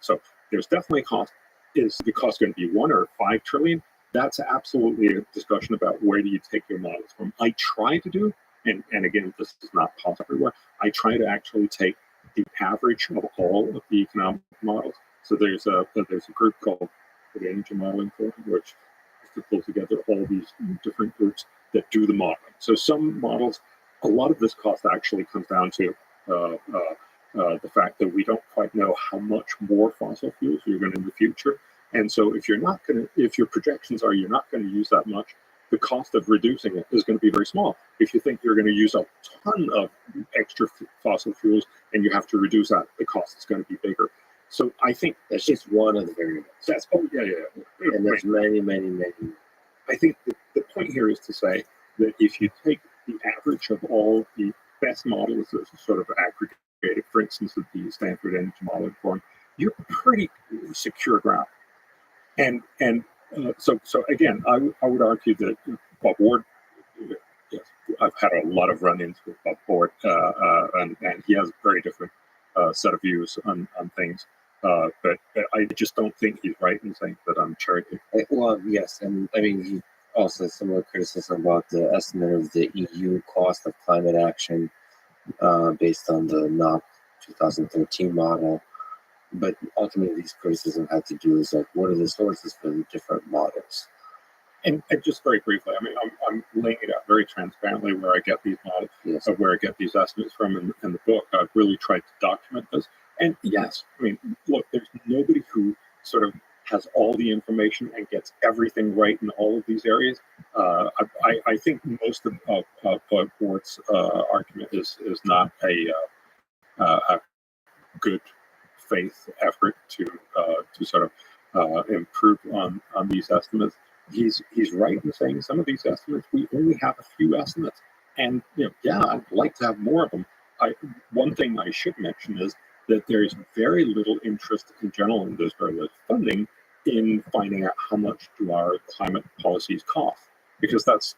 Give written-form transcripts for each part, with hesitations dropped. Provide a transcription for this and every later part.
So there's definitely cost. Is the cost going to be 1 or 5 trillion? That's absolutely a discussion about where do you take your models from. I try to do, and again, this is not possible everywhere, I try to actually take the average of all of the economic models. So there's a group called the Energy Modeling Forum, which is to pull together all these different groups that do the modeling. So some models, a lot of this cost actually comes down to the fact that we don't quite know how much more fossil fuels you're going to in the future. And so if your projections are you're not going to use that much, the cost of reducing it is going to be very small. If you think you're going to use a ton of extra fossil fuels and you have to reduce that, the cost is going to be bigger. So I think that's just one of the variables. That's And there's many. I think the point here is to say that if you take the average of all the best models as a sort of aggregated, for instance, at the Stanford Energy Modeling Forum, you're pretty secure ground. And so again, I would argue that Bob Ward, yes, I've had a lot of run-ins with Bob Ward, and he has a very different set of views on things. But I just don't think he's right in saying that I'm cherry picking. Well, yes, and I mean, he also has similar criticism about the estimate of the EU cost of climate action based on the NOC 2013 model. But ultimately, these criticisms have to do with like, what are the sources for the different models? And just very briefly, I mean, I'm laying it out very transparently where I get these models, yes, where I get these estimates from in the book. I've really tried to document this. And yes, I mean, look, there's nobody who sort of has all the information and gets everything right in all of these areas. I think most of Ward's argument is not a good faith effort to sort of improve on these estimates. He's right in saying some of these estimates, we only have a few estimates, and yeah, I'd like to have more of them. One thing I should mention is that there is very little interest in general, and there's very little funding in finding out how much do our climate policies cost, because that's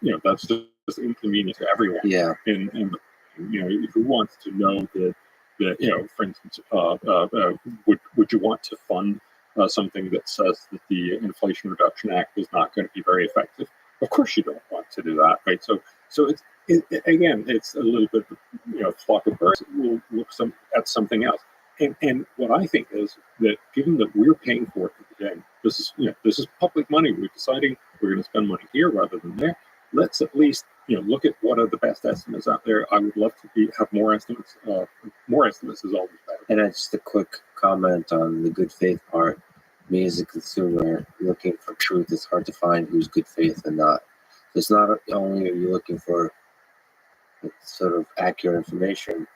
just inconvenient to everyone. Yeah. And who wants to know that for instance, would you want to fund something that says that the Inflation Reduction Act is not going to be very effective? Of course, you don't want to do that, right? So again, it's a little bit, flock of birds. We'll look at something else. And what I think is that given that we're paying for it today, this is public money. We're deciding we're going to spend money here rather than there. Let's at least look at what are the best estimates out there. I would love to have more estimates. More estimates is always better. And just a quick comment on the good faith part. Me as a consumer looking for truth, it's hard to find who's good faith and not. It's not only are you looking for sort of accurate information,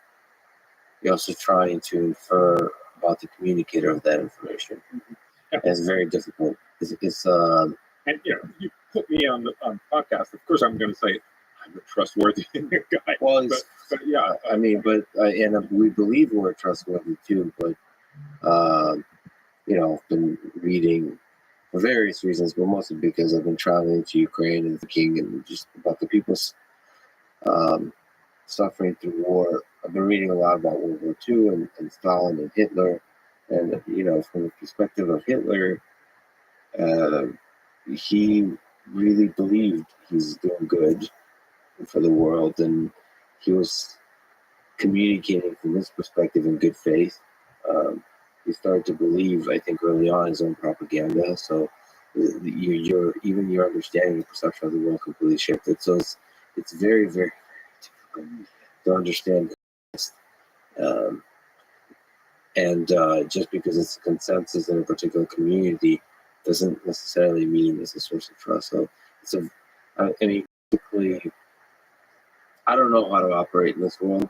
you're also trying to infer about the communicator of that information. Yeah. And it's very difficult. And you put me on the podcast. Of course, I'm going to say I'm a trustworthy guy. Well, but yeah, I mean, and we believe we're trustworthy too. But I've been reading for various reasons, but mostly because I've been traveling to Ukraine and thinking and just about the people's suffering through war. I've been reading a lot about World War II and Stalin and Hitler, and from the perspective of Hitler, he really believed he's doing good for the world, and he was communicating from his perspective in good faith. He started to believe, I think, early on his own propaganda. So your understanding and perception of the world completely shifted. So it's very, very difficult to understand. Just because it's a consensus in a particular community doesn't necessarily mean it's a source of trust. So basically, I don't know how to operate in this world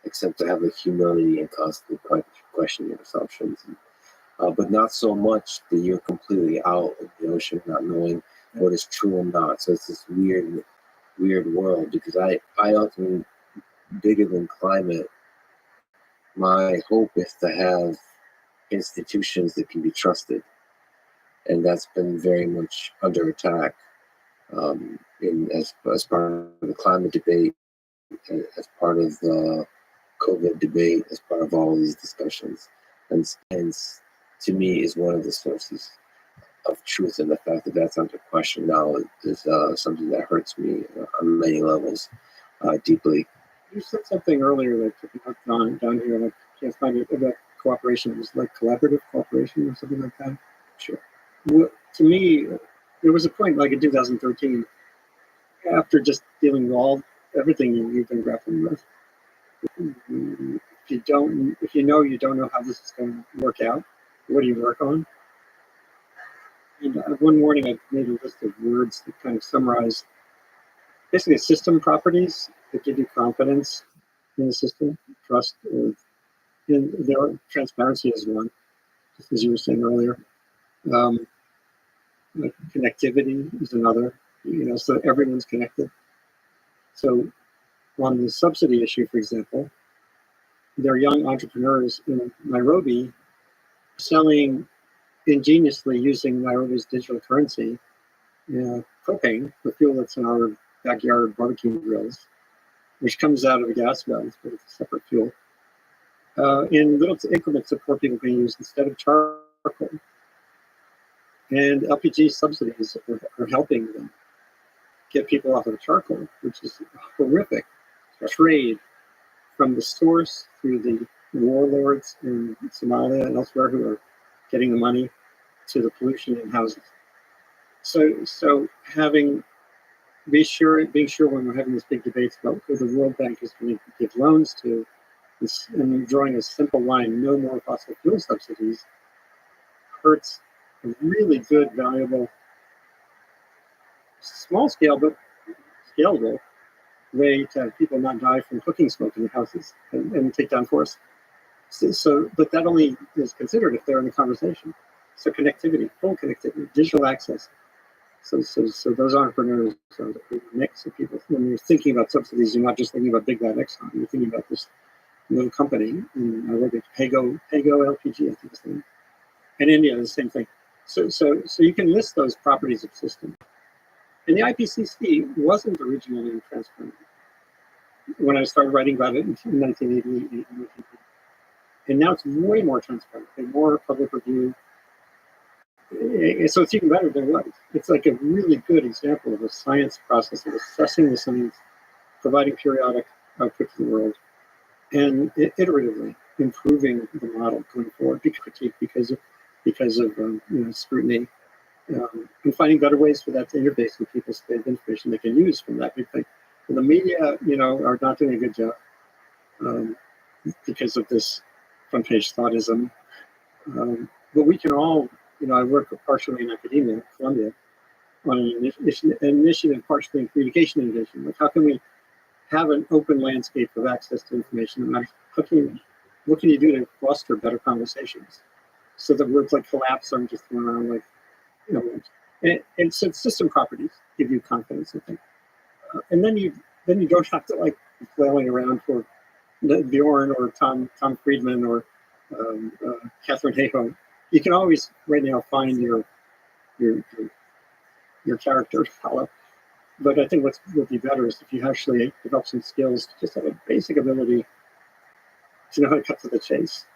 except to have the humility and constantly question your assumptions. But not so much that you're completely out of the ocean, not knowing what is true and not. So it's this weird world, because I ultimately, bigger than climate, my hope is to have institutions that can be trusted. And that's been very much under attack as part of the climate debate, as part of the COVID debate, as part of all these discussions. And to me is one of the sources of truth, and the fact that that's under question now is something that hurts me on many levels deeply. You said something earlier that took me down here, like can't find it about cooperation. It was like collaborative cooperation or something like that. Sure. Well, to me, there was a point like in 2013, after just dealing with everything you've been grappling with. If you know you don't know how this is going to work out, what do you work on? And one morning I made a list of words that kind of summarize basically system properties that give you confidence in the system, trust, and their transparency is one, just as you were saying earlier. Like connectivity is another, so everyone's connected. So on the subsidy issue, for example, there are young entrepreneurs in Nairobi selling ingeniously using Nairobi's digital currency, propane, the fuel that's in our backyard barbecue grills, which comes out of the gas valves, but it's a separate fuel, in little increments that poor people can use instead of charcoal. And LPG subsidies are helping them get people off of the charcoal, which is horrific trade from the source through the warlords in Somalia and elsewhere who are getting the money to the pollution in houses. So being sure when we're having these big debates about who the World Bank is going to give loans to, and drawing a simple line, no more fossil fuel subsidies, hurts a really good, valuable, small scale but scalable way to have people not die from cooking smoke in their houses and take down forests. But that only is considered if they're in the conversation. So connectivity, full connectivity, digital access. So those entrepreneurs are the mix of people. When you're thinking about subsidies, you're not just thinking about Big Bad Exxon. You're thinking about this little company in Nairobi, Pago LPG, I think is the name. In India, the same thing. So you can list those properties of system. And the IPCC wasn't originally transparent when I started writing about it in 1988. And now it's way more transparent, more public review. So it's even better than it was. It's like a really good example of a science process of assessing the science, providing periodic output to the world, and iteratively improving the model going forward because of scrutiny, and finding better ways for that to interface with people's information they can use from that big thing. And the media, are not doing a good job because of this front page thoughtism. But we can all, I work partially in academia at Columbia on an initiative partially in communication innovation. Like, how can we have an open landscape of access to information? What can you do to foster better conversations so that words like collapse aren't just thrown around like, and so system properties give you confidence, I think. And then you don't have to like be flailing around for Bjorn or Tom Friedman or Catherine Hayhoe. You can always right now find your character to follow. But I think what would be better is if you actually develop some skills to just have a basic ability to know how to cut to the chase.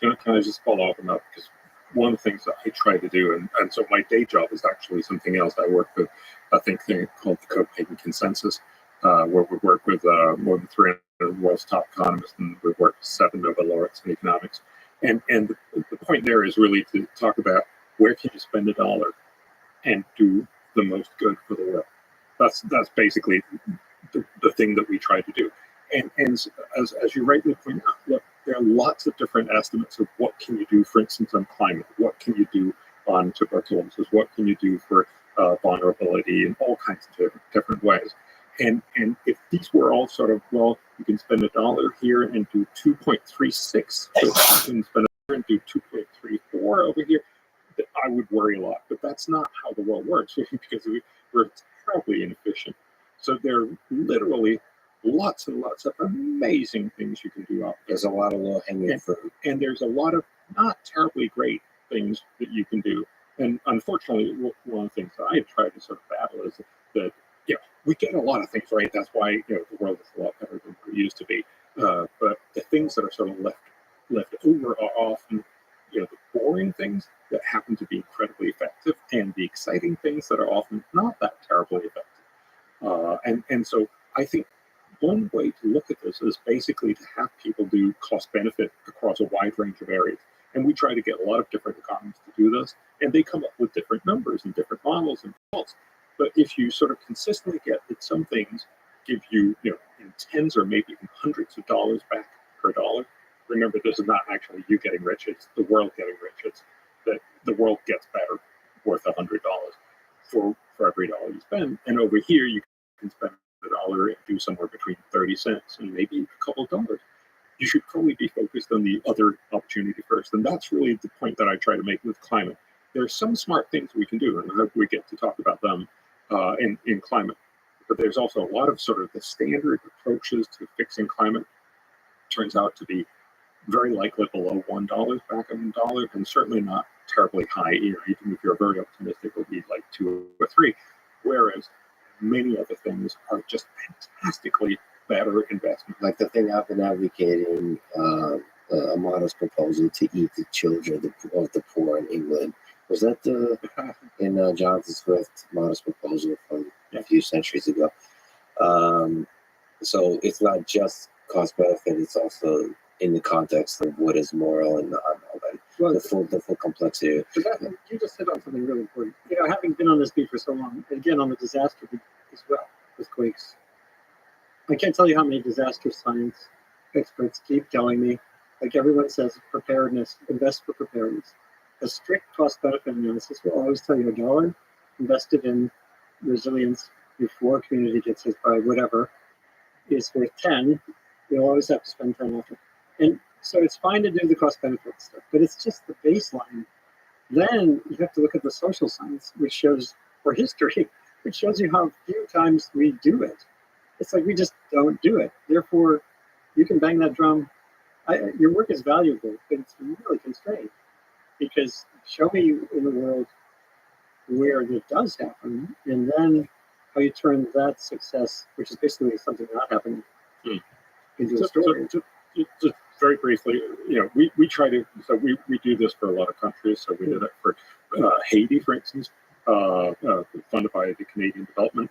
Can I just follow up on that? Because one of the things that I try to do, and so my day job is actually something else. I work with a think tank called the Copenhagen Consensus, where we work with more than 300 of the world's top economists, and we've worked with 7 Nobel laureates in economics. And the point there is really to talk about where can you spend a dollar and do the most good for the world. That's basically the thing that we try to do. And as you rightly point out, look, there are lots of different estimates of what can you do, for instance, on climate, what can you do on tuberculosis, what can you do for vulnerability in all kinds of different ways. And if these were all sort of, well, you can spend a dollar here and do 2.36, but you can spend a dollar and do 2.34 over here, I would worry a lot. But that's not how the world works because we're terribly inefficient. So there are literally lots and lots of amazing things you can do out there. There's a lot of low-hanging fruit. And there's a lot of not terribly great things that you can do. And unfortunately, one of the things that I try to sort of battle is that, we get a lot of things right. That's why, the world is a lot better than it used to be. But the things that are sort of left over are often the boring things that happen to be incredibly effective, and the exciting things that are often not that terribly effective. And so I think one way to look at this is basically to have people do cost benefit across a wide range of areas. And we try to get a lot of different economists to do this, and they come up with different numbers and different models and results. But if you sort of consistently get that some things give you, in tens or maybe even hundreds of dollars back per dollar, remember, this is not actually you getting rich, it's the world getting rich. It's that the world gets better worth $100 for every dollar you spend. And over here, you can spend $1 and do somewhere between 30 cents and maybe a couple of dollars. You should probably be focused on the other opportunity first. And that's really the point that I try to make with climate. There are some smart things we can do, and I hope we get to talk about them in climate. But there's also a lot of sort of the standard approaches to fixing climate turns out to be very likely below $1 back on the dollar, and certainly not terribly high either. Even if you're very optimistic, it'll be like 2 or 3. Whereas many other things are just fantastically better investment. Like the thing I've been advocating, a modest proposal to eat the children of the poor in England. Was that in Jonathan Swift's modest proposal from a few centuries ago? So it's not just cost benefit; it's also in the context of what is moral and not, all that. Well, the full complexity. You just hit on something really important. Having been on this beat for so long, and again on the disaster beat as well with quakes. I can't tell you how many disaster science experts keep telling me, like everyone says, preparedness, invest for preparedness. A strict cost-benefit analysis will always tell you $1 invested in resilience before a community gets hit by whatever is worth 10. You'll always have to spend 10 after. And so it's fine to do the cost-benefit stuff, but it's just the baseline. Then you have to look at the social science, which shows, or history, which shows you how few times we do it. It's like we just don't do it. Therefore, you can bang that drum. Your work is valuable, but it's really constrained. Because show me in the world where it does happen, and then how you turn that success, which is basically something not happening, into a story. Just very briefly, we try to, so we do this for a lot of countries. So we did it for Haiti, for instance, funded by the Canadian Development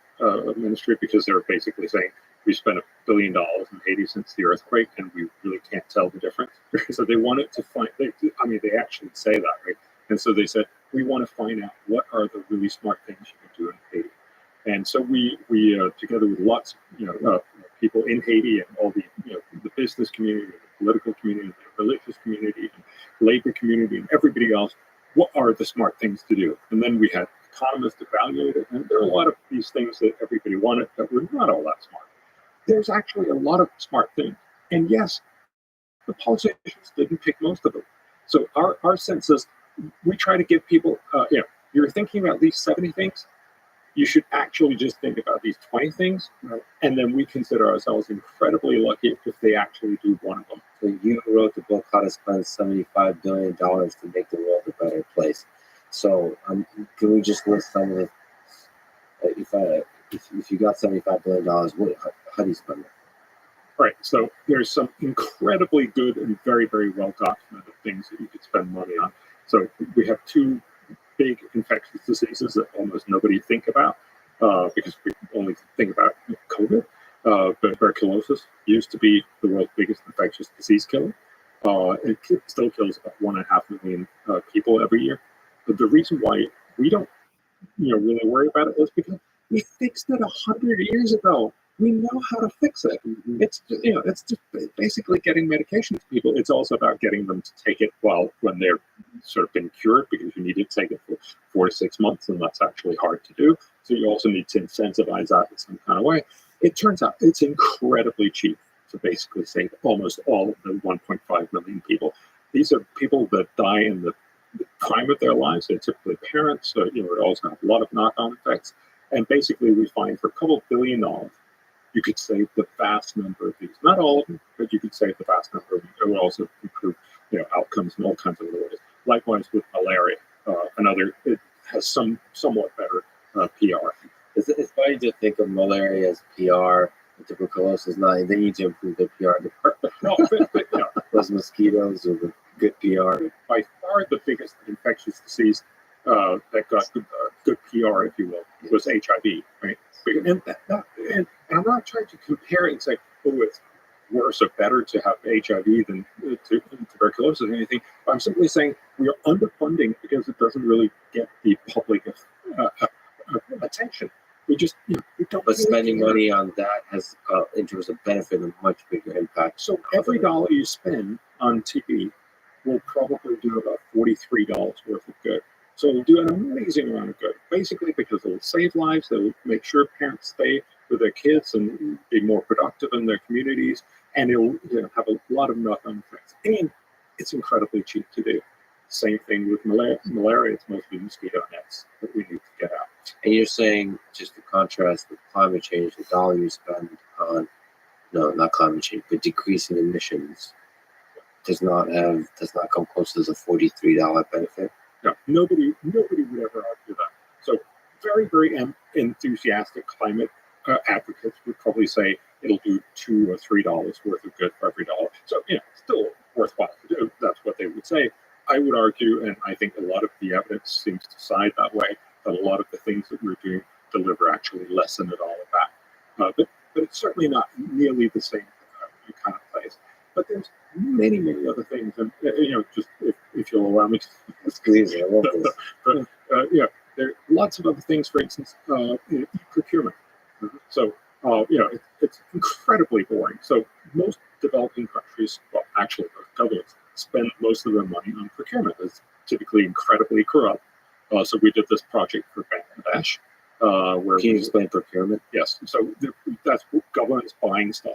Ministry, because they're basically saying we spent $1 billion in Haiti since the earthquake, and we really can't tell the difference. So they wanted to find, they actually say that, right? And so they said, we want to find out what are the really smart things you can do in Haiti. And so we together with lots of people in Haiti and all the the business community, the political community, the religious community, and labor community, and everybody else, what are the smart things to do? And then we had economists evaluate it, and there are a lot of these things that everybody wanted that were not all that smart. There's actually a lot of smart things, and yes, the politicians didn't pick most of them. So our sense is we try to give people, you're thinking about these 70 things. You should actually just think about these 20 things, right? And then we consider ourselves incredibly lucky if they actually do one of them. So you wrote the book, How to Spend $75 billion to Make the World a Better Place. So can we just list some of the, if you got $75 billion, how do you spend it? Right, so there's some incredibly good and very, very well documented things that you could spend money on. So we have 2 big infectious diseases that almost nobody think about because we only think about COVID. But tuberculosis used to be the world's biggest infectious disease killer. It still kills about 1.5 million people every year. But the reason why we don't, really worry about it is because we fixed it 100 years ago. We know how to fix it. It's just basically getting medication to people. It's also about getting them to take it when they're sort of been cured, because you need to take it for 4 to 6 months, and that's actually hard to do. So you also need to incentivize that in some kind of way. It turns out it's incredibly cheap to basically save almost all of the 1.5 million people. These are people that die in the prime of their lives. They're typically parents. So, it also has a lot of knock-on effects. And basically, we find for a couple $1 billion, you could save the vast number of these. Not all of them, but you could save the vast number of them. It would also improve, outcomes in all kinds of other ways. Likewise with malaria, it has somewhat better PR. It's funny to think of malaria as PR, and tuberculosis not. They need to improve their PR department. No, but those mosquitoes are the good PR. By far far, the biggest infectious disease that got good PR, if you will, was HIV, right? And I'm not trying to compare it and say, oh, it's worse or better to have HIV than to tuberculosis or anything. I'm simply saying we are underfunding because it doesn't really get the public attention. We just, we don't. But spending money on that has, in terms of benefit, a much bigger impact. So every dollar you spend on TB will probably do about $43 worth of good. So it'll do an amazing amount of good, basically because it'll save lives, it'll make sure parents stay with their kids and be more productive in their communities, and it'll have a lot of knock-on effects. And it's incredibly cheap to do. Same thing with malaria. It's mostly mosquito nets that we need to get out. And you're saying, just to contrast with climate change, the dollar you spend on, no, not climate change, but decreasing emissions does not come close to the $43 benefit. No, nobody would ever argue that. So very, very enthusiastic climate advocates would probably say it'll do $2 or $3 worth of good for every dollar. So, still worthwhile to do. That's what they would say. I would argue, and I think a lot of the evidence seems to side that way, that a lot of the things that we're doing deliver actually less than a dollar back. But it's certainly not nearly the same kind of place. But there's many, many other things, and just if you'll allow me to. It's easy. I love this. But there are lots of other things. For instance, procurement. So it's incredibly boring. So most developing countries, well, actually, most governments spend most of their money on procurement. It's typically incredibly corrupt. So we did this project for Bangladesh. Where Can you explain procurement? Yes. So that's governments buying stuff.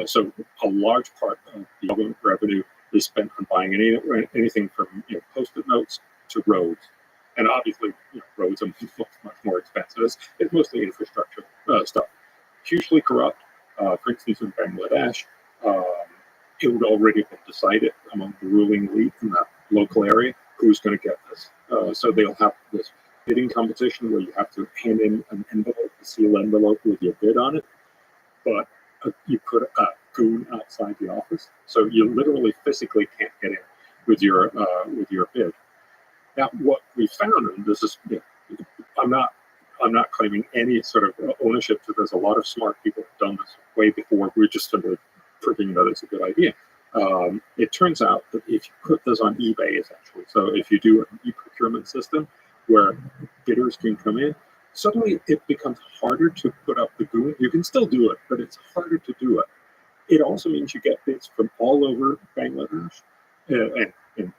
So a large part of the government revenue is spent on buying anything from post-it notes to roads, and obviously roads are much more expensive. It's mostly infrastructure stuff. Hugely corrupt. For instance, in Bangladesh, it would already have been decided among the ruling elite in that local area who's going to get this. So they'll have this bidding competition where you have to hand in an envelope, a sealed envelope with your bid on it, but you put a goon outside the office, so you literally physically can't get in with your bid. Now, what we found, and this is, I'm not claiming any sort of ownership to this. A lot of smart people have done this way before. We're just sort of proving that it's a good idea. It turns out that if you put this on eBay, essentially, so if you do an e-procurement system where bidders can come in, suddenly it becomes harder to put up the goon. You can still do it, but it's harder to do it. It also means you get bids from all over Bangladesh, and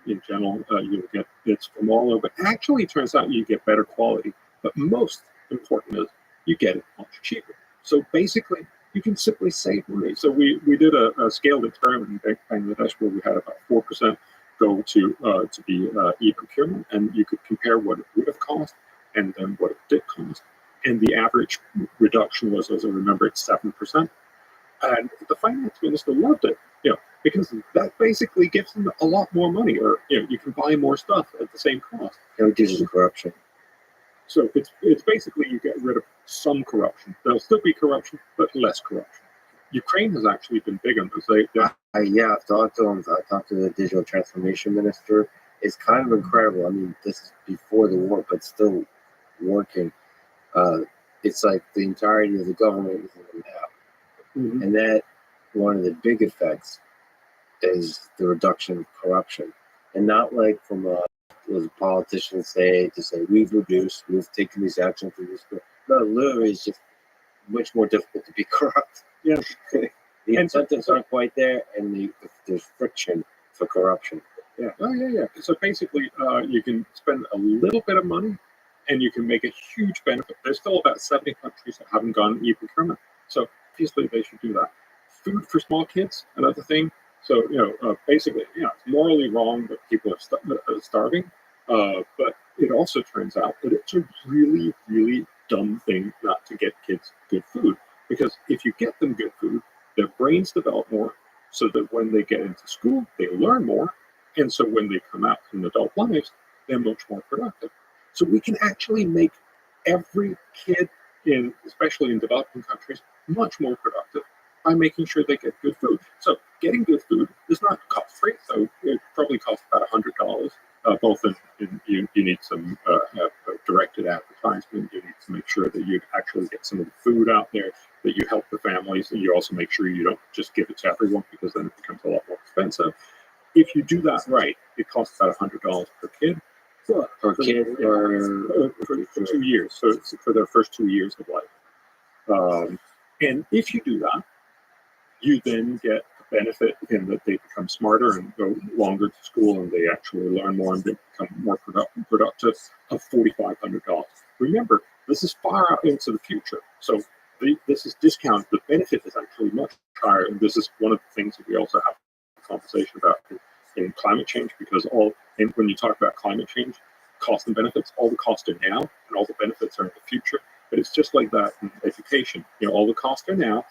in general, you'll get bids from all over. Actually, it turns out you get better quality, but most important is you get it much cheaper. So basically, you can simply save money. So we did a scaled experiment in Bangladesh where we had about 4% go to be e-procurement, and you could compare what it would have cost and then what it did cost. And the average reduction was, as I remember, it's 7%. And the finance minister loved it, because that basically gives them a lot more money, or you can buy more stuff at the same cost. And reduces corruption. So it's basically you get rid of some corruption. There'll still be corruption, but less corruption. Ukraine has actually been big on this. I've talked to him. I talked to the digital transformation minister. It's kind of incredible. I mean, this is before the war, but still working. It's like the entirety of the government is in the map. Mm-hmm. And that one of the big effects is the reduction of corruption. And not like from was politicians say we've taken these actions to this. No, literally, it's just much more difficult to be corrupt. Yeah. The incentives aren't quite there, and there's friction for corruption. Yeah. Oh, yeah. So basically, you can spend a little bit of money, and you can make a huge benefit. There's still about 70 countries that haven't gone e-procurement. So obviously, they should do that. Food for small kids, another thing. So, basically, it's morally wrong that people are starving. But it also turns out that it's a really, really dumb thing not to get kids good food. Because if you get them good food, their brains develop more, so that when they get into school, they learn more. And so when they come out in adult lives, they're much more productive. So we can actually make every kid, especially in developing countries, much more productive by making sure they get good food. So getting good food is not cost-free, so it probably costs about $100 both you need some directed advertisement. You need to make sure that you actually get some of the food out there, that you help the families, and you also make sure you don't just give it to everyone, because then it becomes a lot more expensive. If you do that right, it costs about $100 per kid. Per kid for 2 years. So it's for their first 2 years of life. And if you do that, you then get a benefit in that they become smarter and go longer to school, and they actually learn more and become more productive of $4,500. Remember, this is far out into the future. So this is discounted. The benefit is actually much higher. And this is one of the things that we also have a conversation about in climate change, because when you talk about climate change, cost and benefits, all the costs are now and all the benefits are in the future. But it's just like that in education. All the costs are now,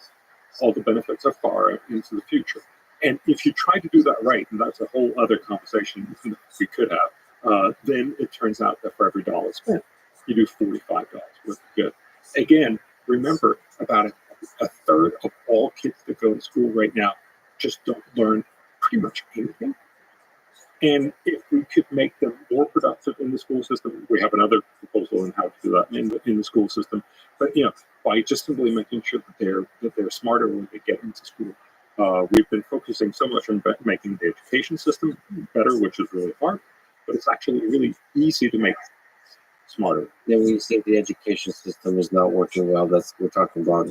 all the benefits are far into the future. And if you try to do that right, and that's a whole other conversation we could have, then it turns out that for every dollar spent, you do $45 worth of good. Again, remember, about a third of all kids that go to school right now just don't learn pretty much anything. And if we could make them more productive in the school system, we have another proposal on how to do that in the school system. But by just simply making sure that they're smarter when they get into school. We've been focusing so much on making the education system better, which is really hard, but it's actually really easy to make smarter. Then when you say the education system is not working well, we're talking about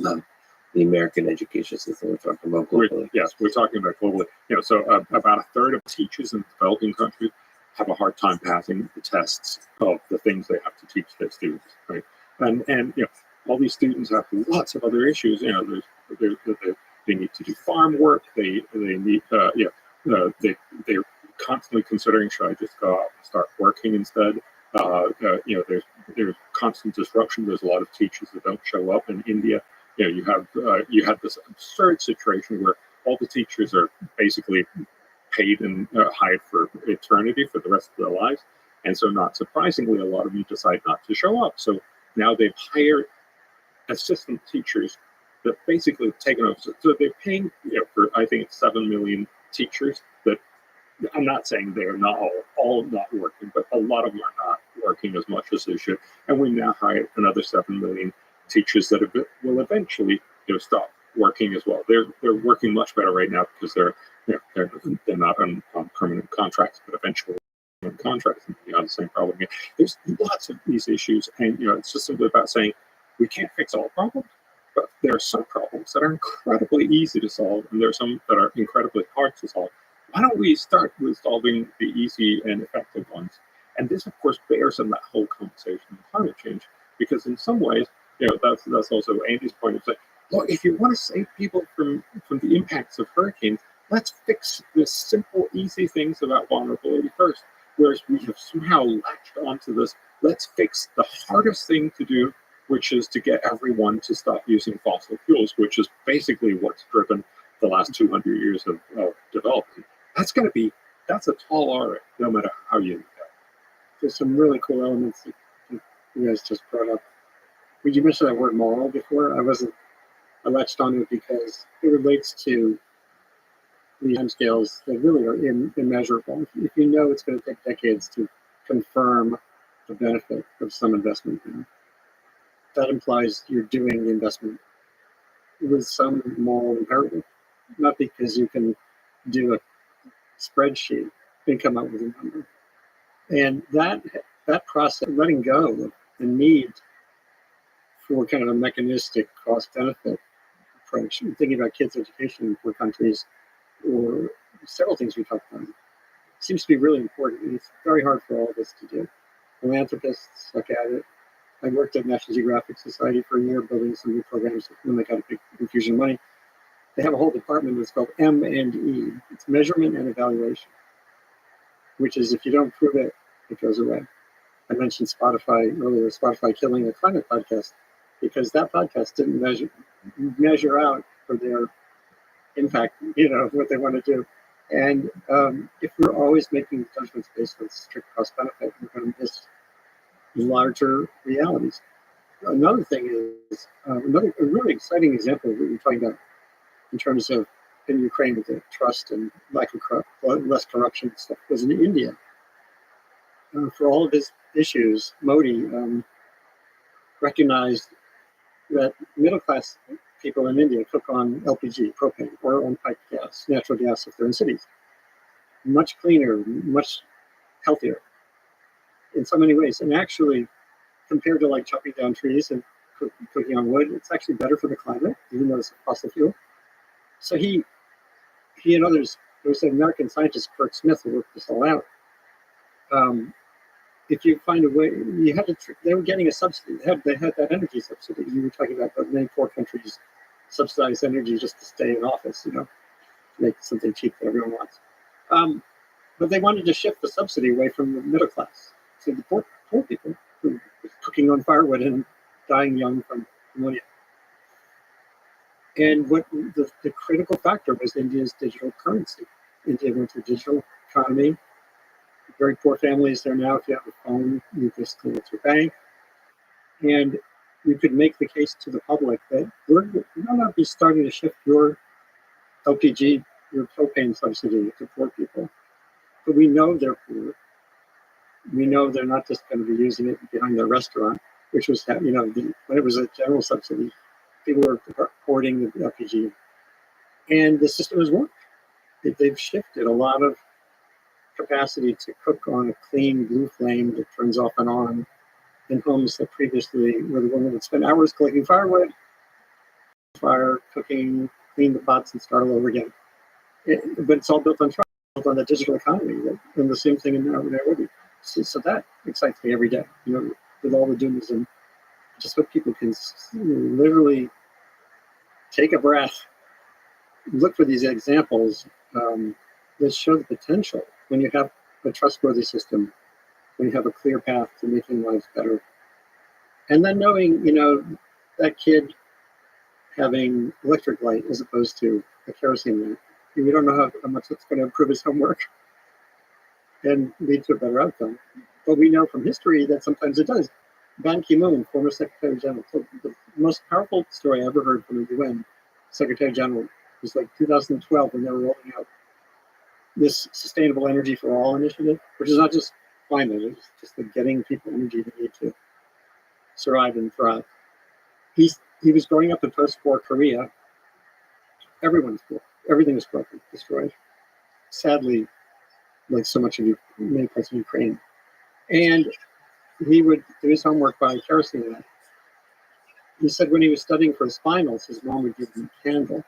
the American education system. We're talking about globally. We're talking about globally. So about a third of teachers in developing countries have a hard time passing the tests of the things they have to teach their students, right? And all these students have lots of other issues. They need to do farm work. They need they're constantly considering, should I just go out and start working instead? There's constant disruption. There's a lot of teachers that don't show up in India. You have this absurd situation where all the teachers are basically paid and hired for eternity for the rest of their lives, and so not surprisingly, a lot of them decide not to show up. So now they've hired assistant teachers that basically have taken over. So they're paying for, I think it's 7 million teachers that. I'm not saying they're not all not working, but a lot of them are not working as much as they should. And we now hire another 7 million teachers that will eventually stop working as well. They're working much better right now because they're not on permanent contracts, but eventually on contracts, and the same problem again. There's lots of these issues, and it's just simply about saying we can't fix all problems, but there are some problems that are incredibly easy to solve, and there are some that are incredibly hard to solve. Why don't we start with solving the easy and effective ones? And this, of course, bears on that whole conversation of climate change, because in some ways, that's also Andy's point of saying, look, if you want to save people from the impacts of hurricanes, let's fix the simple, easy things about vulnerability first. Whereas we have somehow latched onto this, let's fix the hardest thing to do, which is to get everyone to stop using fossil fuels, which is basically what's driven the last 200 years of development. That's a tall order, no matter how you look at it. There's some really cool elements that you guys just brought up. You mentioned that word moral before. I latched onto it because it relates to the timescales that really are immeasurable. If you know it's going to take decades to confirm the benefit of some investment, that implies you're doing the investment with some moral imperative, not because you can do a spreadsheet and come up with a number. And that process, letting go of the need for kind of a mechanistic cost-benefit approach, thinking about kids' education in poor countries, or several things we talked about, seems to be really important. And it's very hard for all of us to do. Philanthropists look at it. I worked at National Geographic Society for a year, building some new programs when they got a big infusion of money. They have a whole department that's called M&E. It's measurement and evaluation, which is if you don't prove it, it goes away. I mentioned Spotify earlier, Spotify killing a climate podcast, because that podcast didn't measure out for their impact, what they want to do. And if we're always making judgments based on strict cost benefit, we're going to miss larger realities. Another thing is a really exciting example that we're talking about in terms of in Ukraine with the trust and lack of less corruption stuff was in India. for all of his issues, Modi recognized that middle-class people in India cook on LPG, propane, or on piped gas, natural gas if they're in cities. Much cleaner, much healthier in so many ways. And actually, compared to like chopping down trees and cooking on wood, it's actually better for the climate, even though it's a fossil fuel. So he and others, there was an American scientist, Kirk Smith, who worked this all out. If you find a way, you had to. They were getting a subsidy. They had that energy subsidy. You were talking about, but many poor countries subsidize energy just to stay in office. To make something cheap that everyone wants. But they wanted to shift the subsidy away from the middle class to the poor people who were cooking on firewood and dying young from pneumonia. And what the critical factor was India's digital currency. India went to a digital economy. Very poor families there now. If you have a phone, you just connect your bank. And you could make the case to the public that we're going to be starting to shift your LPG, your propane subsidy to poor people. But we know they're poor. We know they're not just going to be using it behind their restaurant, which was, when it was a general subsidy, people were hoarding the LPG. And the system has worked. They've shifted a lot of capacity to cook on a clean blue flame that turns off and on in homes that previously where the woman would spend hours collecting firewood, fire, cooking, clean the pots, and start all over again. But it's all built on trust, built on the digital economy, and the same thing in Nairobi. So that excites me every day. With all we're doing is just what people can literally take a breath, look for these examples that show the potential when you have a trustworthy system, when you have a clear path to making lives better. And then knowing, that kid having electric light as opposed to a kerosene lamp. We don't know how much it's going to improve his homework and lead to a better outcome. But we know from history that sometimes it does. Ban Ki-moon, former Secretary General, the most powerful story I ever heard from the UN Secretary General was like 2012 when they were rolling out this Sustainable Energy for All initiative, which is not just climate, it's just like getting people energy they need to survive and thrive. He was growing up in post-war Korea. Everyone's poor. Everything was broken, destroyed. Sadly, like so much of many parts of Ukraine. And he would do his homework by kerosene lamp. He said when he was studying for his finals, his mom would give him a candle.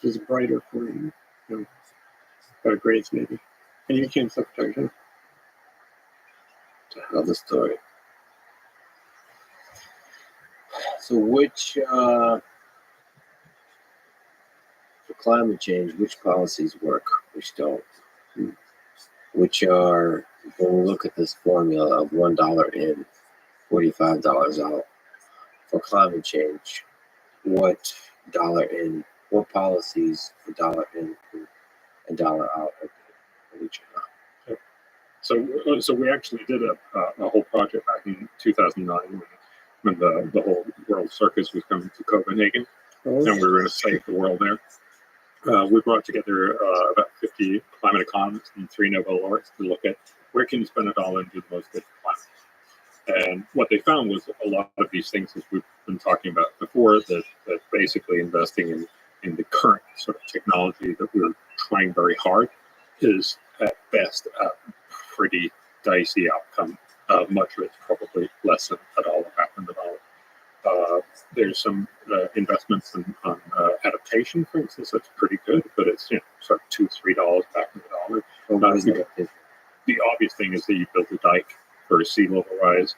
It was brighter for him, better grades maybe. And he became Secretary General. To tell the story. So for climate change, which policies work, which don't? Which are, when we look at this formula of $1 in, $45 out, for climate change, what dollar in, what policies for dollar in and dollar out are we trying? So we actually did a whole project back in 2009 when the whole world circus was coming to Copenhagen, and we were going to save the world there. We brought together about 50 climate economists and 3 Nobel laureates to look at where can you spend $1 and do the most good for climate. And what they found was a lot of these things, as we've been talking about before, that basically investing in the current sort of technology that we're trying very hard is at best a pretty dicey outcome. Much of it's probably less than $1 back in the dollar. There's some investments on adaptation, for instance, that's pretty good, but it's sort of $2-3 back in the dollar. The obvious thing is that you build a dike for sea level rise,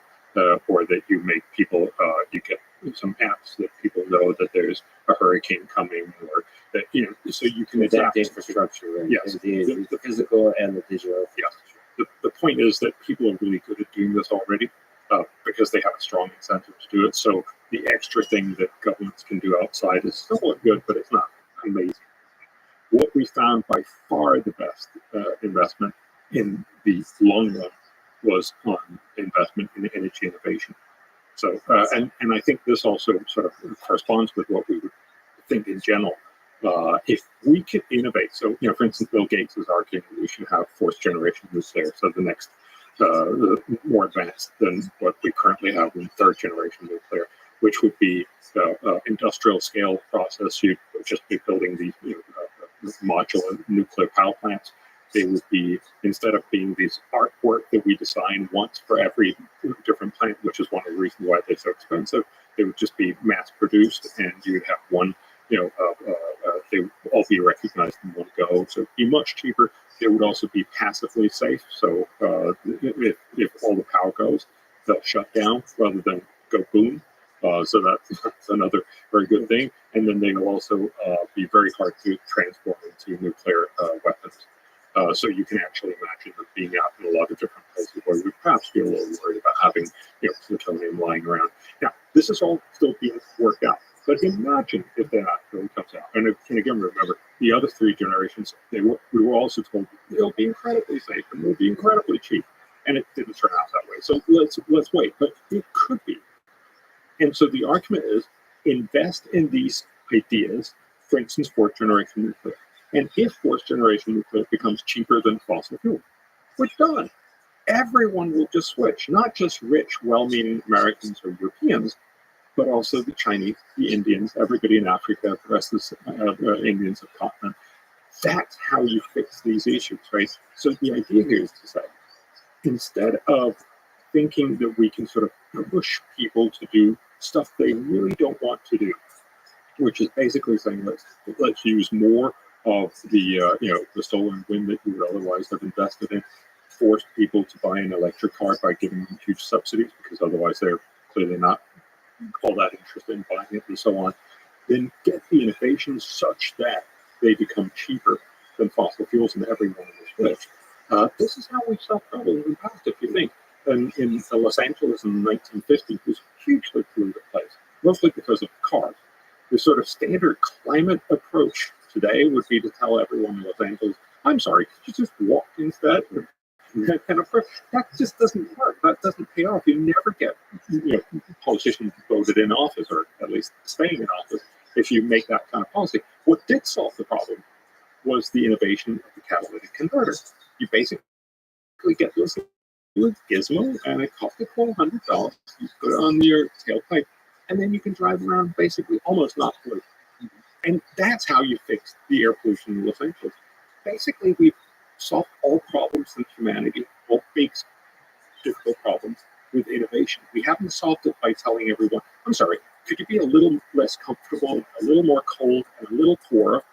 or that you make people, you get some apps that people know that there's a hurricane coming, or that so you can adapt infrastructure. Right? Yes, the physical and the digital. Yes. The point is that people are really good at doing this already because they have a strong incentive to do it. So the extra thing that governments can do outside is somewhat good, but it's not amazing. What we found by far the best investment in the long run was on investment in energy innovation. So, and I think this also sort of corresponds with what we would think in general. If we could innovate, so for instance, Bill Gates is arguing we should have fourth generation nuclear, so the next more advanced than what we currently have in third generation nuclear, which would be industrial scale process. You'd just be building these modular nuclear power plants. They would be, instead of being these artwork that we design once for every different plant, which is one of the reasons why they're so expensive, they would just be mass produced, and you would have one, they would all be recognized in one go. So it'd be much cheaper. They would also be passively safe. So if all the power goes, they'll shut down rather than go boom. So that's another very good thing. And then they will also be very hard to transform into nuclear weapons. So you can actually imagine them being out in a lot of different places where we perhaps feel a little worried about having plutonium lying around. Now, this is all still being worked out. But imagine if that really comes out. And again, remember, the other three generations, we were also told they'll be incredibly safe and they'll be incredibly cheap. And it didn't turn out that way. So let's wait. But it could be. And so the argument is invest in these ideas, for instance, fourth generation nuclear. And if fourth generation nuclear becomes cheaper than fossil fuel, we're done. Everyone will just switch, not just rich, well-meaning Americans or Europeans, but also the Chinese, the Indians, everybody in Africa, the rest of the Indians of the continent. That's how you fix these issues, right? So the idea here is to say, instead of thinking that we can sort of push people to do stuff they really don't want to do, which is basically saying let's use more of the solar and wind that you would otherwise have invested in, force people to buy an electric car by giving them huge subsidies because otherwise they're clearly not all that interested in buying it and so on, then get the innovations such that they become cheaper than fossil fuels and everyone will switch. This is how we solved problems in the past, if you think. In Los Angeles in the 1950s, it was a hugely polluted place, mostly because of cars. The sort of standard climate approach today would be to tell everyone in Los Angeles, I'm sorry, could you just walk instead? That kind of approach. That just doesn't work. That doesn't pay off. You never get politicians voted in office, or at least staying in office, if you make that kind of policy. What did solve the problem was the innovation of the catalytic converter. You basically get this little gizmo, and it costs a couple $100. You put it on your tailpipe, and then you can drive around basically almost not polluted. And that's how you fix the air pollution in Los Angeles. Basically, we've solved all problems in humanity, all big, difficult problems, with innovation. We haven't solved it by telling everyone, I'm sorry, could you be a little less comfortable, a little more cold, and a little poorer,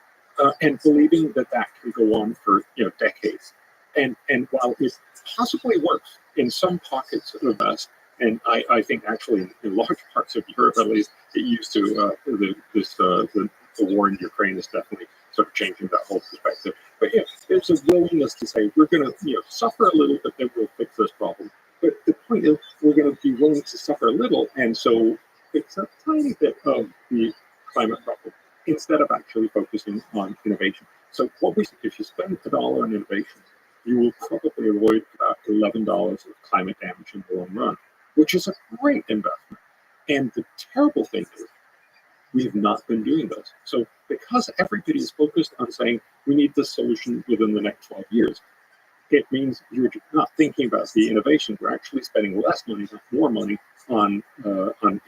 and believing that can go on for decades. And while it possibly works in some pockets of the West, and I think actually in large parts of Europe at least, it used to, the war in Ukraine is definitely sort of changing that whole perspective. But there's a willingness to say we're going to suffer a little, but then we'll fix this problem. But the point is we're going to be willing to suffer a little, and so fix a tiny bit of the climate problem instead of actually focusing on innovation. So if you spend $1 on innovation, you will probably avoid about $11 of climate damage in the long run, which is a great investment. And the terrible thing is, we have not been doing this. So because everybody is focused on saying we need this solution within the next 12 years, it means you're not thinking about the innovation. We're actually spending less money, not more money, on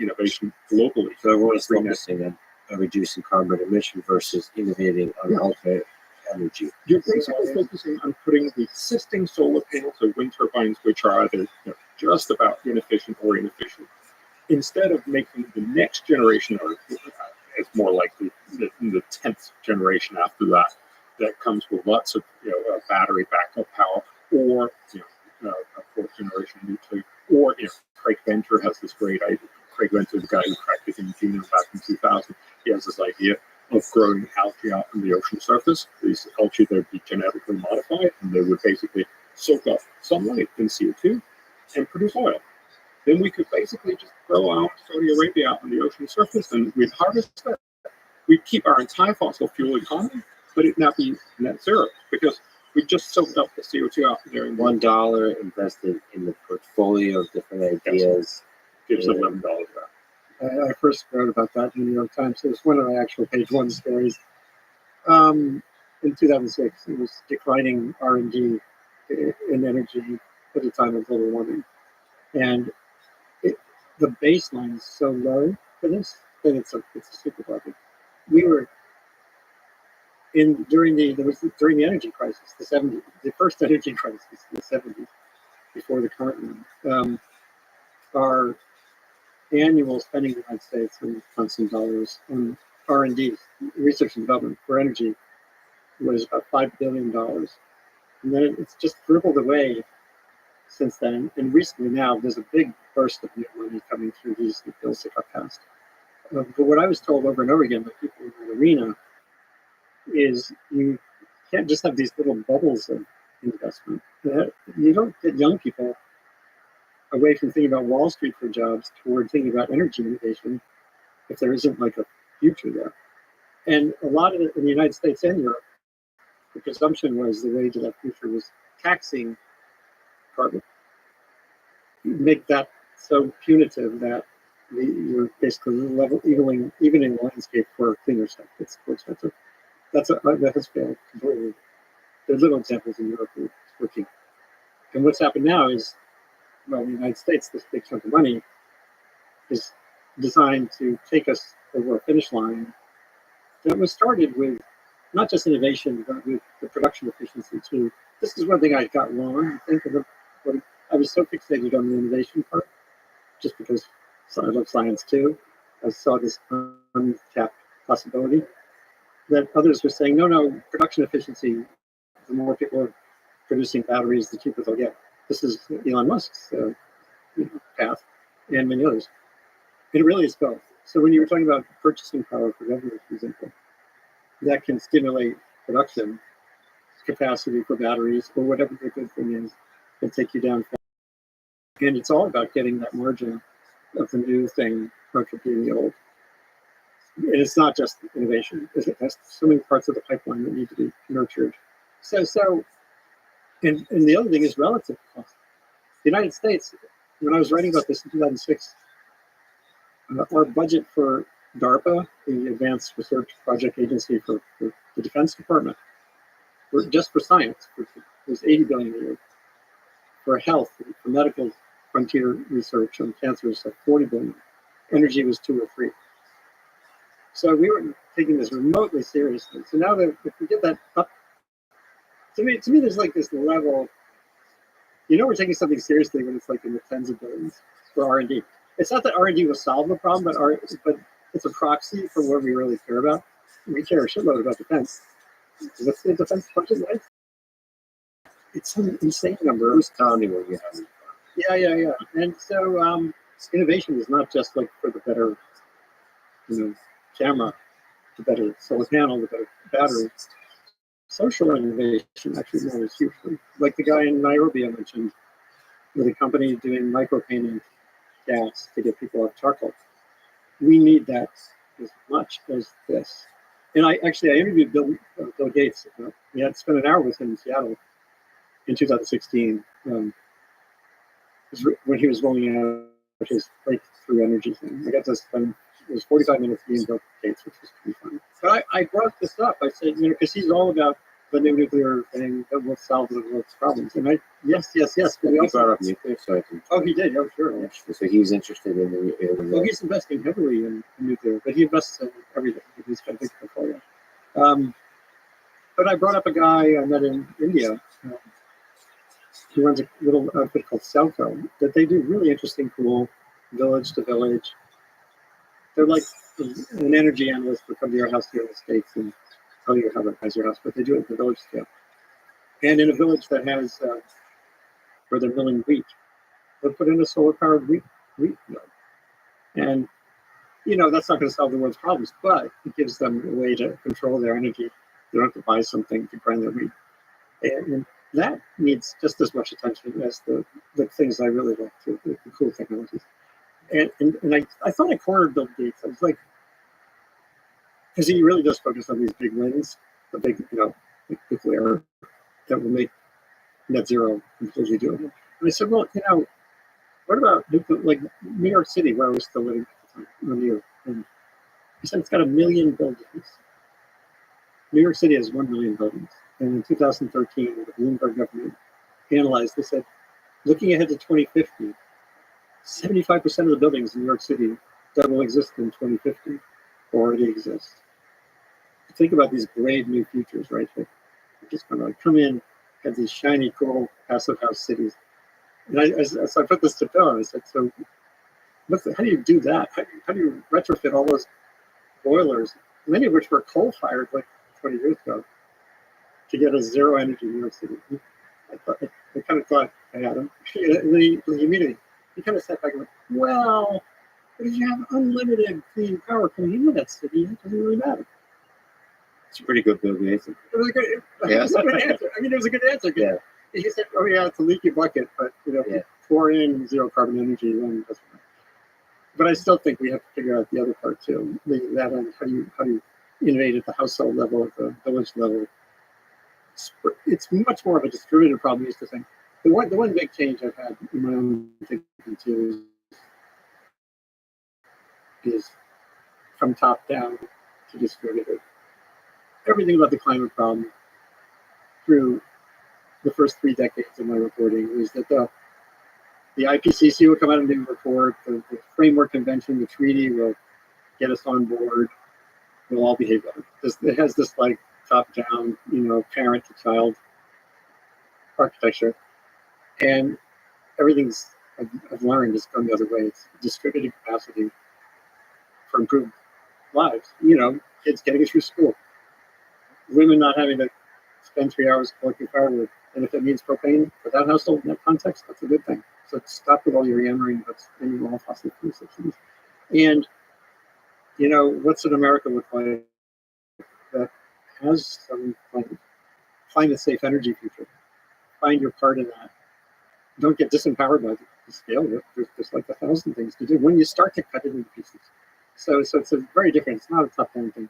innovation globally. So everyone's focusing on reducing carbon emission versus innovating on alternate energy. You're basically focusing on putting the existing solar panels or wind turbines, which are either just about inefficient or inefficient, instead of making the next generation, or it's more like the 10th generation after that, that comes with lots of battery backup power, or a fourth generation nuclear, or Craig Venter has this great idea. Craig Venter, the guy who cracked the genome back in 2000, he has this idea of growing algae out on the ocean surface. These algae, they'd be genetically modified, and they would basically soak up sunlight and CO2 and produce oil. Then we could basically just throw out Saudi Arabia out on the ocean surface, and we'd harvest it. We'd keep our entire fossil fuel economy, but it'd not be net zero because we just soaked up the CO2 out there. $1 invested in the portfolio of different ideas gives $11 back. I first wrote about that in the New York Times. It was one of the actual page one stories. In 2006, it was declining R&D in energy at the time of global warming. And the baseline is so low for this that it's a super budget. We were during the energy crisis, the 70s, the first energy crisis in the 70s, before the current one. Our annual spending in the United States in constant dollars on R&D, research and development for energy, was about $5 billion. And then it's just dribbled away since then. And recently now, there's a big burst of new money coming through these bills that got passed. But what I was told over and over again by people in the arena is you can't just have these little bubbles of investment. You don't get young people away from thinking about Wall Street for jobs toward thinking about energy innovation if there isn't like a future there. And a lot of it in the United States and Europe, the presumption was the way to that future was taxing carbon. You make that so punitive that you're basically evening the landscape for cleaner stuff. It's more expensive. That has failed completely. There are little examples in Europe where it's working. And what's happened now is, well, in the United States, this big chunk of money is designed to take us over a finish line that was started with not just innovation, but with the production efficiency too. This is one thing I got wrong. I was so fixated on the innovation part, just because I love science too. I saw this untapped possibility that others were saying, no, production efficiency, the more people are producing batteries, the cheaper they'll get. This is Elon Musk's path and many others. And it really is both. So when you were talking about purchasing power for government, for example, that can stimulate production capacity for batteries or whatever the good thing is and take you down fast. And it's all about getting that margin of the new thing contributing the old. And it's not just innovation. It has so many parts of the pipeline that need to be nurtured. And the other thing is relative cost. The United States, when I was writing about this in 2006, our budget for DARPA, the Advanced Research Project Agency for the Defense Department, just for science, was $80 billion a year. For health, for medical frontier research on cancer, was like $40 billion. Energy was 2 or 3. So we were taking this remotely seriously. So now that if we get that up, to me, there's like this level. We're taking something seriously when it's like in the tens of billions for R&D. It's not that R&D will solve the problem, but it's a proxy for what we really care about. We care a shitload about defense. What's the defense budget like? It's an insane number. Who's counting what you have? Yeah. And so innovation is not just like for the better, camera, the better solar panel, the better battery. Social innovation actually matters hugely. Like the guy in Nairobi I mentioned, with a company doing micropainting gas to get people off charcoal. We need that as much as this. And I interviewed Bill Gates. We had spent an hour with him in Seattle in 2016 when he was rolling out his breakthrough energy thing. I got to spend, it was 45 minutes being Bill Gates, which was pretty fun. But I brought this up. I said, because he's all about the new nuclear thing that will solve the world's problems. And yes. But he brought up nuclear, so I think. Oh, he did. Oh, sure. So he was interested in well, he's investing heavily in nuclear, but he invests in everything. He's got a big portfolio. But I brought up a guy I met in India. He runs a little outfit called Cellco that they do really interesting, cool village to village. They're like an energy analyst would come to your house here in the States and tell you how to organize your house, but they do it at the village scale. And in a village that has, where they're milling wheat, they'll put in a solar-powered wheat mill. And, that's not going to solve the world's problems, but it gives them a way to control their energy. They don't have to buy something to grind their wheat. And that needs just as much attention as the things I really like, the cool technologies. And I thought I cornered Bill Gates. I was like, because he really does focus on these big wins, the big, nuclear that will make net zero completely doable. And I said, well, what about like New York City, where I was still living at the time, New York? And he said it's got 1 million buildings. New York City has 1 million buildings. And in 2013, the Bloomberg government analyzed, they said, looking ahead to 2050, 75% of the buildings in New York City that will exist in 2050 already exist. Think about these great new futures, right? They're just going to come in, have these shiny, cool, passive house cities. And so I put this to Bill, and I said, so how do you do that? How do you retrofit all those boilers, many of which were coal-fired like 20 years ago, to get a zero-energy New York City? I kind of thought I had him. And then he immediately, he kind of sat back and went, well, but if you have unlimited clean power coming into that city, it doesn't really matter. It's a pretty good Bill Gates. It was a good, it was a good answer. I mean, it was a good answer. Yeah. He said, oh yeah, it's a leaky bucket, but pour in zero carbon energy, then that's fine. But I still think we have to figure out the other part too. That on how do you innovate at the household level, at the village level. It's much more of a distributed problem. I used to think the one big change I've had in my own thinking too is from top down to distributed. Everything about the climate problem through the first 3 decades of my reporting was that the IPCC will come out and do a report, the framework convention, the treaty will get us on board, we'll all behave better. It has this like top-down, parent to child architecture. And everything's, I've learned, is going the other way. It's distributed capacity for improved lives. Kids getting through school, women not having to spend 3 hours collecting firewood. And if it means propane for that household in that context, that's a good thing. So stop with all your yammering about spending all fossil fuel subsidies. And, what's an America look like that has some plans? Find a safe energy future. Find your part in that. Don't get disempowered by the scale of it. There's like 1,000 things to do when you start to cut it into pieces. So it's a very different. It's not a top-down thing.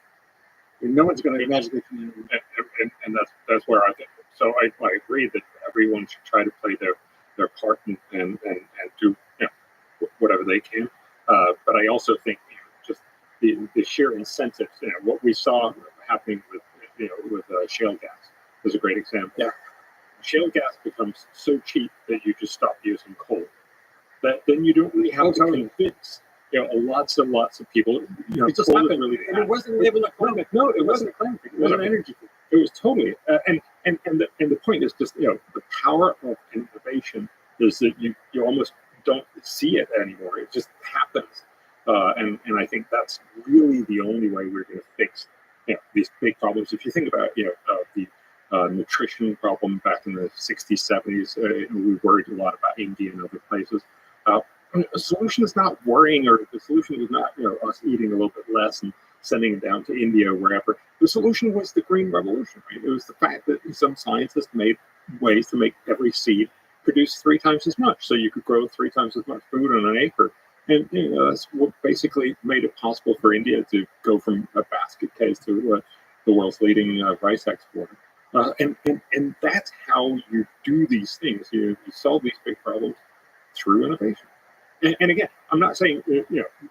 No one's going to magically come in. And that's where I think. So I agree that everyone should try to play their part and do whatever they can. But I also think just the sheer incentives. What we saw happening with shale gas is a great example. Yeah. Shale gas becomes so cheap that you just stop using coal. But then you don't really have to convince lots and lots of people. It just happened. Really, and it wasn't even a climate. No, it wasn't a climate thing. It was an energy thing. It was totally. And the point is just the power of innovation is that you almost don't see it anymore. It just happens. And I think that's really the only way we're going to fix these big problems. If you think about the nutrition problem back in the 60s, 70s, we worried a lot about India and other places. The solution is not worrying, or the solution is not us eating a little bit less and sending it down to India or wherever. The solution was the Green Revolution. Right? It was the fact that some scientists made ways to make every seed produce 3 times as much, so you could grow 3 times as much food on an acre. And that's what basically made it possible for India to go from a basket case to the world's leading rice exporter. And that's how you do these things. You solve these big problems through innovation. And again, I'm not saying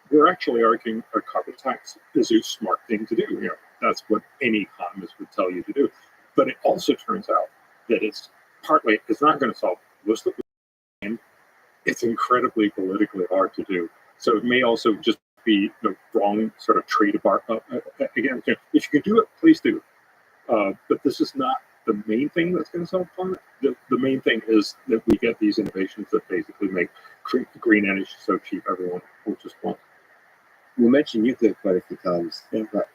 we're actually arguing a carbon tax is a smart thing to do. That's what any economist would tell you to do. But it also turns out that it's not going to solve most of the problem. It's incredibly politically hard to do. So it may also just be the wrong sort of trade bar. Again, if you can do it, please do. But this is not the main thing that's going to solve climate. The main thing is that we get these innovations that basically make green energy so cheap everyone will just want. We mentioned nuclear quite a few times, but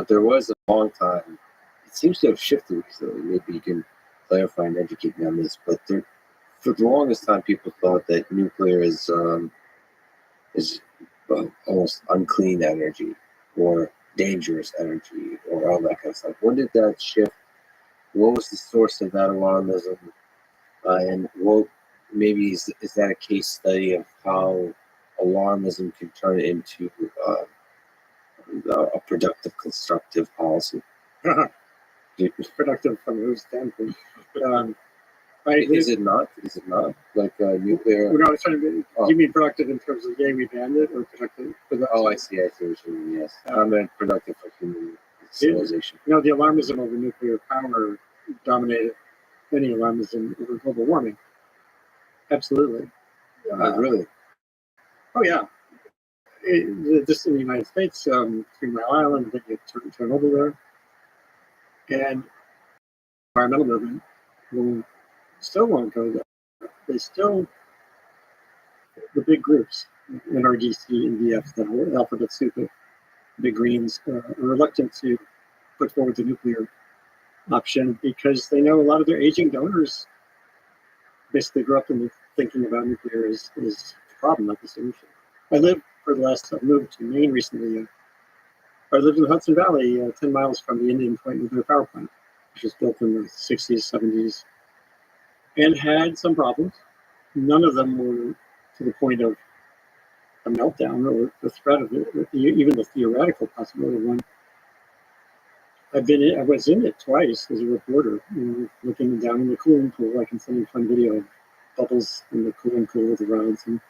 there was a long time. It seems to have shifted recently. Maybe you can clarify and educate me on this, but for the longest time, people thought that nuclear is almost unclean energy or dangerous energy or all that kind of stuff. When did that shift? What was the source of that alarmism? And what maybe is that a case study of how alarmism can turn into a productive, constructive policy? Productive from whose standpoint? Is it not? Is it not like nuclear? No, I was trying to. You mean productive in terms of we banned it, or productive? Oh, I see what you mean. Yes, I meant productive for human civilization. The alarmism over nuclear power dominated any alarmism over global warming. Absolutely. Really? Oh, yeah. Just in the United States, 3 Mile Island, then you have Chernobyl there. And environmental movement still won't go there. They still, the big groups, NRDC, EDF, the alphabet soup, the big greens, are reluctant to put forward the nuclear option because they know a lot of their aging donors basically grew up in thinking about nuclear as the problem, not the solution. I've moved to Maine recently. I lived in the Hudson Valley, 10 miles from the Indian Point nuclear power plant, which was built in the 60s, 70s, and had some problems. None of them were to the point of a meltdown or the threat of it, even the theoretical possibility of one. I was in it twice as a reporter, looking down in the cooling pool. I can send you a fun video of bubbles in the cooling pool of the rods. And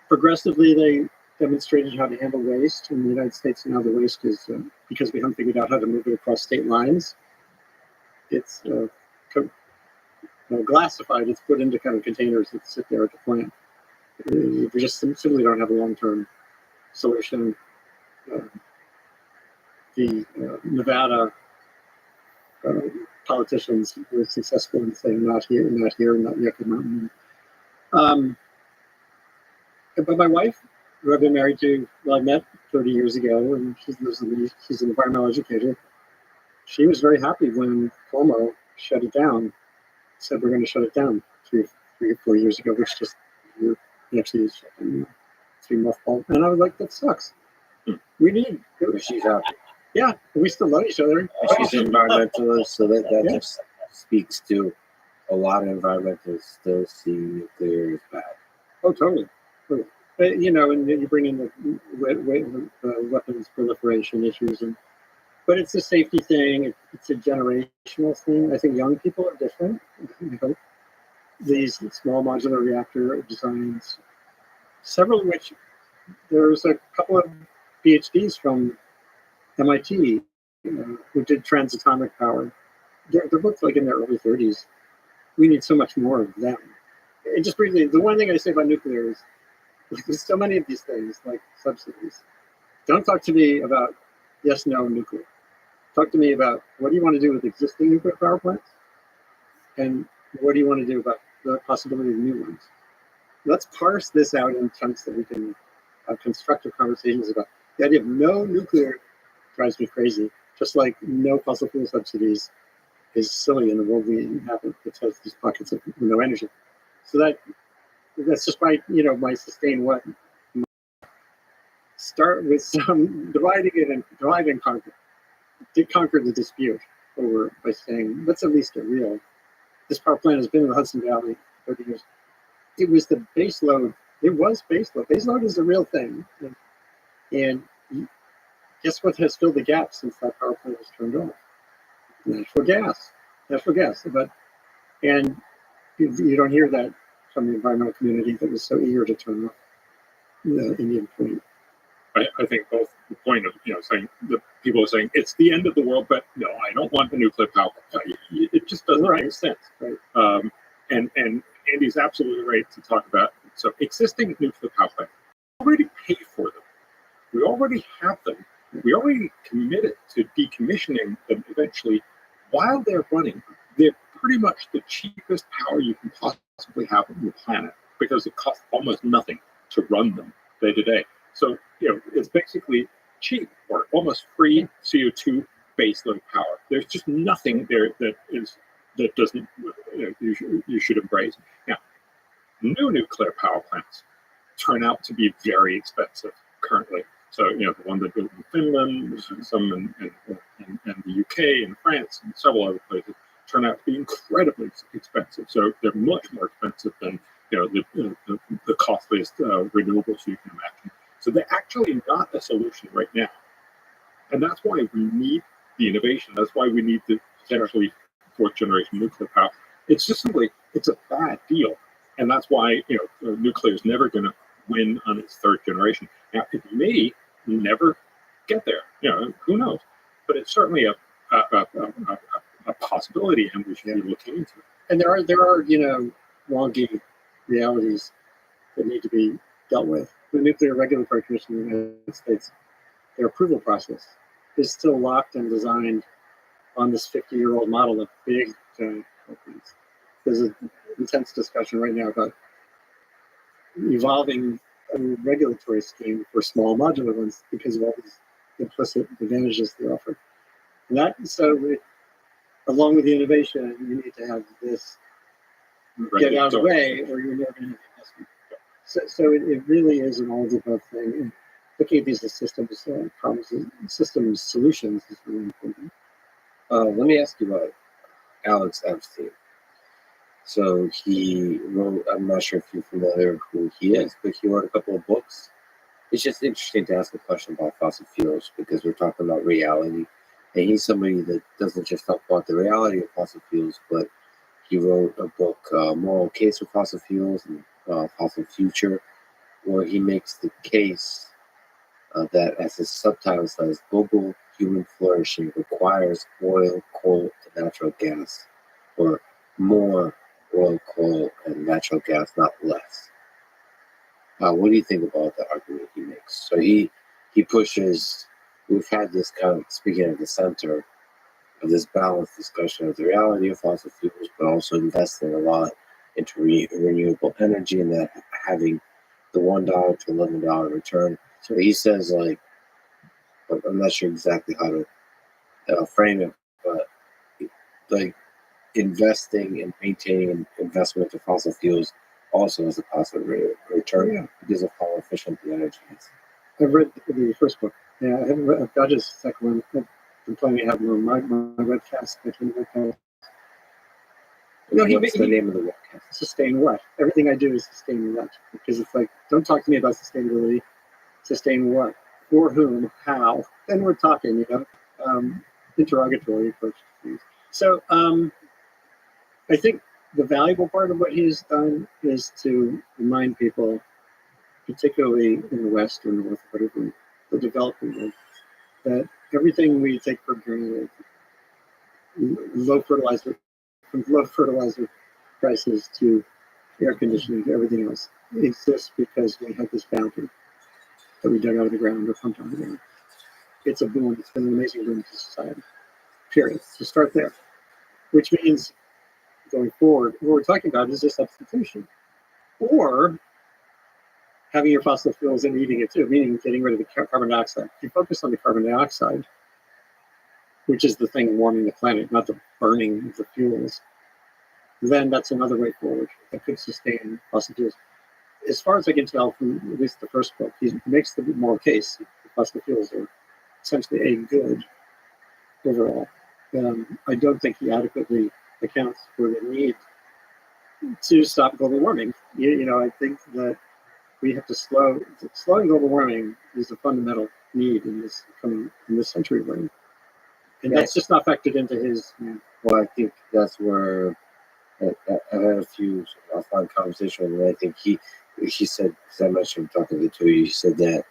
progressively, they demonstrated how to handle waste in the United States. Now the waste is, because we haven't figured out how to move it across state lines, it's glassified. It's put into kind of containers that sit there at the plant. We just simply don't have a long-term solution. The Nevada politicians were successful in saying not here, not Yucca Mountain. But my wife, who I've been married to, I met 30 years ago, and she's an environmental educator. She was very happy when Cuomo shut it down, said we're going to shut it down 3 or 4 years ago, which just actually shut down 3 mothballs. And I was like, that sucks. We need. She's happy. Yeah, we still love each other. She's an environmentalist, so that just speaks to a lot of environmentalists still see nuclear as bad. Oh, totally. And you bring in the weapons proliferation issues, but it's a safety thing. It's a generational thing. I think young people are different. These small modular reactor designs, several of which there's a couple of PhDs from MIT who did transatomic power. They're both like in their early 30s. We need so much more of them. And just briefly, the one thing I say about nuclear is there's so many of these things like subsidies. Don't talk to me about yes, no nuclear. Talk to me about what do you want to do with existing nuclear power plants, and what do you want to do about the possibility of new ones. Let's parse this out in chunks that we can have constructive conversations about. The idea of no nuclear drives me crazy, just like no fossil fuel subsidies is silly in the world we inhabit, which has these pockets of no energy. So that's just my sustain what. Start with some dividing it and divide and conquer. Did conquer the dispute over by saying, let's at least get real. This power plant has been in the Hudson Valley 30 years. It was the base load. It was base load. Base load is a real thing. And guess what has filled the gap since that power plant was turned off? Natural gas. And you don't hear that from the environmental community that was so eager to turn off the Indian Point. I think both the point of saying the people are saying it's the end of the world, but no, I don't want the nuclear power. It just doesn't make sense. Right. And Andy's absolutely right to talk about existing nuclear power plants. We already pay for them. We already have them. We already committed to decommissioning them eventually. While they're running, they're pretty much the cheapest power you can possibly have on the planet because it costs almost nothing to run them day to day. So, it's basically cheap or almost free CO2 baseload power. There's just nothing there that doesn't you should embrace. Now, new nuclear power plants turn out to be very expensive currently. So, the one that built in Finland, some in the UK and France and several other places turn out to be incredibly expensive. So they're much more expensive than the costliest renewables you can imagine. So they're actually not a solution right now. And that's why we need the innovation. That's why we need the potentially 4th generation nuclear power. It's just simply, it's a bad deal. And that's why, nuclear is never going to win on its 3rd generation. Now, it may never get there. Who knows? but it's certainly a possibility, and we should be looking into it. And there are wonky realities that need to be dealt with. The Nuclear Regulatory Commission in the United States, their approval process is still locked and designed on this 50-year-old model of big companies. There's an intense discussion right now about evolving a regulatory scheme for small modular ones because of all these implicit advantages they offer. Along with the innovation, you need to have this get out of the way, or you're never going to have investment. So it really is an all-of-the-above thing. And looking at these as systems problems, systems solutions is really important. Let me ask you about Alex Epstein. So he wrote, I'm not sure if you're familiar who he is, but he wrote a couple of books. It's just interesting to ask a question about fossil fuels because we're talking about reality. And he's somebody that doesn't just talk about the reality of fossil fuels, but he wrote a book, Moral Case for Fossil Fuels and Fossil Future, where he makes the case that, as his subtitle says, global human flourishing requires oil, coal, and natural gas, or more oil, coal, and natural gas, not less. What do you think about the argument he makes? So he pushes, we've had this kind of, speaking at the center of this balanced discussion of the reality of fossil fuels, but also investing a lot into renewable energy and that having the $1 to $11 return. So he says, like, I'm not sure exactly how to frame it, but like investing and maintaining investment to fossil fuels also has a positive return because of how efficient the energy is. I've read the first book. Yeah, I haven't read. I've got just the second one. I've been planning to have it on my webcast. What's the name of the webcast? Sustain what? Everything I do is sustain what? Because it's like, don't talk to me about sustainability. Sustain what? For whom? How? Then we're talking, interrogatory approach to things. So I think the valuable part of what he's done is to remind people, particularly in the West or North, whatever, the developing world, that everything we take for granted, low fertilizer prices to air conditioning to everything else, exists because we have this bounty that we dug out of the ground or pumped out of the ground. It's a boon. It's been an amazing boon to society. Period. So start there, which means going forward, what we're talking about is a substitution, or having your fossil fuels and eating it too, meaning getting rid of the carbon dioxide. If you focus on the carbon dioxide, which is the thing warming the planet, not the burning of the fuels, then that's another way forward that could sustain fossil fuels. As far as I can tell from at least the first book, he makes the moral case that fossil fuels are essentially a good overall. I don't think he adequately accounts for the need to stop global warming. I think that we have to slowing global warming is a fundamental need in this century we're in. And that's just not factored into his. Well, I think that's where I had a few offline conversations, and I think he said, because I mentioned talking to you, he said that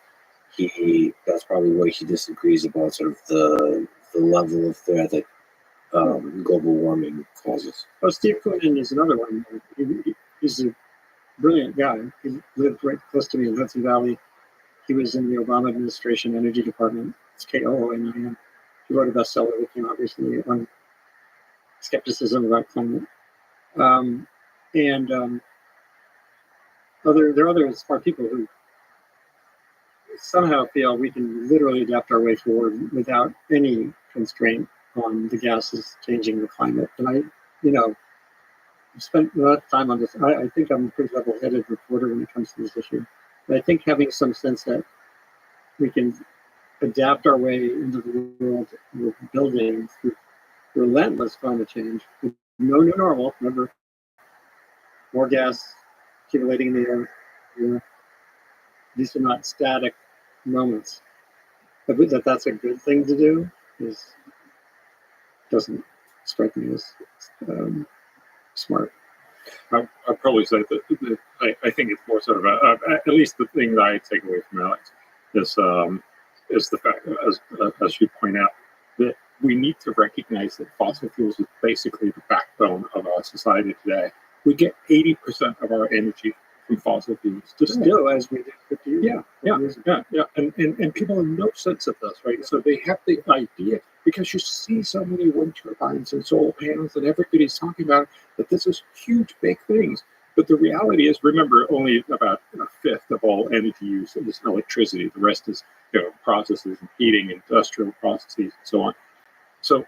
that's probably where he disagrees about sort of the level of threat that global warming causes. Oh, Steve Koonin is another one. He's a brilliant guy. He lived right close to me in Hudson Valley. He was in the Obama administration energy department. It's KOONIN. He wrote a bestseller that came out recently on skepticism about climate. There are other smart people who somehow feel we can literally adapt our way forward without any constraint on the gases changing the climate. And I've spent a lot of time on this. I think I'm a pretty level-headed reporter when it comes to this issue. But I think having some sense that we can adapt our way into the world we're building through relentless climate change, with no new normal, remember, more gas accumulating in the air. These are not static moments. But that's a good thing to do doesn't strike me as smart. I'd probably say that I think it's more sort of at least the thing that I take away from Alex is the fact, as you point out, that we need to recognize that fossil fuels is basically the backbone of our society today. We get 80% of our energy from fossil fuels. Still, as we did 50 years ago. Yeah. And people have no sense of this, right? So they have the idea, because you see so many wind turbines and solar panels, and everybody's talking about that this is huge, big things. But the reality is, remember, only about a fifth of all energy use is electricity. The rest is, processes and heating, industrial processes, and so on. So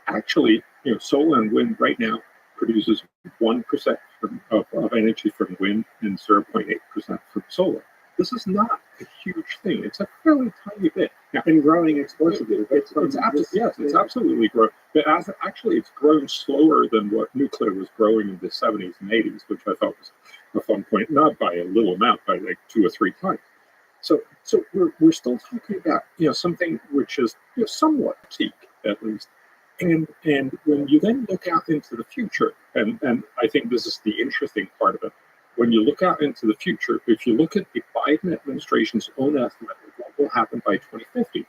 actually, solar and wind right now produces 1% of energy from wind and 0.8% from solar. This is not a huge thing. It's a fairly tiny bit. Now, and growing explosively. It's absolutely growing. But actually, it's grown slower than what nuclear was growing in the 70s and 80s, which I thought was a fun point, not by a little amount, by like 2 or 3 times. So we're still talking about something which is somewhat cheap, at least. And when you then look out into the future, and I think this is the interesting part of it, when you look out into the future, if you look at the Biden administration's own estimate of what will happen by 2050,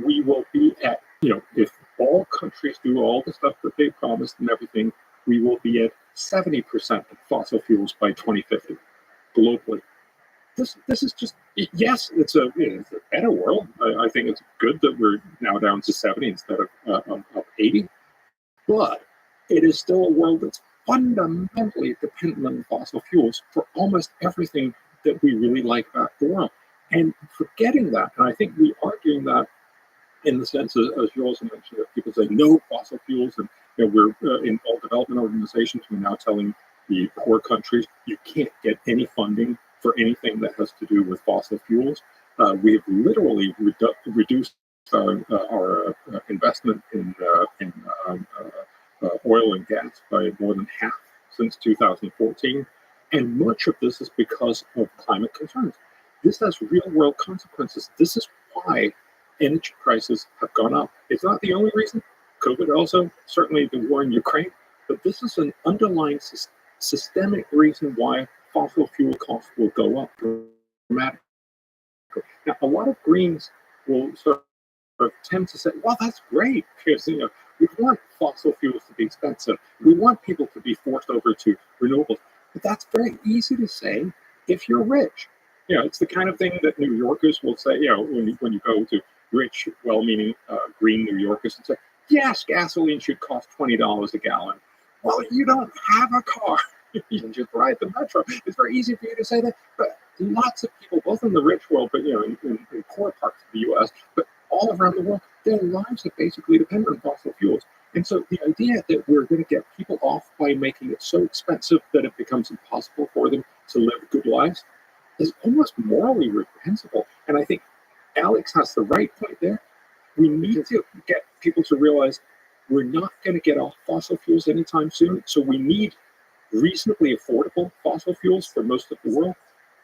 we will be at, if all countries do all the stuff that they promised and everything, we will be at 70% of fossil fuels by 2050 globally. This is just, yes, it's a better world. I think it's good that we're now down to 70 instead of 80, but it is still a world that's fundamentally dependent on fossil fuels for almost everything that we really like about the world. And forgetting that, and I think we are doing that in the sense, as you also mentioned, that people say no fossil fuels, and we're in all development organizations, we're now telling the poor countries you can't get any funding for anything that has to do with fossil fuels. We have literally reduced our investment in oil and gas by more than half since 2014. And much of this is because of climate concerns. This has real world consequences. This is why energy prices have gone up. It's not the only reason. COVID also, certainly the war in Ukraine, but this is an underlying systemic reason why fossil fuel costs will go up dramatically. Now, a lot of Greens will sort of tend to say, well, that's great, because we want fossil fuels to be expensive. We want people to be forced over to renewables. But that's very easy to say if you're rich. It's the kind of thing that New Yorkers will say, when you go to rich, well-meaning green New Yorkers and say, yes, gasoline should cost $20 a gallon. Well, you don't have a car. You just ride the metro. It's very easy for you to say that, but lots of people, both in the rich world, but in poor parts of the U.S., but all around the world, their lives are basically dependent on fossil fuels. And so the idea that we're going to get people off by making it so expensive that it becomes impossible for them to live good lives is almost morally reprehensible. And I think Alex has the right point there. We need to get people to realize we're not going to get off fossil fuels anytime soon. So we need reasonably affordable fossil fuels for most of the world.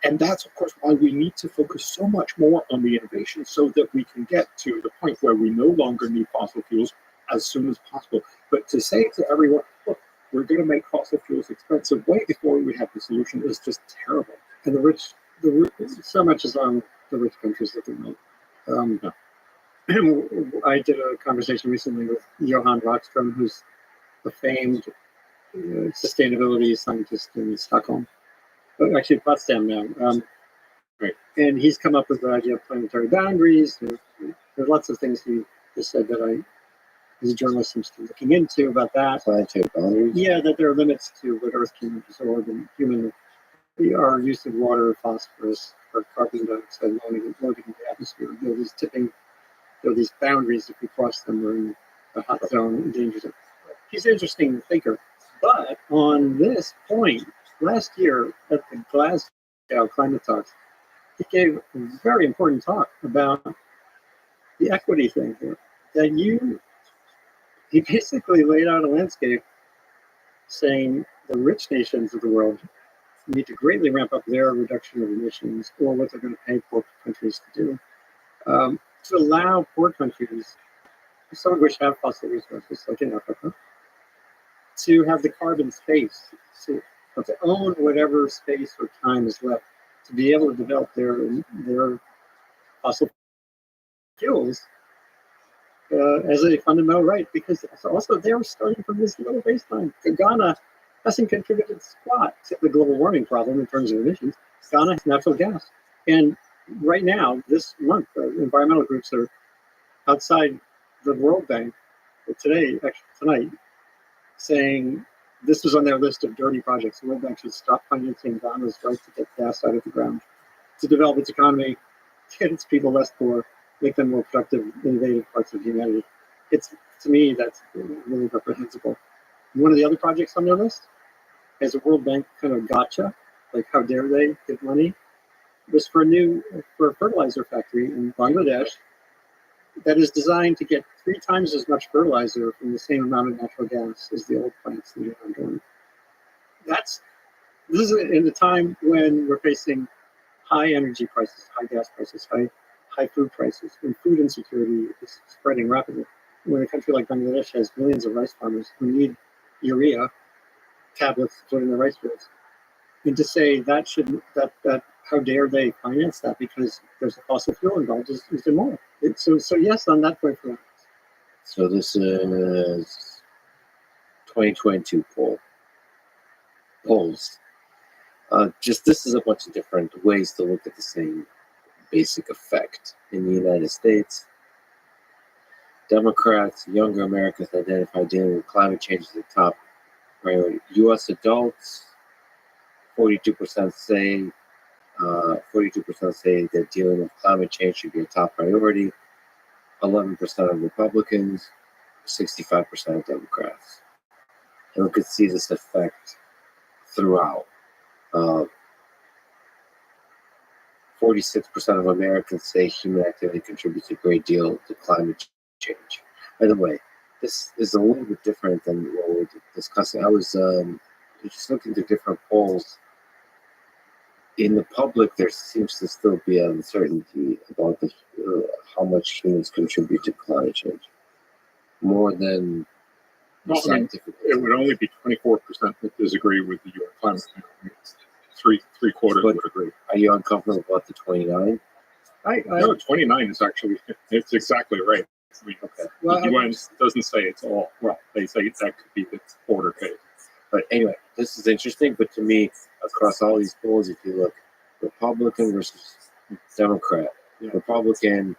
And that's, of course, why we need to focus so much more on the innovation so that we can get to the point where we no longer need fossil fuels as soon as possible. But to say to everyone, look, we're going to make fossil fuels expensive way before we have the solution is just terrible. And the rich, so much is on the rich countries at the moment. I did a conversation recently with Johan Rothschild, who's a famed sustainability scientist in Stockholm, but actually Potsdam now. Right. And he's come up with the idea of planetary boundaries. There's lots of things he just said that I, as a journalist, am still looking into about that. Planetary boundaries? Yeah, that there are limits to what Earth can absorb and our use of water, phosphorus, or carbon dioxide loading in the atmosphere. There are these boundaries. If we cross them, we're in the hot zone, in danger zone. He's an interesting thinker. But on this point, last year at the Glasgow climate talks, he gave a very important talk about the equity thing here. He basically laid out a landscape saying the rich nations of the world need to greatly ramp up their reduction of emissions, or what they're going to pay poor countries to do, to allow poor countries, some of which have fossil resources, like in Africa, to have the carbon space, to own whatever space or time is left, to be able to develop their fossil fuels as a fundamental right, because also they were starting from this low baseline. Ghana hasn't contributed squat to the global warming problem in terms of emissions. Ghana has natural gas. And right now, this month, environmental groups are outside the World Bank today, actually tonight, saying this was on their list of dirty projects. The World Bank should stop financing Ghana's right to get gas out of the ground, to develop its economy, get its people less poor, make them more productive, innovative parts of humanity. It's, to me, that's really reprehensible. One of the other projects on their list, as a World Bank kind of gotcha, like how dare they give money, was for a fertilizer factory in Bangladesh that is designed to get 3 times as much fertilizer from the same amount of natural gas as the old plants that are ongoing. This is in a time when we're facing high energy prices, high gas prices, high food prices, when food insecurity is spreading rapidly. When a country like Bangladesh has millions of rice farmers who need urea tablets to put in their rice fields, and to say that how dare they finance that because there's a fossil fuel involved is immoral. So yes, on that point. So this is 2022 polls. Just this is a bunch of different ways to look at the same basic effect. In the United States, Democrats, younger Americans identify dealing with climate change as the top priority. U.S. adults, 42% say that dealing with climate change should be a top priority. 11% of Republicans, 65% of Democrats. And we could see this effect throughout. 46% of Americans say human activity contributes a great deal to climate change. By the way, this is a little bit different than what we're discussing. I was just looking at different polls. In the public, there seems to still be uncertainty about how much humans contribute to climate change. More than scientific. It would only be 24% that disagree with the UN climate change. Three quarters would agree. Are you uncomfortable about the 29? No, 29 is actually, it's exactly right. I mean, okay. Well, the UN doesn't say it's all. Well, they say that could be the border case. But anyway, this is interesting. But to me, across all these polls, if you look, Republican versus Democrat, Republican,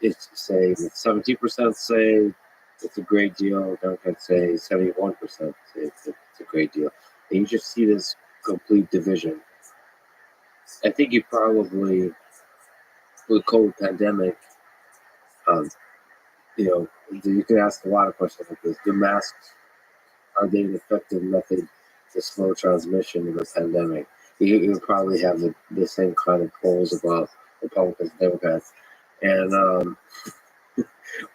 it's saying 70% say it's a great deal. Democrats say 71% say it's a great deal. And you just see this complete division. I think you probably, with the COVID pandemic, you can ask a lot of questions like this. Do masks, are they an effective method to slow transmission of the pandemic? You'll probably have the same kind of polls about Republicans and Democrats. And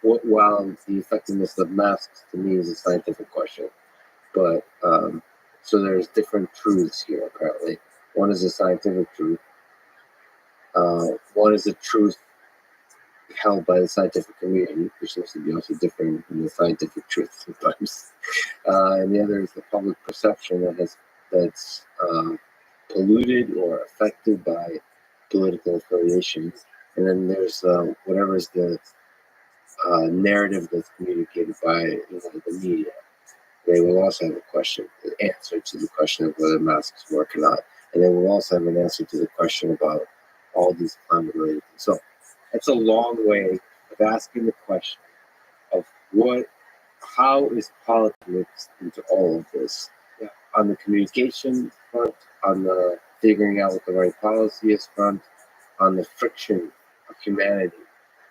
while the effectiveness of masks to me is a scientific question, but so there's different truths here apparently. One is a scientific truth. One is a truth held by the scientific community, which seems to be also different than the scientific truth sometimes. And the other is the public perception that's polluted or affected by political affiliations. And then there's whatever is the narrative that's communicated by the media. They will also have an answer to the question of whether masks work or not. And they will also have an answer to the question about all these climate-related things. So that's a long way of asking the question of how is politics into all of this? Yeah. On the communication front, on the figuring out what the right policy is front, on the friction of humanity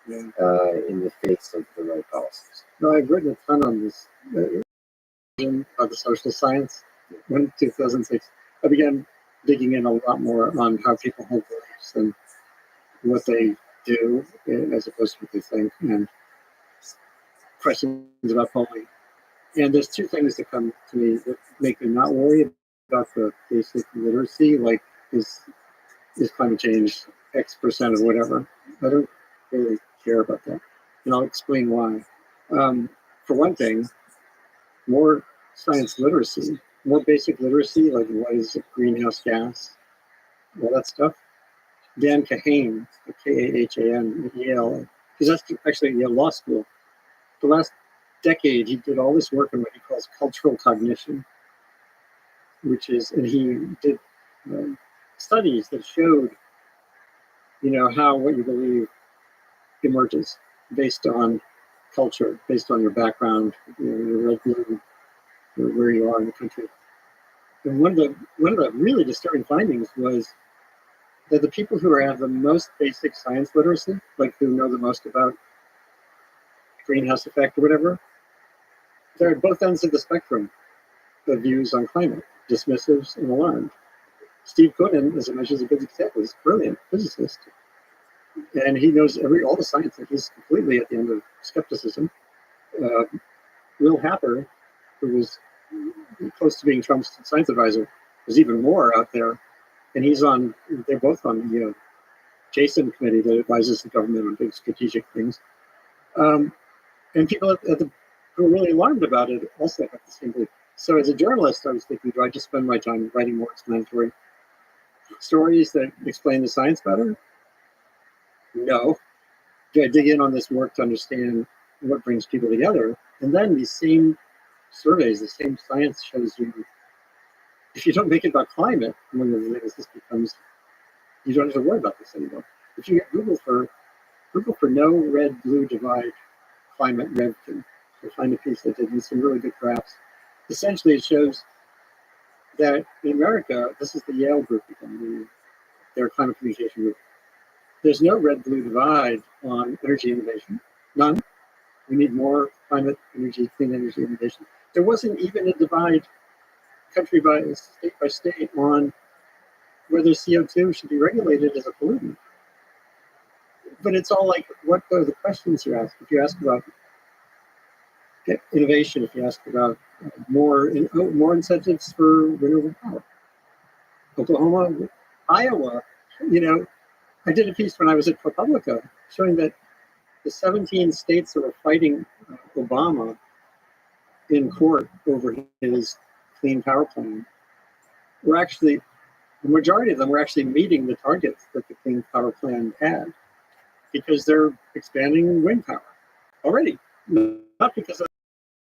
in the face of the right policies. No, I've written a ton on this of the social science. In 2006, I began digging in a lot more on how people hold beliefs and what they do as opposed to what they think, and questions about polling. And there's two things that come to me that make me not worry about the basic literacy, like is climate change X percent of whatever. I don't really care about that, and I'll explain why. For one thing, more science literacy, more basic literacy, like what is a greenhouse gas, all that stuff. Dan Kahane, Kahan at Yale, He's actually at Yale Law School. The last decade, he did all this work on what he calls cultural cognition, and he did studies that showed, how what you believe emerges based on culture, based on your background, your red, blue, where you are in the country. And one of the really disturbing findings was that the people who have the most basic science literacy, like who know the most about greenhouse effect or whatever, they're at both ends of the spectrum of views on climate, dismissive and alarmed. Steve Cohen, as I mentioned, is a good example. He's a brilliant physicist, and he knows all the science, and he's completely at the end of skepticism. Will Happer, who was close to being Trump's science advisor, was even more out there, and they're both on the Jason committee that advises the government on big strategic things. And people who are really alarmed about it also have the same belief. So as a journalist, I was thinking, do I just spend my time writing more explanatory stories that explain the science better? No. Do I dig in on this work to understand what brings people together? And then these same surveys, the same science shows you, if you don't make it about climate, among other things, this becomes, you don't have to worry about this anymore. If you Google for no red-blue divide climate Revkin, you'll find a piece that did some really good graphs. Essentially, it shows that in America, this is the Yale group, their climate communication group. There's no red-blue divide on energy innovation, none. We need more climate energy, clean energy innovation. There wasn't even a divide country by state on whether CO2 should be regulated as a pollutant. But it's all like, what are the questions you ask? If you ask about innovation, if you ask about more incentives for renewable power, Oklahoma, Iowa, I did a piece when I was at ProPublica showing that the 17 states that were fighting Obama in court over his clean power plan were actually, the majority of them were actually meeting the targets that the clean power plan had, because they're expanding wind power already, not because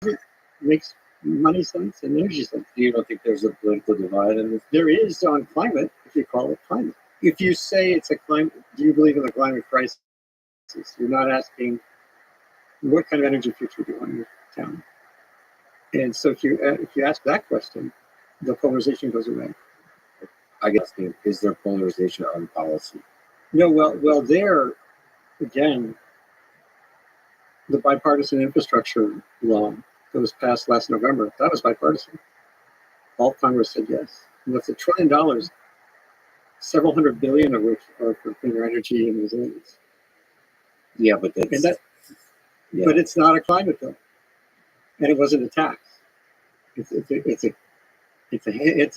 it makes money sense and energy sense. You don't think there's a political divide in this? There is on climate, if you call it climate. If you say it's a climate, do you believe in the climate crisis? You're not asking what kind of energy future do you want in your town. And so if you ask that question, the polarization goes away. I guess, is there polarization on policy? No, well, there again, the bipartisan infrastructure law that was passed last November, that was bipartisan. All Congress said yes. And that's $1 trillion, several hundred billion of which are for cleaner energy and resilience. Yeah, but but it's not a climate bill, and it wasn't a tax. It's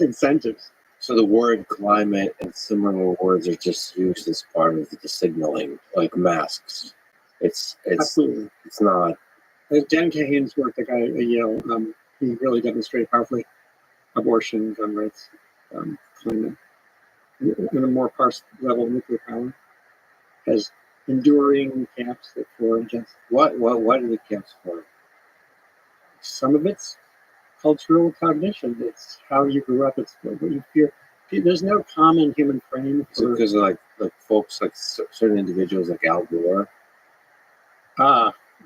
incentives. So the word climate and similar words are just used as part of the signaling, like masks. It's Absolutely. It's not. Dan Kahan's work, the guy at Yale, he really demonstrated powerfully abortion, gun rights, climate, and a more parsed level of nuclear power has enduring camps that for and against. What are the camps for? Some of it's cultural cognition. It's how you grew up. It's what you fear. There's no common human frame. Because like folks, like certain individuals like Al Gore,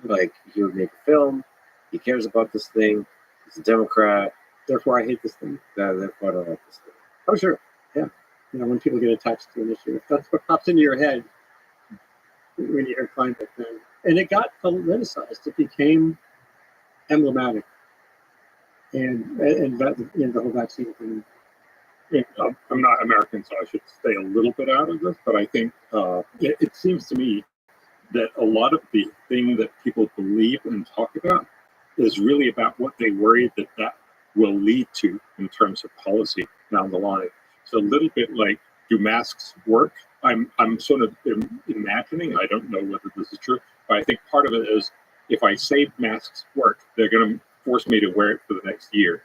like he would make a film, he cares about this thing, he's a Democrat, therefore I hate this thing. Therefore I don't like this thing. Oh sure, yeah. When people get attached to an issue, if that's what pops into your head when you hear climate, and it got politicized. It became emblematic, and the whole vaccine thing. I'm not American, so I should stay a little bit out of this, but I think it seems to me that a lot of the thing that people believe and talk about is really about what they worry that will lead to in terms of policy down the line. So a little bit like, do masks work? I'm sort of imagining, I don't know whether this is true, but I think part of it is, if I say masks work, they're going to force me to wear it for the next year.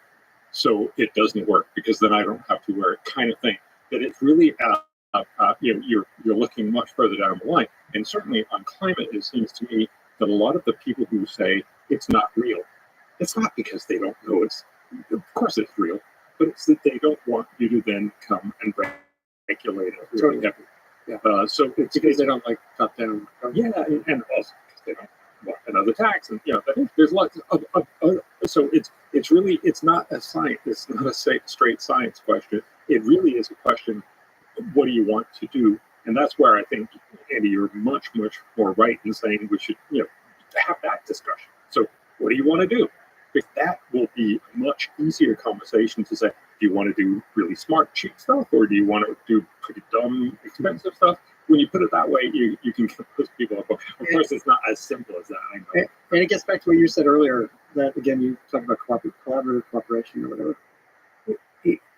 So it doesn't work, because then I don't have to wear it, kind of thing. That it's really you're looking much further down the line. And certainly on climate, it seems to me that a lot of the people who say it's not real, it's not because they don't know it's, of course it's real, but it's that they don't want you to then come and regulate it really heavily. Yeah. So it's because they don't like top down. Yeah, and also because they don't want another tax, and there's lots of so it's not a science, it's not a straight science question. It really is a question: what do you want to do? And that's where I think, Andy, you're much more right in saying we should have that discussion. So what do you want to do? Because that will be a much easier conversation to say, do you want to do really smart, cheap stuff, or do you want to do pretty dumb, expensive stuff? When you put it that way, you can get those people up. Of course, it's not as simple as that, I know. And it gets back to what you said earlier, that, again, you talked about collaborative cooperation or whatever.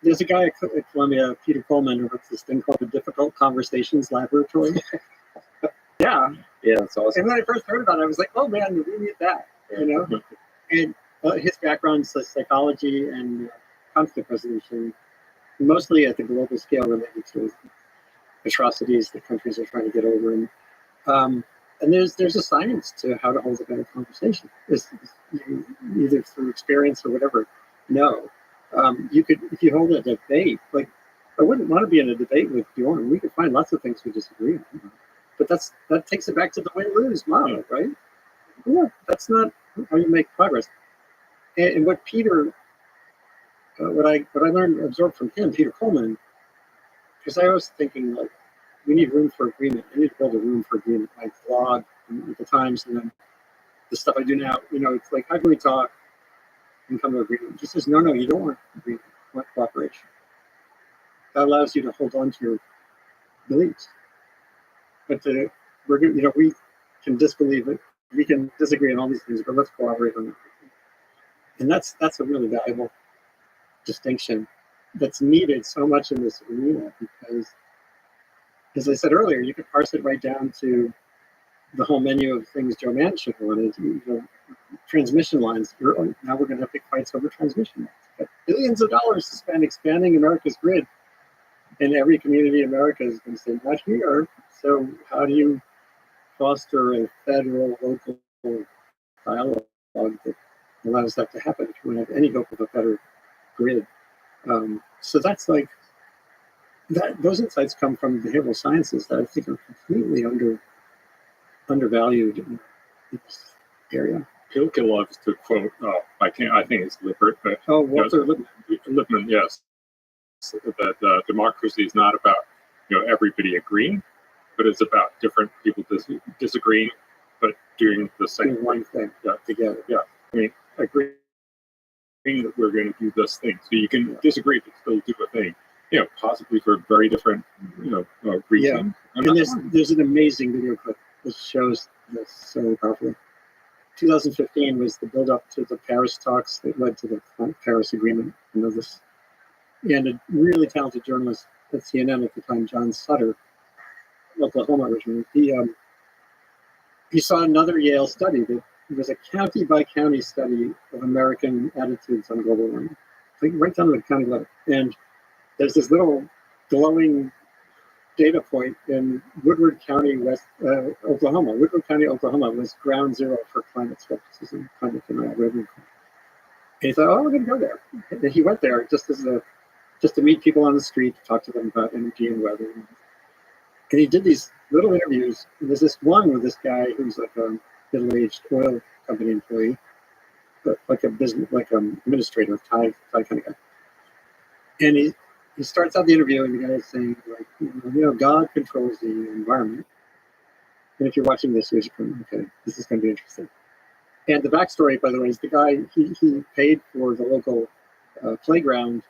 There's a guy at Columbia, Peter Coleman, who runs this thing called the Difficult Conversations Laboratory. Yeah, that's awesome. And when I first heard about it, I was like, oh, man, we need that, And his background is psychology and conflict resolution, mostly at the global scale related to atrocities that countries are trying to get over. And there's a science to how to hold a better conversation. Either through experience or whatever. No, you could, if you hold a debate, like I wouldn't want to be in a debate with Bjorn. We could find lots of things we disagree on, but that takes it back to the win-lose model, right? Yeah, that's not how you make progress. And what Peter, what I absorbed from him, Peter Coleman, because I was thinking, like, we need room for agreement. I need to build a room for agreement. I blog at the Times, and then the stuff I do now. It's like, how can we talk and come to agreement? He says, no, you don't want agreement. You want cooperation. That allows you to hold on to your beliefs. But we can disbelieve it. We can disagree on all these things, but let's cooperate on it. And that's a really valuable distinction that's needed so much in this arena, because, as I said earlier, you could parse it right down to the whole menu of things Joe Manchin wanted. Transmission lines. Now we're going to have big fights over transmission lines. Got billions of dollars to spend expanding America's grid, and every community in America is going to say, not here. So how do you foster a federal, local dialogue that allows that to happen if you want to have any hope of a better grid? So that's like that. Those insights come from behavioral sciences that I think are completely undervalued in this area. Pilke loves to quote. I think it's Lippert, but Walter Lippmann, yes, that democracy is not about everybody agreeing, but it's about different people disagreeing, but doing the same one thing together. Yeah, I mean, agreeing that we're going to do this thing, so you can disagree but still do a thing. Possibly for very different reasons. Yeah. And there's an amazing video clip that shows this so powerfully. 2015 was the build-up to the Paris talks that led to the Paris Agreement. This. And a really talented journalist at CNN at the time, John Sutter, Oklahoma originally, he saw another Yale study that was a county-by-county study of American attitudes on global warming, like right down to the county level. And there's this little glowing data point in Woodward County, Oklahoma. Woodward County, Oklahoma was ground zero for climate skepticism, climate denial. And he thought, we're going to go there. And he went there just to meet people on the street, to talk to them about energy and weather. And he did these little interviews. And there's this one with this guy who's like a middle-aged oil company employee, but like a business, like an administrator, Thai kind of guy. And he starts out the interview, and the guy is saying, like, God controls the environment. And if you're watching this, you're going, okay, this is going to be interesting. And the backstory, by the way, is the guy, he paid for the local playground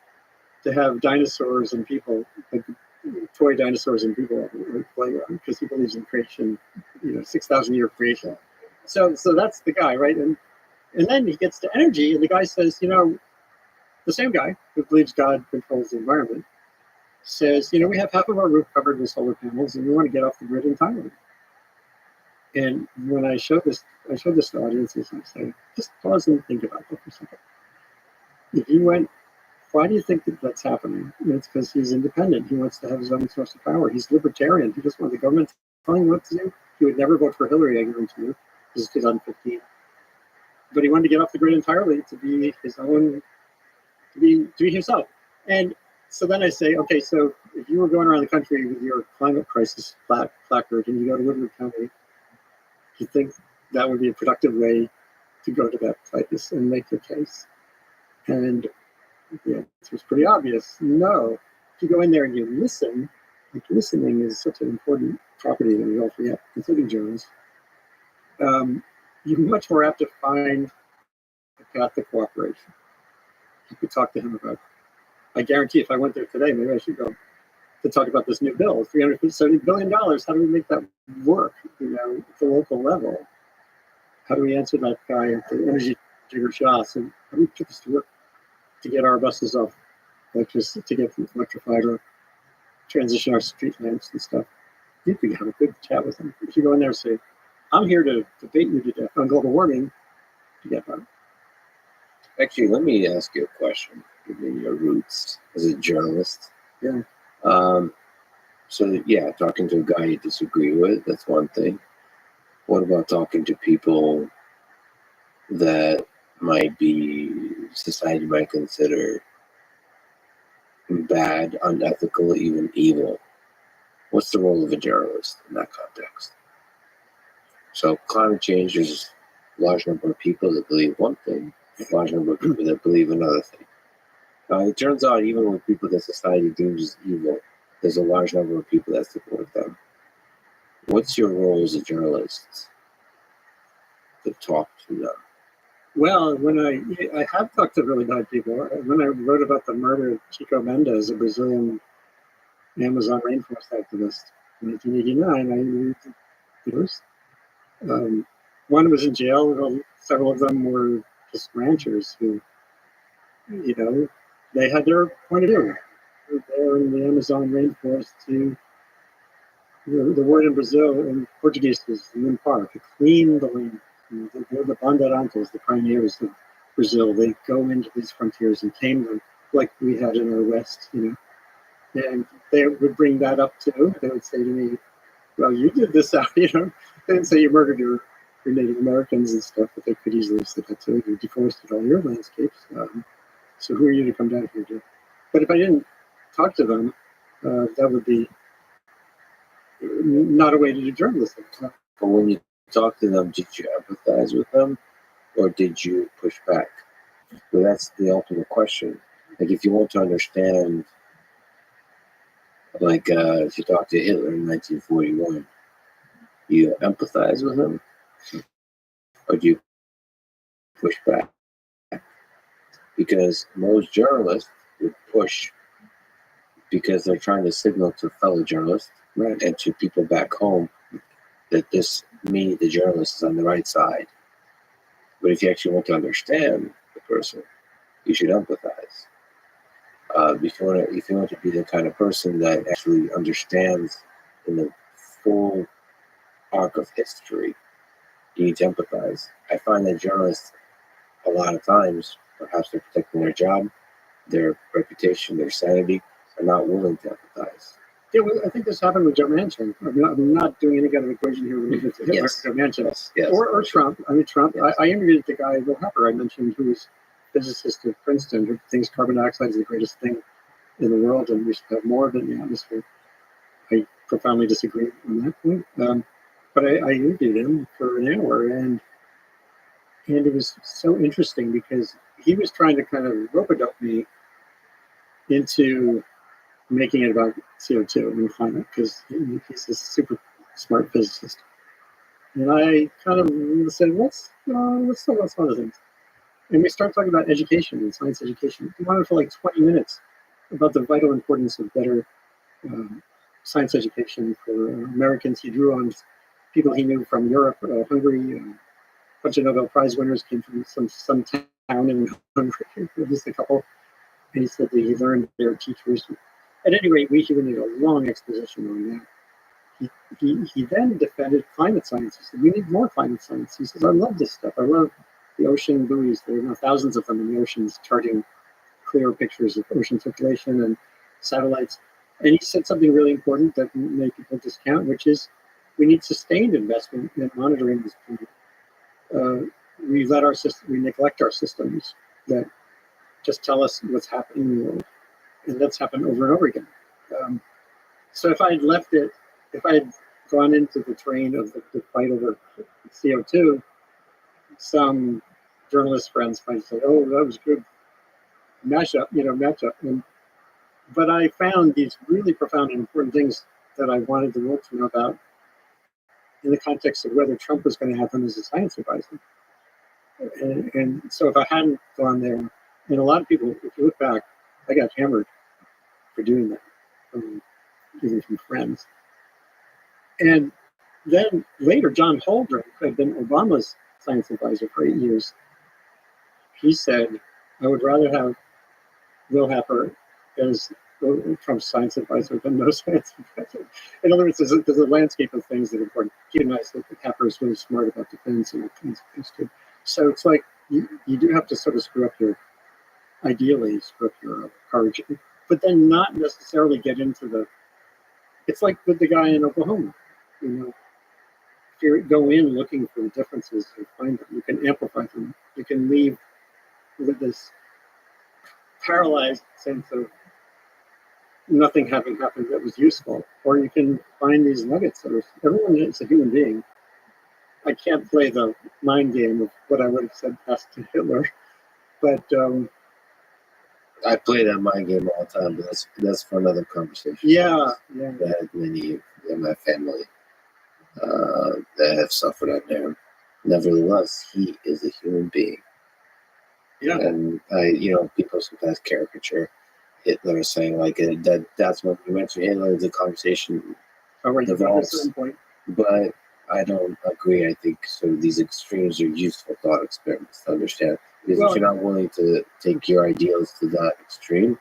to have dinosaurs and people, like toy dinosaurs and people at the playground, because he believes in creation, 6,000-year creation. So that's the guy, right? And then he gets to energy, and the guy says, the same guy who believes God controls the environment says, we have half of our roof covered with solar panels, and we want to get off the grid entirely. And when I showed this to audiences, I say, just pause and think about that for a second. If you went Why do you think that that's happening? It's because he's independent. He wants to have his own source of power. He's libertarian. He doesn't want the government telling him what to do. He would never vote for Hillary, I guarantee you. This is 2015. But he wanted to get off the grid entirely to be his own, to be himself. And so then I say, okay, so if you were going around the country with your climate crisis placard and you go to Woodward County, do you think that would be a productive way to go to that place and make your case? And the answer was pretty obvious. No. If you go in there and you listen, like listening is such an important property that we all forget, including journalists, you're much more apt to find a path to cooperation. You could talk to him about, I guarantee if I went there today, maybe I should go to talk about this new bill, $370 billion. How do we make that work, at the local level? How do we answer that guy at the energy jigger shots? And how do we put this to work to get our buses off electricity, to get them electrified or transition our street lamps and stuff? You could have a good chat with him. If you go in there and say, I'm here to debate you to death on global warming, you get that. Actually, let me ask you a question, given your roots as a journalist. Yeah. So, yeah, talking to a guy you disagree with, that's one thing. What about talking to people that society might consider bad, unethical, even evil? What's the role of a journalist in that context? So climate change, there's a large number of people that believe one thing, a large number of people that believe another thing. It turns out even with people that society deems as evil, there's a large number of people that support them. What's your role as a journalist to talk to them? Well, when I have talked to really bad people. When I wrote about the murder of Chico Mendes, a Brazilian Amazon rainforest activist, in 1989, I interviewed the viewers. One was in jail. Several of them were just ranchers who, they had their point of view. They're in the Amazon rainforest to, the word in Brazil, in Portuguese is limpar, to clean the land. They're the bandeirantes, the pioneers of Brazil. They go into these frontiers and tame them like we had in our West, And they would bring that up too. They would say to me, well, you did this out, They didn't say you murdered your Native Americans and stuff, but they could easily have said that too. You deforested all your landscapes. So who are you to come down here to? But if I didn't talk to them, that would be not a way to do journalism. But when you talk to them, did you empathize with them or did you push back? Well, that's the ultimate question. Like if you want to understand, if you talk to Hitler in 1941, you empathize with him or do you push back? Because most journalists would push because they're trying to signal to fellow journalists, right, and to people back home that the journalist is on the right side. But if you actually want to understand the person, you should empathize. If you want to be the kind of person that actually understands in the full arc of history, you need to empathize. I find that journalists, a lot of times, perhaps they're protecting their job, their reputation, their sanity, are not willing to empathize. Yeah, well, I think this happened with Joe Manchin. I'm not doing any kind of equation here related to Hitler, Yes. Joe Manchin, Yes. or Trump. I mean, Trump. Yes. I interviewed the guy, Will Hepper, I mentioned, who was physicist at Princeton, who thinks carbon dioxide is the greatest thing in the world, and we should have more of it in the atmosphere. I profoundly disagree on that point. But I interviewed him for an hour, and it was so interesting because he was trying to kind of rope-a-dope me into making it about CO2 and climate because he's a super smart physicist. And I kind of said, let's talk about some other things. And we start talking about education and science education. We wanted for like 20 minutes about the vital importance of better science education for Americans. He drew on people he knew from Europe, Hungary. A bunch of Nobel Prize winners came from some town in Hungary, at least a couple. And he said that he learned their teachers. At any rate, we need a long exposition on that. He then defended climate science. He said, we need more climate science. He says, I love this stuff. I love the ocean buoys. There are now thousands of them in the oceans charting clearer pictures of ocean circulation and satellites. And he said something really important that many people discount, which is we need sustained investment in monitoring this planet. We neglect our systems that just tell us what's happening in the world, and that's happened over and over again. So if I had gone into the terrain of the fight over CO2, some journalist friends might say, "Oh, that was good matchup." But I found these really profound and important things that I wanted the world to know about in the context of whether Trump was going to have them as a science advisor. And so if I hadn't gone there, and a lot of people, if you look back, I got hammered for doing that, even from friends. And then later, John Holdren, who had been Obama's science advisor for 8 years, he said, I would rather have Will Happer as Trump's science advisor than no science advisor. In other words, there's a landscape of things that are important. He realized that Happer is really smart about defense and all kinds of things too. So it's like you do have to sort of screw up your courage, but then not necessarily get into the. It's like with the guy in Oklahoma, if you go in looking for the differences, you find them. You can amplify them. You can leave with this paralyzed sense of nothing having happened that was useful, or you can find these nuggets that are. Everyone is a human being. I can't play the mind game of what I would have said past to Hitler, but I play that mind game all the time, but that's for another conversation. Yeah. I had many in my family that have suffered out there. Nevertheless, he is a human being. Yeah. And people sometimes caricature Hitler, saying like that's when you mentioned Hitler, the conversation develops. But I don't agree. I think so. These extremes are useful thought experiments to understand. Because if you're not willing to take your ideals to that extreme,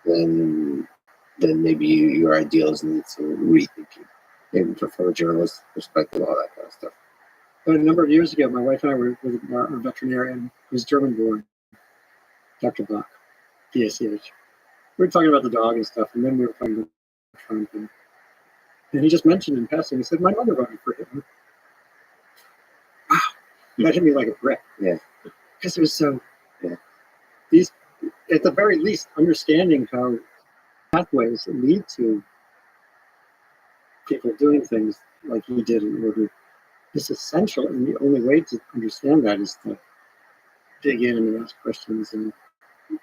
then maybe your ideals need some rethinking. Maybe from a journalist perspective, all that kind of stuff. But a number of years ago, my wife and I were with our veterinarian who's German-born, Dr. Bach, BACH. We were talking about the dog and stuff, and then we were talking about Trump. And he just mentioned in passing, he said, my mother voted for him. Wow. That hit me like a brick. Yeah. Because it was so, these, at the very least, understanding how pathways lead to people doing things like he did in order is essential. And the only way to understand that is to dig in and ask questions and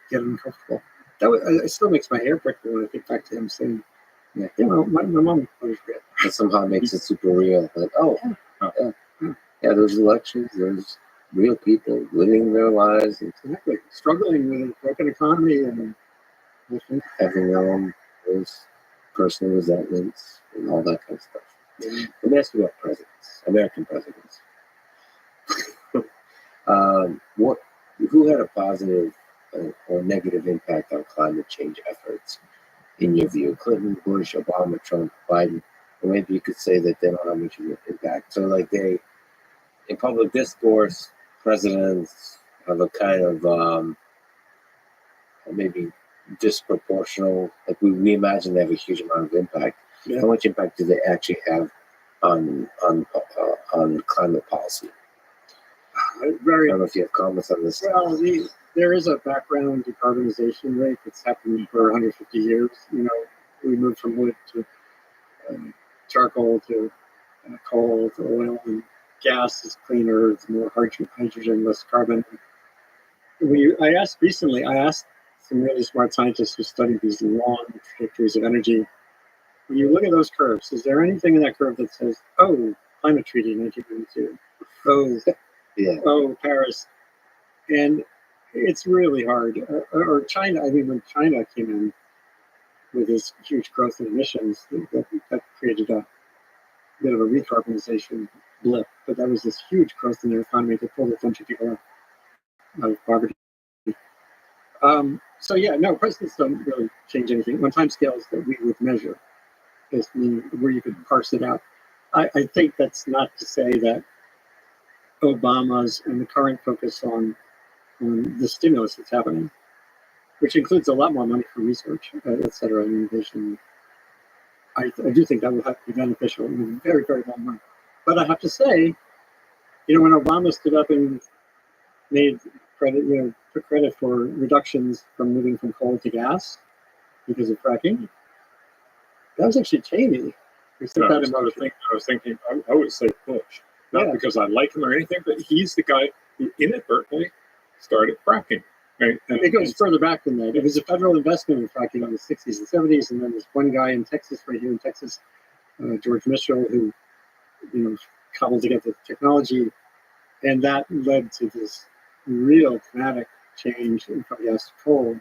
get uncomfortable. It still makes my hair prickle when I think back to him saying, my mom voted for it. That somehow makes it super real. Like, there's elections, there's real people living their lives. Exactly. Struggling with a broken economy and having their own personal resentments and all that kind of stuff. Let me ask you about presidents, American presidents. Who had a positive or negative impact on climate change efforts, in your view? Clinton, Bush, Obama, Trump, Biden? Or maybe you could say that they don't have much of an impact. So like in public discourse, presidents have a kind of maybe disproportional, like we imagine they have a huge amount of impact. Yeah. How much impact do they actually have on climate policy? I don't know if you have comments on this. Well, there is a background decarbonization rate that's happened for 150 years. We moved from wood to charcoal to coal to oil, and gas is cleaner, it's more hydrogen, less carbon. I asked some really smart scientists who studied these long trajectories of energy. When you look at those curves, is there anything in that curve that says, oh, climate treaty 1992, oh, Paris? And it's really hard. Or China, when China came in with this huge growth in emissions, that created a bit of a recarbonization blip. But that was this huge growth in their economy that pulled a bunch of people out of poverty. Presidents don't really change anything. On time scales that we would measure, where you could parse it out. I think that's not to say that Obama's and the current focus on the stimulus that's happening which includes a lot more money for research, et cetera, and innovation. I do think that will have to be beneficial in the very, very long run. But I have to say, when Obama stood up and made credit, took credit for reductions from moving from coal to gas because of fracking, that was actually Cheney. I was thinking, I would say Bush, not because I like him or anything, but he's the guy who inadvertently started fracking. Right? And it goes further back than that. It was a federal investment in fracking in the 60s and 70s, and then there's one guy in Texas, right here in Texas, George Mitchell, who cobbled together the technology, and that led to this real dramatic change from gas to coal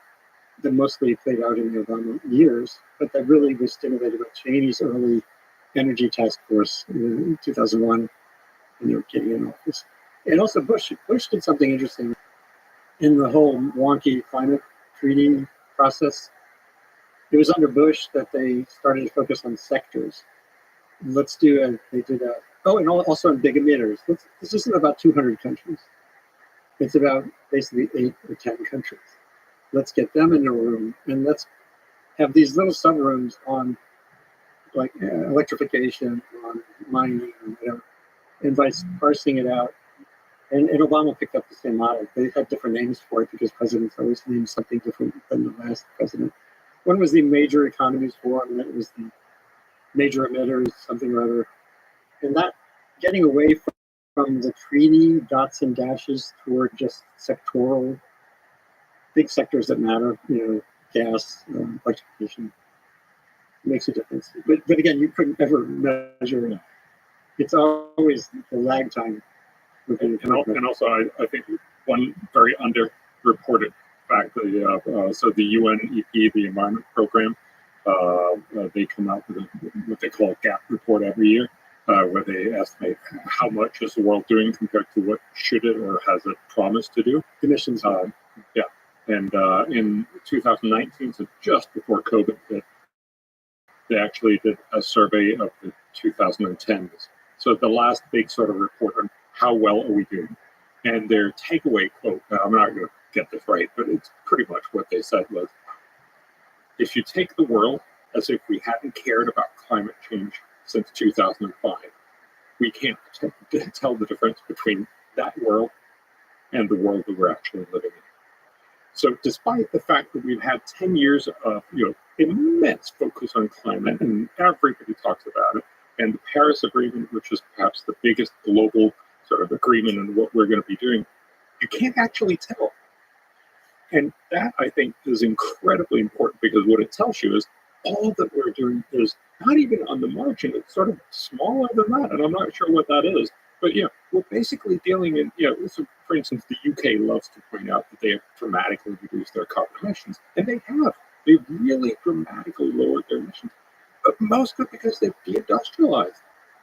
that mostly played out in the Obama years, but that really was stimulated by Cheney's early energy task force in 2001 when they were getting in office. And also Bush did something interesting in the whole wonky climate treaty process. It was under Bush that they started to focus on sectors. And also on big emitters. This isn't about 200 countries. It's about basically 8 or 10 countries. Let's get them in a room and let's have these little sub-rooms on like electrification, on mining, or whatever, and by parsing it out. And Obama picked up the same model. They had different names for it because presidents always named something different than the last president. One was the Major Economies Forum, and it was the Major Emitters, something or other. And that getting away from the treaty dots and dashes toward just sectoral, big sectors that matter, gas, electrification, makes a difference. But again, you couldn't ever measure it. It's always the lag time. And also, I think one very underreported fact, so the UNEP, the Environment Program, they come out with what they call a gap report every year, where they estimate how much is the world doing compared to what should it or has it promised to do. Emissions. Yeah. And in 2019, so just before COVID hit, they actually did a survey of the 2010s. So the last big sort of report on how well are we doing. And their takeaway quote, now I'm not going to get this right, but it's pretty much what they said was, if you take the world as if we hadn't cared about climate change since 2005, we can't tell the difference between that world and the world that we're actually living in. So despite the fact that we've had 10 years of immense focus on climate, and everybody talks about it, and the Paris Agreement, which is perhaps the biggest global sort of agreement on what we're going to be doing, you can't actually tell. And that, I think, is incredibly important, because what it tells you is all that we're doing is not even on the margin. It's sort of smaller than that, and I'm not sure what that is. But we're basically dealing in, so for instance, the UK loves to point out that they have dramatically reduced their carbon emissions, and they have. They've really dramatically lowered their emissions, but mostly because they've deindustrialized.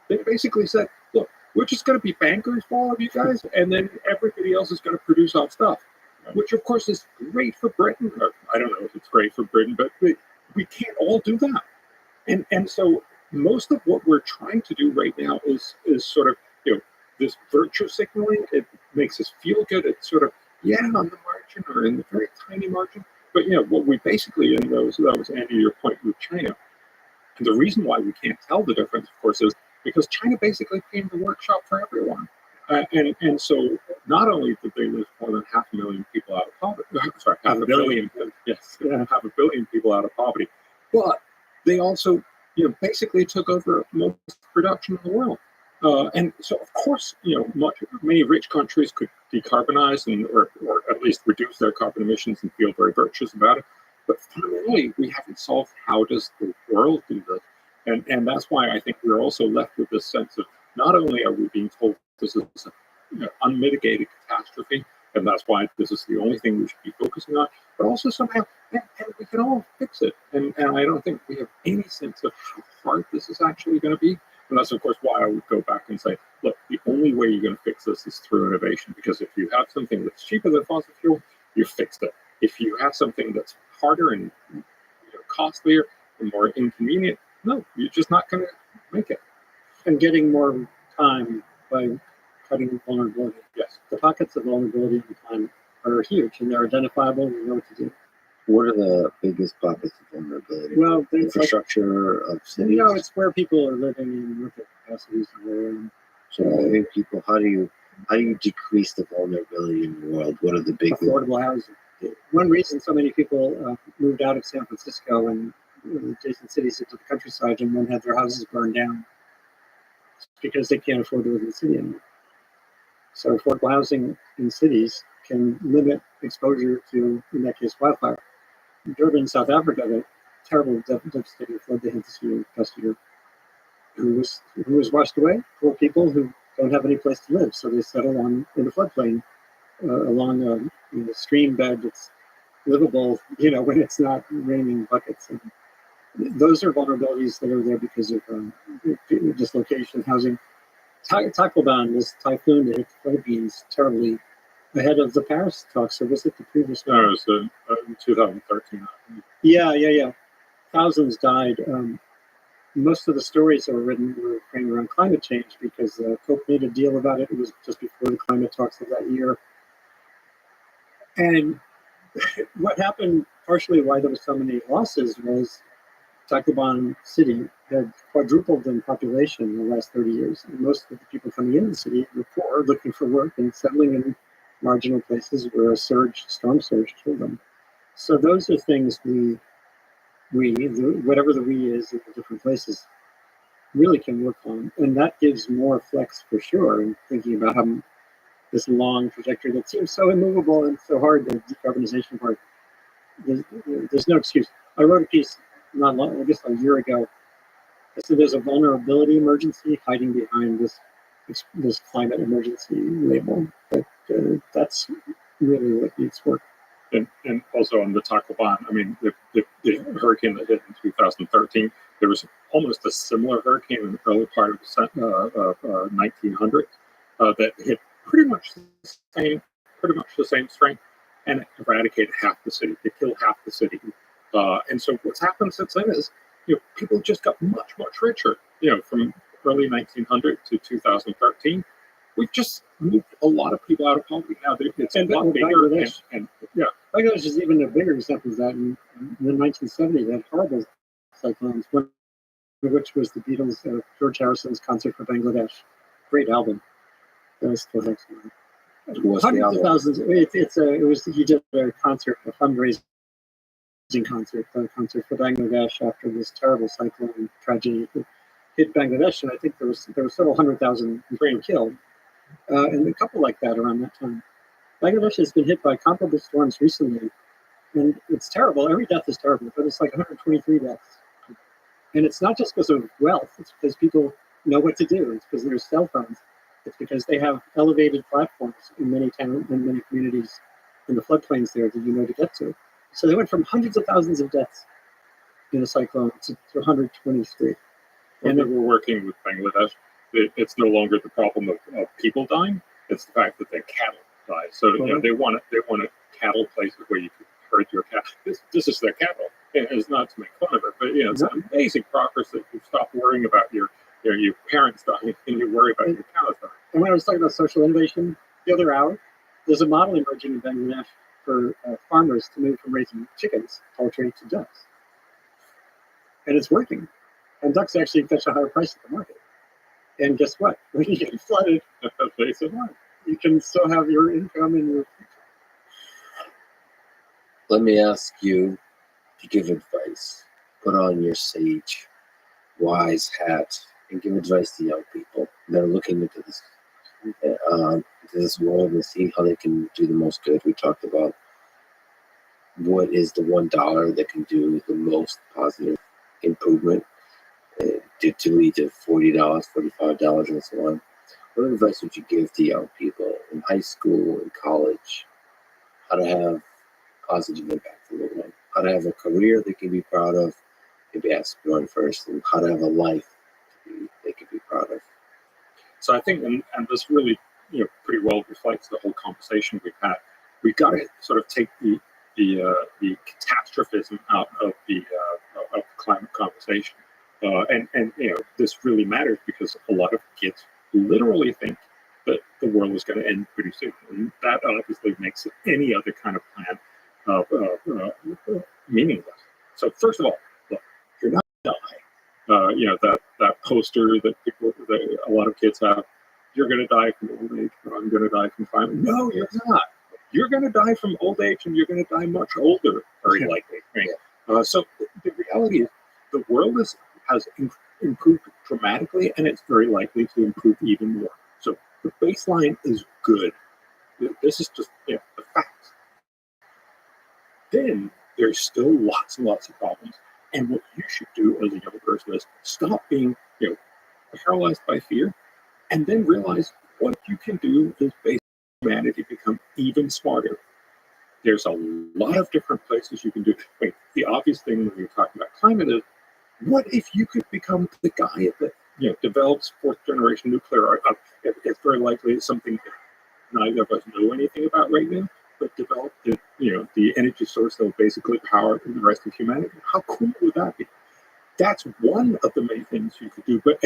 They basically said, look, we're just going to be bankers for all of you guys, and then everybody else is going to produce our stuff, which of course is great for Britain. Or I don't know if it's great for Britain, but we can't all do that. And so most of what we're trying to do right now is sort of, this virtue signaling. It makes us feel good. It's sort of, on the margin or in the very tiny margin. But what we basically, that was Andy, your point with China. And the reason why we can't tell the difference, of course, is because China basically became the workshop for everyone. And so not only did they lift more than 500,000 people out of poverty, sorry, 500 million, yes, 500 million people out of poverty, but they also, basically took over most production in the world. And so, of course, many rich countries could decarbonize or at least reduce their carbon emissions and feel very virtuous about it. But fundamentally, we haven't solved how does the world do this. And that's why I think we're also left with this sense of not only are we being told this is an unmitigated catastrophe, and that's why this is the only thing we should be focusing on, but also somehow, and we can all fix it. And I don't think we have any sense of how hard this is actually going to be. And that's, of course, why I would go back and say, look, the only way you're going to fix this is through innovation. Because if you have something that's cheaper than fossil fuel, you fixed it. If you have something that's harder and costlier and more inconvenient, no, you're just not going to make it. And getting more time by cutting vulnerability. Yes. The pockets of vulnerability in time are huge, and they're identifiable, and we know what to do. What are the biggest pockets of vulnerability? Well, there's Infrastructure of cities. no, it's where people are living in what their capacities are. So moving people. How do you decrease the vulnerability in the world? What are the big Affordable housing. One reason so many people moved out of San Francisco and adjacent cities into the countryside and then had their houses burned down is because they can't afford to live in the city anymore. So affordable housing in cities can limit exposure to, in that case, wildfire. In Durban, South Africa, the terrible devastating flood they had this year, last year, who was washed away? Poor people who don't have any place to live, so they settle in the floodplain along a stream bed that's livable, when it's not raining buckets. And those are vulnerabilities that are there because of dislocation, housing. Taklaban, this typhoon that hit the Philippines terribly ahead of the Paris talks. So was it the previous one? No, it was in 2013. Yeah. Thousands died. Most of the stories that were written were framed around climate change because Cope made a deal about it. It was just before the climate talks of that year. And what happened, partially why there were so many losses, was Tacloban city had quadrupled in population in the last 30 years. And most of the people coming into the city were poor, looking for work and settling in marginal places where a storm surge killed them. So those are things whatever the we is in the different places, really can work on. And that gives more flex for sure in thinking about how this long trajectory that seems so immovable and so hard, the decarbonization part. There's no excuse. I wrote a piece not long, I guess a year ago. I said there's a vulnerability emergency hiding behind this climate emergency label. But that's really what needs work. And also on the Tacloban, I mean, the hurricane that hit in 2013, there was almost a similar hurricane in the early part of 1900 that hit pretty much the same strength, and it eradicated half the city. It killed half the city. And so what's happened since then is, people just got much richer. From early 1900 to 2013, we've just moved a lot of people out of poverty. Now it's a lot bigger, and Bangladesh is even a bigger example of that. In the 1970s, they had horrible cyclones, one of which was the Beatles' George Harrison's Concert for Bangladesh. Great album. That was still excellent. Hundreds of thousands. He did a concert, a fundraising concert for Bangladesh after this terrible cyclone tragedy that hit Bangladesh, and I think there were several 100,000 killed, and a couple like that around that time. Bangladesh has been hit by comparable storms recently, and it's terrible. Every death is terrible, but it's like 123 deaths. And it's not just because of wealth, it's because people know what to do. It's because there's cell phones. It's because they have elevated platforms in many towns and many communities in the floodplains there that to get to. So they went from hundreds of thousands of deaths in a cyclone to 123. And we're working with Bangladesh. It's no longer the problem of people dying. It's the fact that their cattle die. So they want a cattle places where you can herd your cattle. This is their cattle. And it's not to make fun of it, but it's an amazing progress that you stop worrying about your parents dying and you worry about your cows dying. And when I was talking about social innovation the other hour, there's a model emerging in Bangladesh for farmers to move from raising chickens, poultry, to ducks. And it's working. And ducks actually fetch a higher price at the market. And guess what? When you get flooded, you can still have your income and your future. Let me ask you to give advice. Put on your sage, wise hat, and give advice to young people that are looking into this world and see how they can do the most good. We talked about what is the $1 that can do the most positive improvement to lead to $40, $45, and so on. What advice would you give to young people in high school and college? How to have positive impact in the world? How to have a career they can be proud of? Maybe ask one first, and how to have a life they can be proud of. So I think, and this really, pretty well reflects the whole conversation we've had. We've got to sort of take the catastrophism out of the climate conversation, and this really matters because a lot of kids literally think that the world is going to end pretty soon, and that obviously makes any other kind of plan meaningless. So first of all, look, you're not going to die. That poster that a lot of kids have, you're going to die from old age, or I'm going to die from famine. No, you're not. You're going to die from old age, and you're going to die much older, very likely. Right? So the reality is, the world has improved dramatically, and it's very likely to improve even more. So the baseline is good. This is just the facts. Then there's still lots and lots of problems. And what you should do as a young person is stop being, paralyzed by fear, and then realize what you can do is make humanity become even smarter. There's a lot of different places you can do. The obvious thing when you're talking about climate is, what if you could become the guy that develops fourth generation nuclear? It's very likely it's something that neither of us know anything about right now, but develop the energy source that will basically power the rest of humanity. How cool would that be? That's one of the many things you could do. But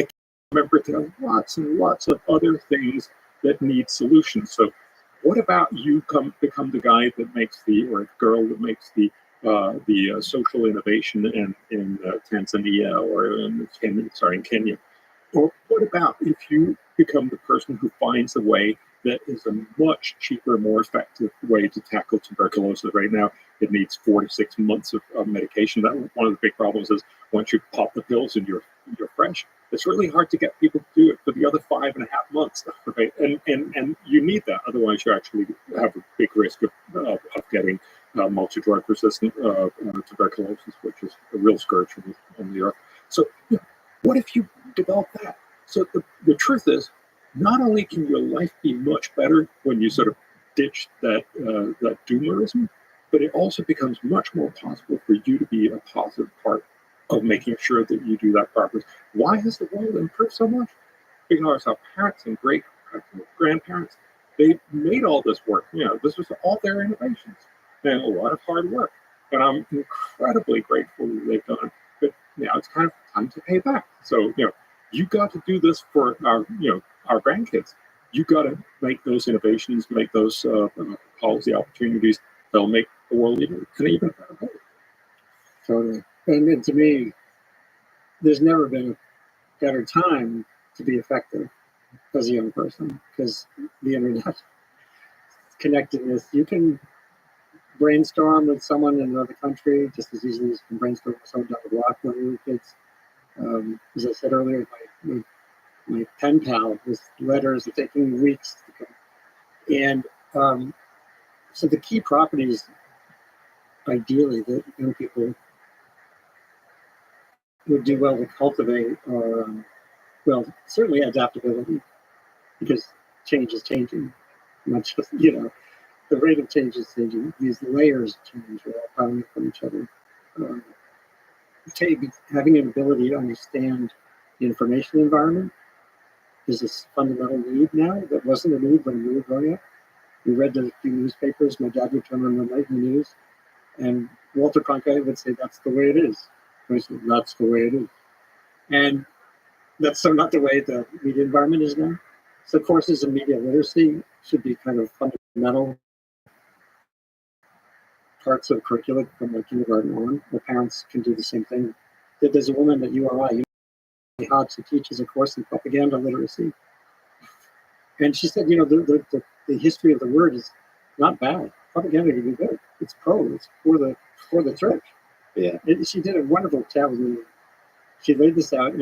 remember, there are lots and lots of other things that need solutions. So what about you become the guy that makes or the girl that makes the social innovation in Tanzania or in Kenya? Or what about if you become the person who finds a way that is a much cheaper, more effective way to tackle tuberculosis? Right now, it needs 4 to 6 months of medication. That one of the big problems is once you pop the pills and you're fresh, it's really hard to get people to do it for the other 5.5 months, right? And you need that, otherwise you actually have a big risk of getting multi-drug resistant tuberculosis, which is a real scourge on the earth. So what if you develop that? So the truth is, not only can your life be much better when you sort of ditch that doomerism, but it also becomes much more possible for you to be a positive part of making sure that you do that properly. Why has the world improved so much? Because our parents and great grandparents, they made all this work. This was all their innovations and a lot of hard work. And I'm incredibly grateful that they've done it. But now it's kind of time to pay back. So, you got to do this for our grandkids. You got to make those innovations, make those policy opportunities that'll make the world an even better place. Totally. And to me, there's never been a better time to be effective as a young person, because the internet, connectedness, you can brainstorm with someone in another country just as easily as you can brainstorm with someone down the block when we were kids. As I said earlier, my pen pal with letters are taking weeks to come. And so the key properties, ideally, that young people would do well to cultivate are, certainly adaptability, because change is changing. Not just, the rate of change is changing. These layers of change are all coming from each other. Having an ability to understand the information environment is a fundamental need now. That wasn't a need when we were growing up. We read a few newspapers. My dad would turn on the nightly news, and Walter Cronkite would say, "That's the way it is." I said, "That's the way it is." And that's so not the way the media environment is now. So courses in media literacy should be kind of fundamental parts of curriculum from like kindergarten on. The parents can do the same thing. There's a woman at URI, Hodge, who teaches a course in propaganda literacy. And she said, the history of the word is not bad. Propaganda can be good. It's it's for the church. Yeah. She did a wonderful job with me. She laid this out,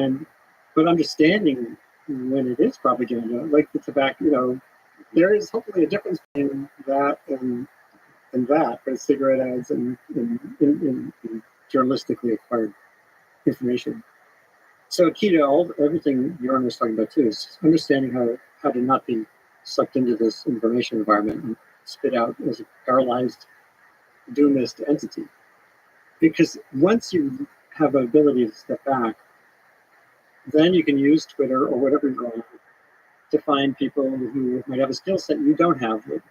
but understanding when it is propaganda, like the tobacco, there is hopefully a difference in that and that, but cigarette ads and journalistically acquired information. So key to everything Bjorn was talking about too is understanding how to not be sucked into this information environment and spit out as a paralyzed, doomist entity. Because once you have the ability to step back, then you can use Twitter or whatever you're on to find people who might have a skill set you don't have that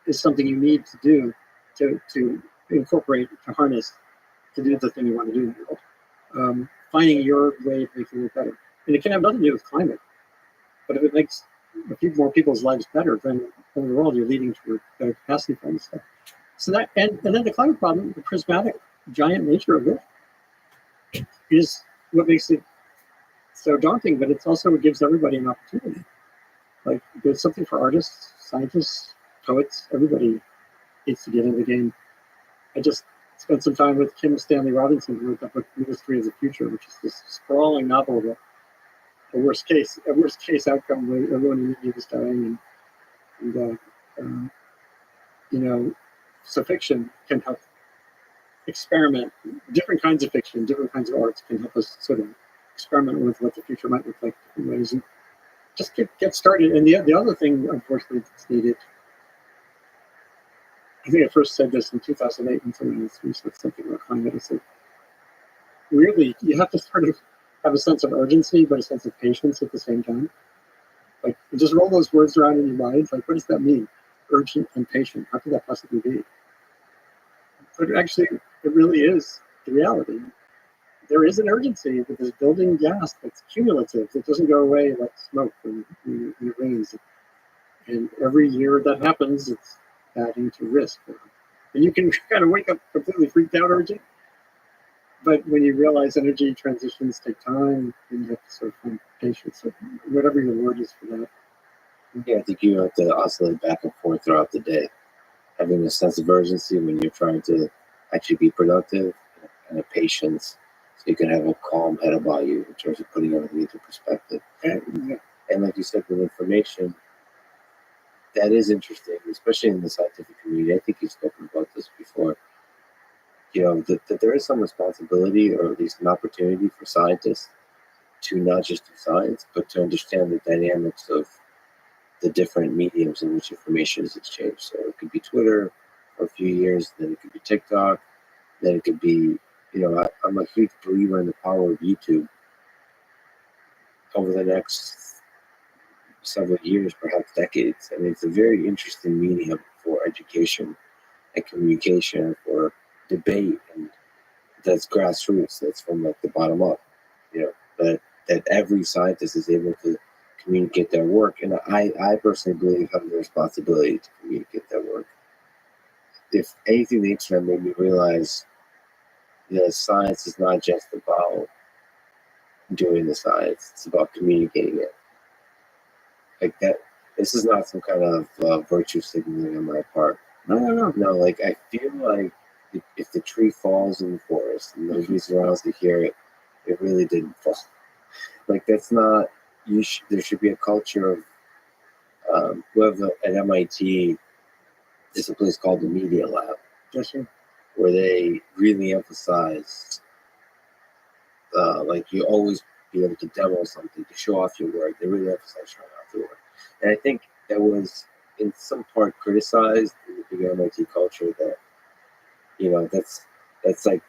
is something you need to do to incorporate, to harness, to do the thing you want to do in the world. Finding your way of making it better. And it can have nothing to do with climate. But if it makes a few more people's lives better, then overall you're leading to better capacity for this stuff. So that, and then the climate problem, the prismatic, giant nature of it, is what makes it so daunting. But it's also what gives everybody an opportunity. Like there's something for artists, scientists, poets. Everybody needs to get in the game. I just spent some time with Kim Stanley Robinson, who wrote that book, Ministry of the Future, which is this sprawling novel about a worst case outcome where everyone in India is dying, and you know, so fiction can help experiment. Different kinds of fiction, different kinds of arts can help us sort of experiment with what the future might look like in ways, and just get started. And the other thing, unfortunately, that's needed. I think I first said this in 2008 when someone asked me something about climate. I said, really, you have to sort of have a sense of urgency, but a sense of patience at the same time. Like, just roll those words around in your mind. Like, what does that mean? Urgent and patient. How could that possibly be? But actually, it really is the reality. There is an urgency with this building gas that's cumulative. It doesn't go away like smoke when it rains. And every year that happens, it's adding to risk. And you can kind of wake up completely freaked out urgent. But when you realize energy transitions take time, then you have to sort of find patience, or whatever your word is for that. Yeah, I think you have to oscillate back and forth throughout the day, having a sense of urgency when you're trying to actually be productive, and a patience so you can have a calm head about you in terms of putting everything into perspective. And like you said, with information, that is interesting, especially in the scientific community. I think you've spoken about this before. You know, that there is some responsibility, or at least an opportunity for scientists to not just do science, but to understand the dynamics of the different mediums in which information is exchanged. So it could be Twitter for a few years, then it could be TikTok, then it could be, you know, I'm a huge believer in the power of YouTube. Over the next several years, perhaps decades, I mean, it's a very interesting medium for education and communication, for debate, and that's grassroots. That's from like the bottom up, you know. That every scientist is able to communicate their work, and I personally believe have the responsibility to communicate their work. If anything, the internet made me realize that science is not just about doing the science; it's about communicating it. Like that. This is not some kind of virtue signaling on my part. No. Like I feel like if the tree falls in the forest and nobody's around to hear it, it really didn't fall. Like that's not. There should be a culture of. We have at MIT. There's a place called the Media Lab, where they really emphasize, like you always be able to demo something, to show off your work. They really emphasize showing off your work, and I think that was in some part criticized in the big MIT culture. That, you know, that's like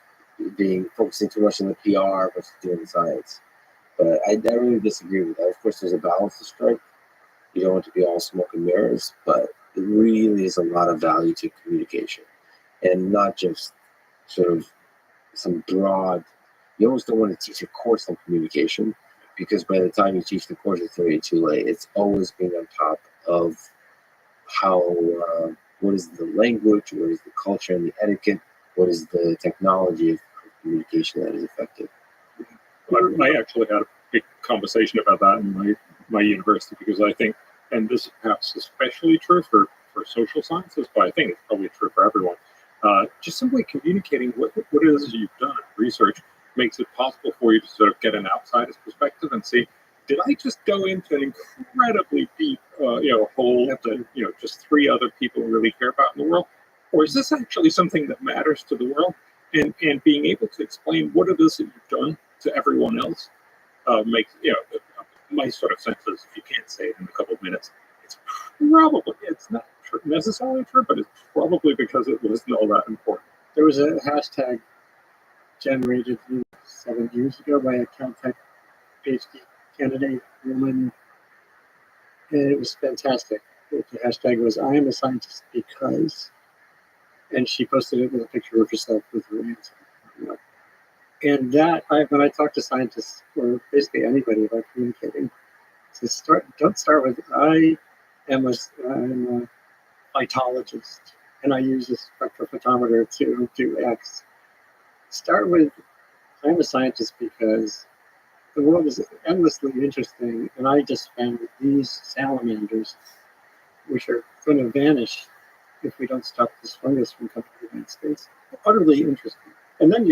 focusing too much on the PR versus doing the science. But I really disagree with that. Of course, there's a balance to strike. You don't want to be all smoke and mirrors, but it really is a lot of value to communication, and not just sort of some broad. You almost don't want to teach a course on communication, because by the time you teach the course, it's already too late. It's always being on top of how, what is the language, what is the culture and the etiquette, what is the technology of communication that is effective. I actually had a big conversation about that in my university, because I think, and this is perhaps especially true for social sciences, but I think it's probably true for everyone, just simply communicating what it is you've done in research makes it possible for you to sort of get an outsider's perspective and see, did I just go into an incredibly deep hole that just 3 other people really care about in the world? Or is this actually something that matters to the world? And being able to explain what it is that you've done to everyone else makes, my sort of sense is, if you can't say it in a couple of minutes, it's not necessarily true, but it's probably because it wasn't all that important. There was a hashtag generated 7 years ago by a Caltech PhD candidate woman, and it was fantastic. The hashtag was "I am a scientist because," and she posted it with a picture of herself with her answer. And that, when I talk to scientists, or basically anybody about communicating, don't start with I'm a phytologist, and I use a spectrophotometer to do X. Start with, I'm a scientist because the world is endlessly interesting, and I just found these salamanders, which are going to vanish if we don't stop this fungus from coming to the United States. Utterly interesting. And then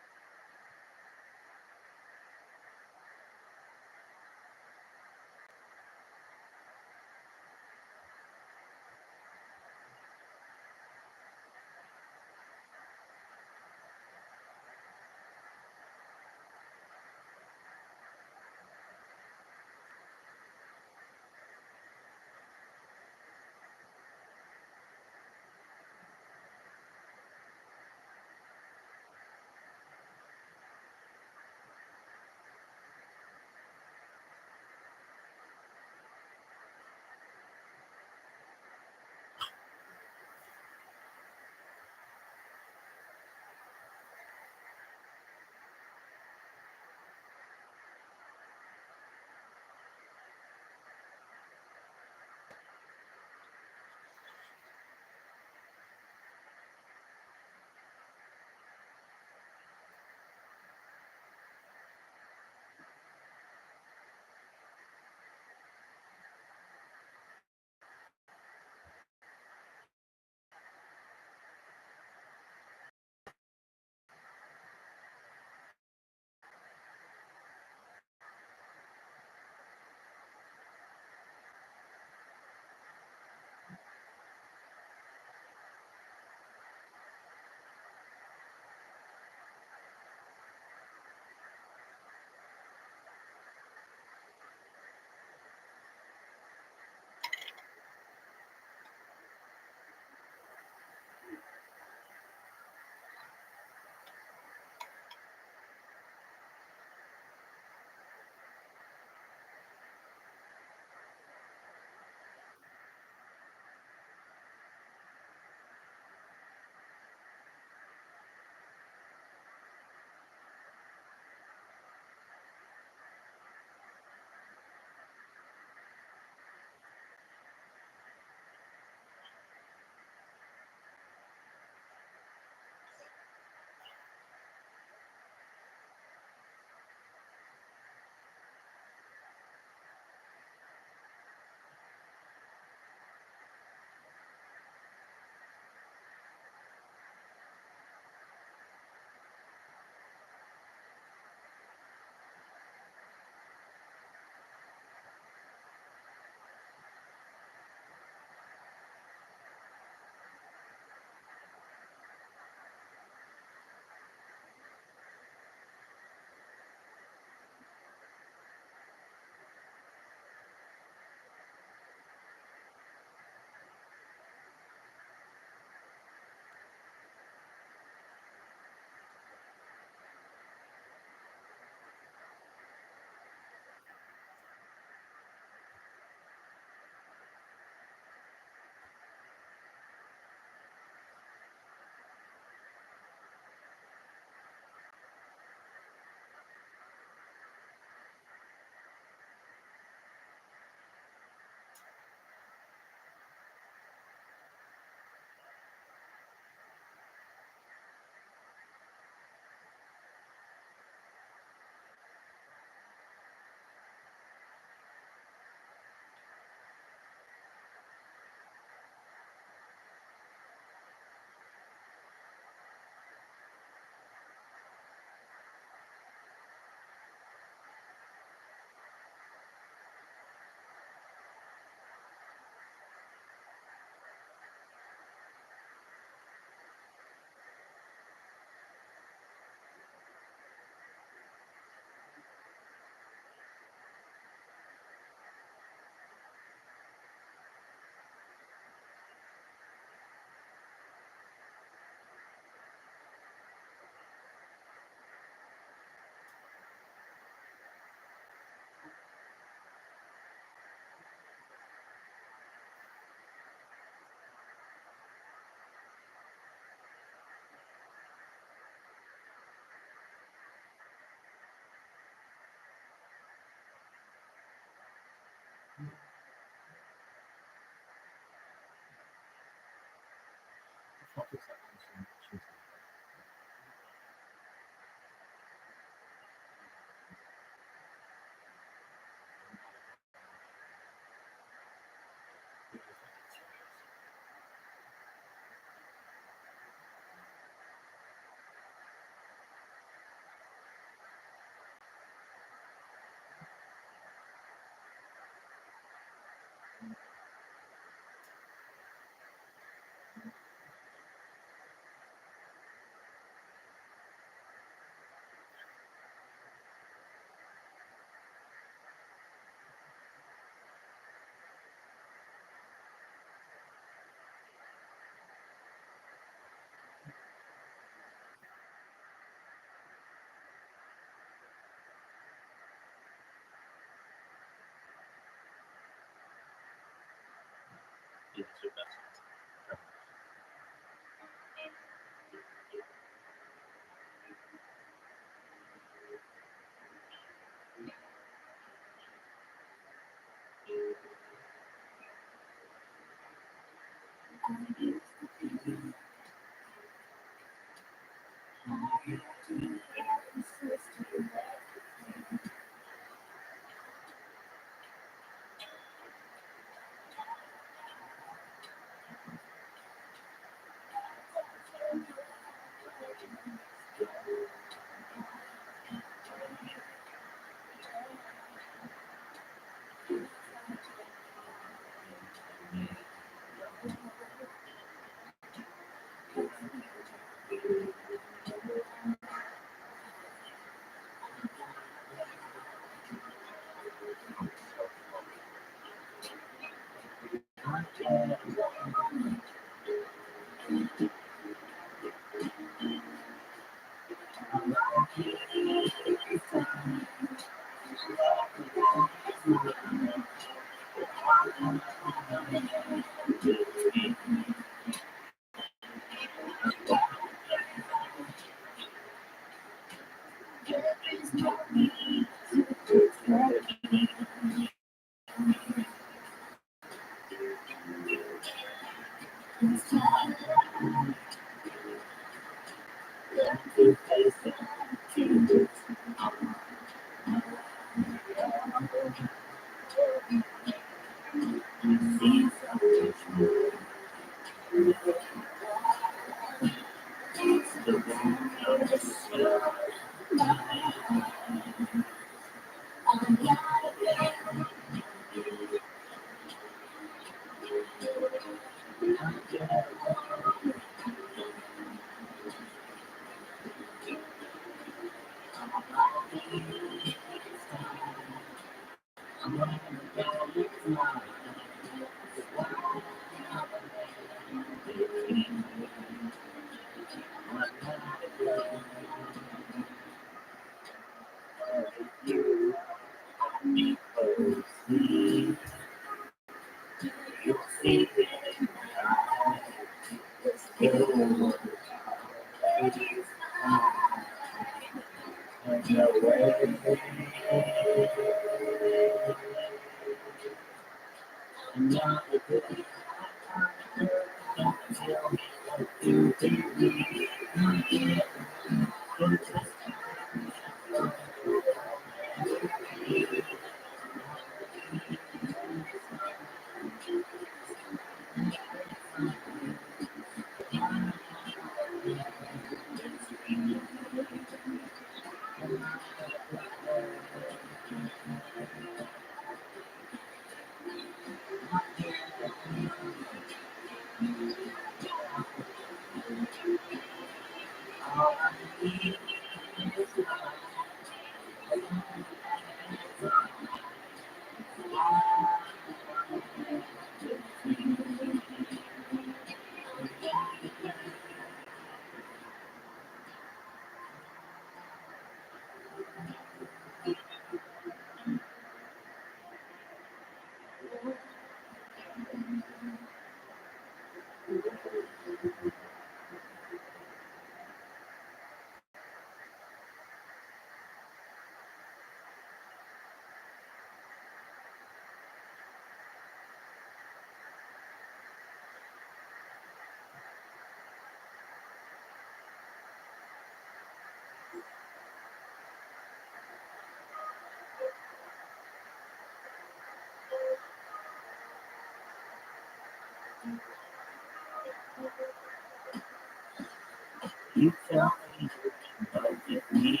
You tell me you can love with me,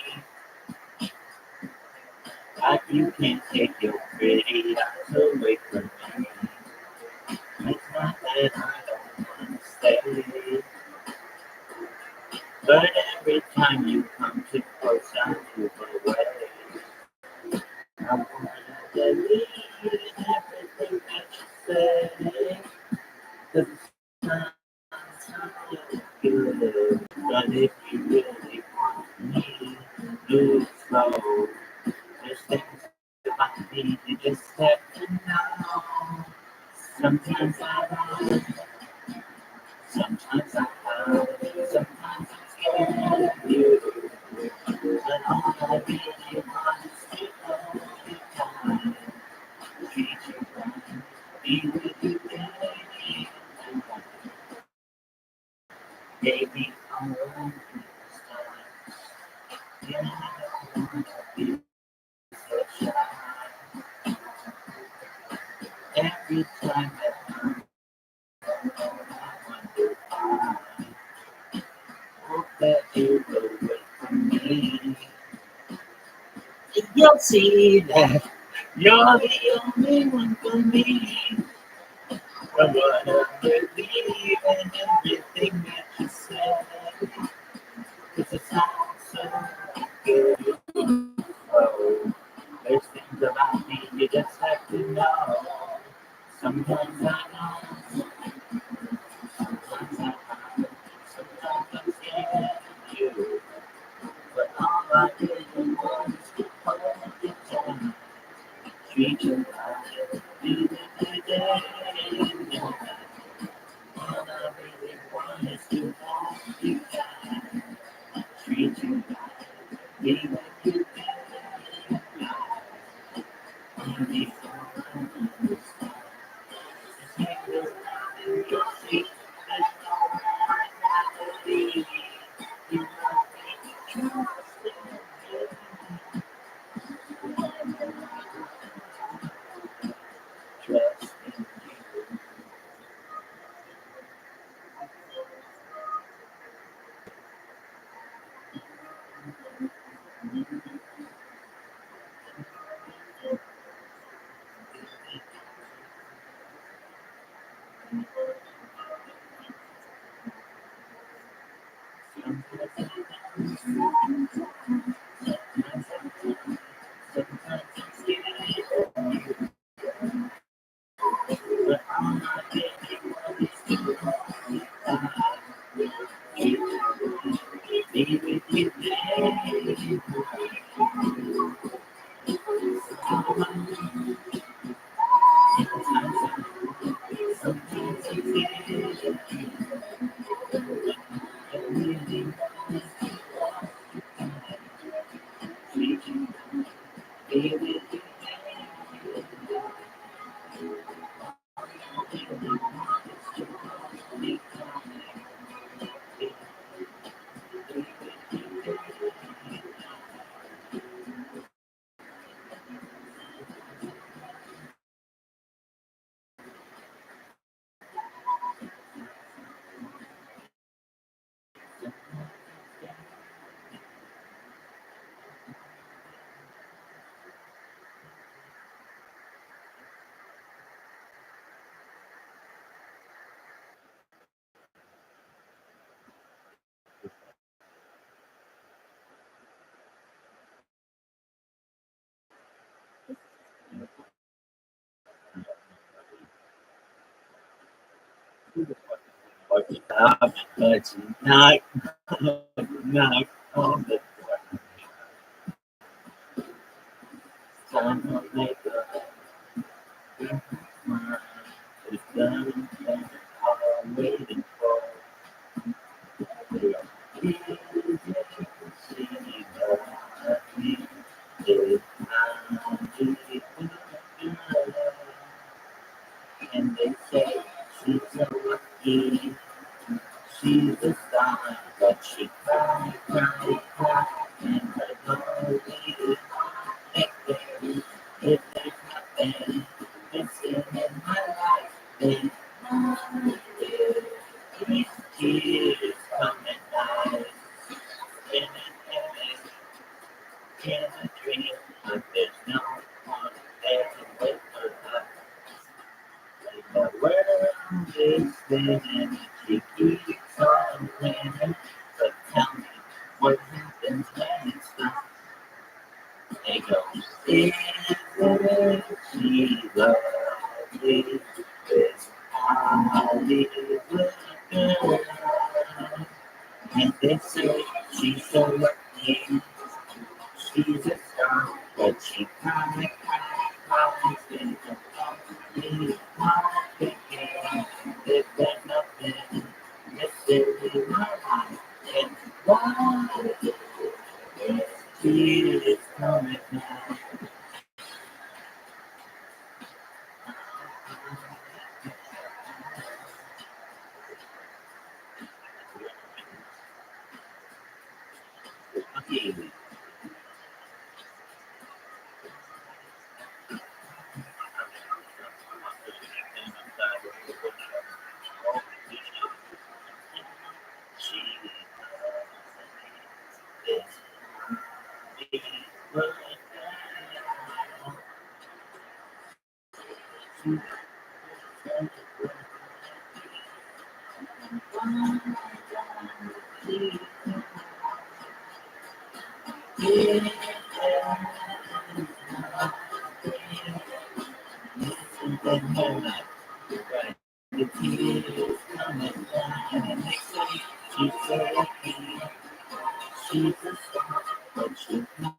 but you can't take your pretty eyes away from me. It's not that I don't want to stay, but every time you come too close, I move away. I want to believe in everything that you say, 'cause it sounds good. But if you really want me, do it slow. There's things about me you just have to know. Sometimes I run, sometimes I hide, sometimes I'm scared of you. But all I really want is to hold you tight, treat you right, be with you day and night. Baby, I want you this time. Yeah, I don't want to be so shy. Every time that I'm alone, I wonder why. Hope that you will wait for me. You'll see that you're the only one for me. I wanna believe in everything that you say, 'cause it sounds so good. Oh, there's things about me you just have to know. Sometimes I know, sometimes I hide, sometimes I'm scared of you. But all I really want is to hold you tight, treat you right, be with you day and night. All I really want is to hold you tight, treat you right, be with you day and night. Only for this time, take this time in your seat, there's nowhere I'd rather be. You love me, trust me, trust in you. But not, not on the time to make a smile. It's done and I'm waiting for. Easy to see that we did not do it. And they say she's so lucky. She's a star, but she cried, cried, cried, and her lonely heart there. If there's nothing missing in my life, then I do. These tears come at night. spinning, she keeps on winning. But tell me, what happens when it stops? It goes, isn't she lovely? This Hollywood girl. And they say she's so lucky, she's a star, but she kinda think of me, my thinking, if there's nothing missing in my life, and why is tears coming down? Okay. The tears coming down, and they say she's so lucky, she's a star, but she's not.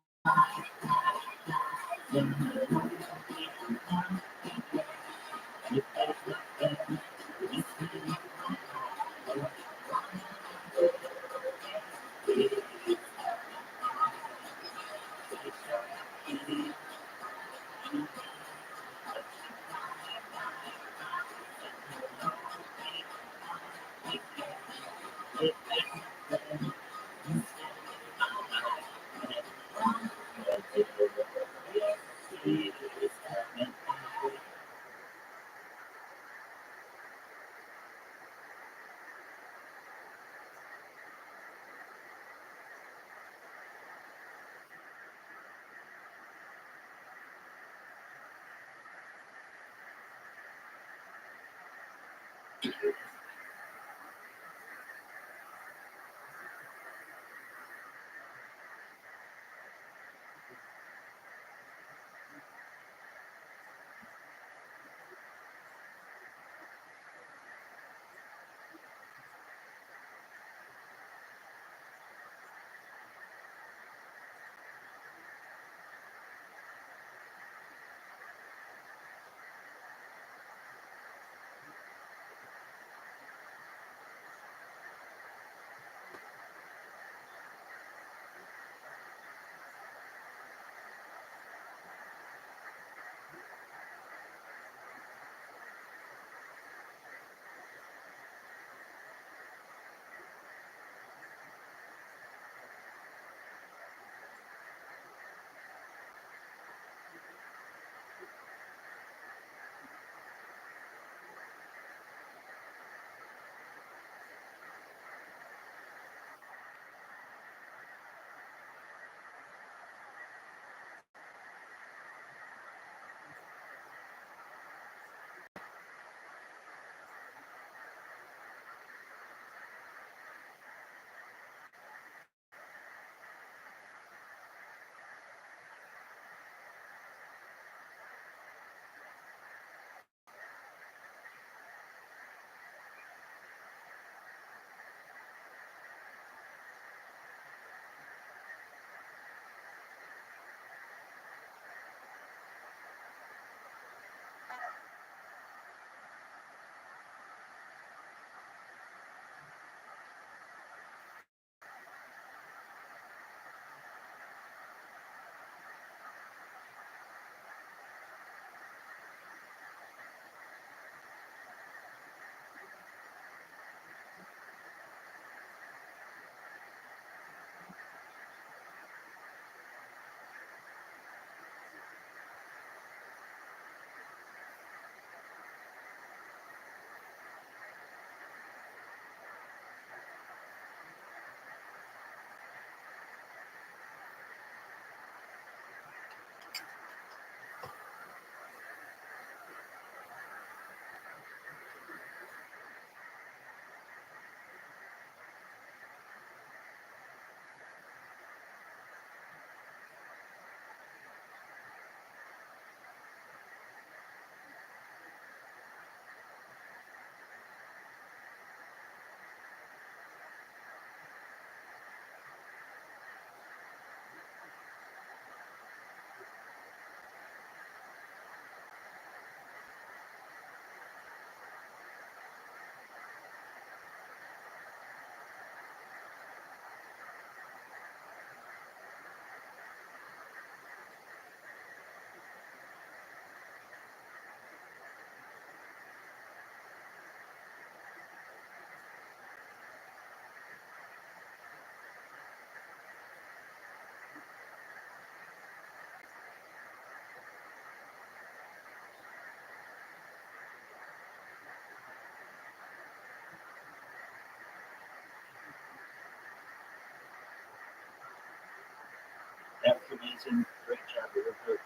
That was amazing. Great job, River.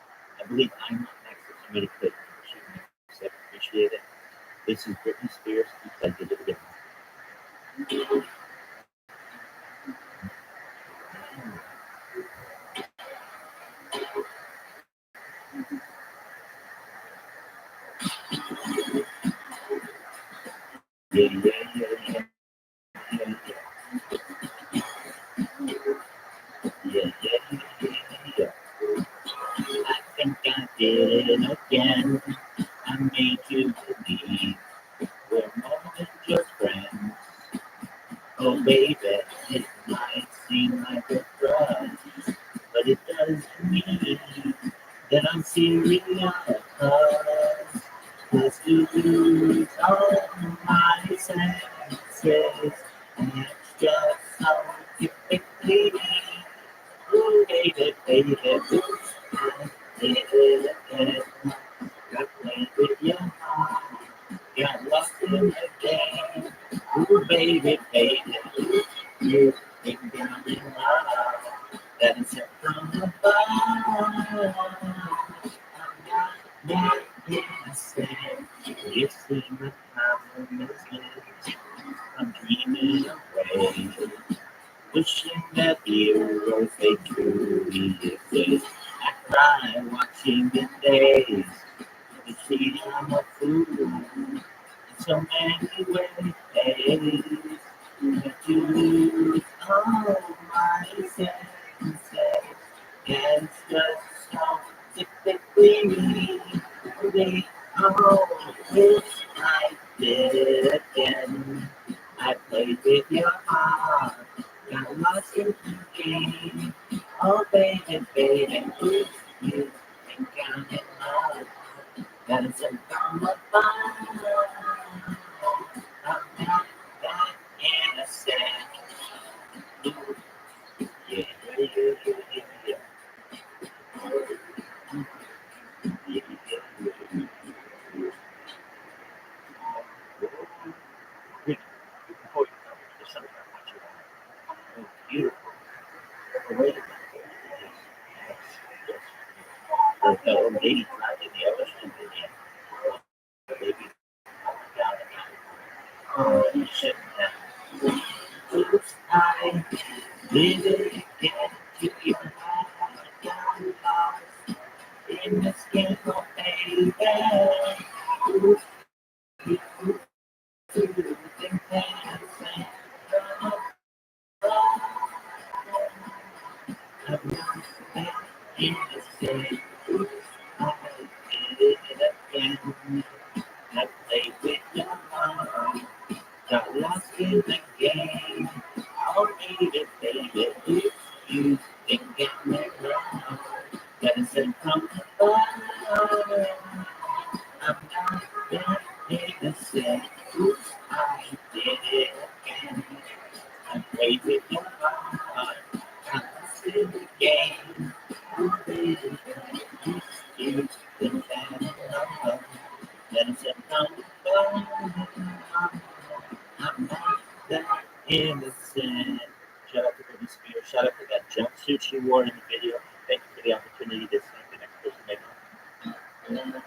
I believe I'm up next if somebody could shoot me. So I appreciate it. This is Britney Spears. I did it again. Yeah, yeah, yeah, yeah, yeah, yeah, yeah, yeah, yeah. I think I did it again. I made you believe we're more than just friends. Oh, baby, it might seem like a drug, but it doesn't mean that I'm serious. Cause you lose all my senses, and it's just so typically me. Ooh, baby, baby, ooh, I did it again. Got played with your heart, got lost in the game. Ooh, baby, baby, ooh, you think I'm in love. That is it from above. I'm not innocent. You see my problem is lit. I'm dreaming away, wishing that heroes they truly exist. I cry watching the days. You see I'm a fool in so many ways. But you lose all my senses. It's just so typically me. They all wish I did it again. I played with your heart, got lost in the game. Oh, baby, baby, ooh, you think I'm in love. That is a dumb fun. I'm not that innocent. Yeah, yeah, yeah, yeah, yeah. Yeah, yeah, yeah, yeah. Before you go, there's something I want you to know. Oh, beautiful. Oh, wait a minute. Yes, yes. The old lady cried in the ocean, and the baby down again. Oh, you shouldn't have. Oops, I did it again to your heart. Got lost in the skin of baby. Oops, you think that I'm not that innocent. Oops, I did it again. I played with your heart. Got lost in the game. Oh, baby, baby, if you think I'm in love, that isn't from above. I'm not that innocent. Oops, I did it again. I played with your heart. Got lost in the game. Oh, baby, if you think I'm in love, that isn't from above. I'm not that innocent. Shout out to Britney Spears. Shout out to that jumpsuit she wore in the video. Thank you for the opportunity to sing the next person they know.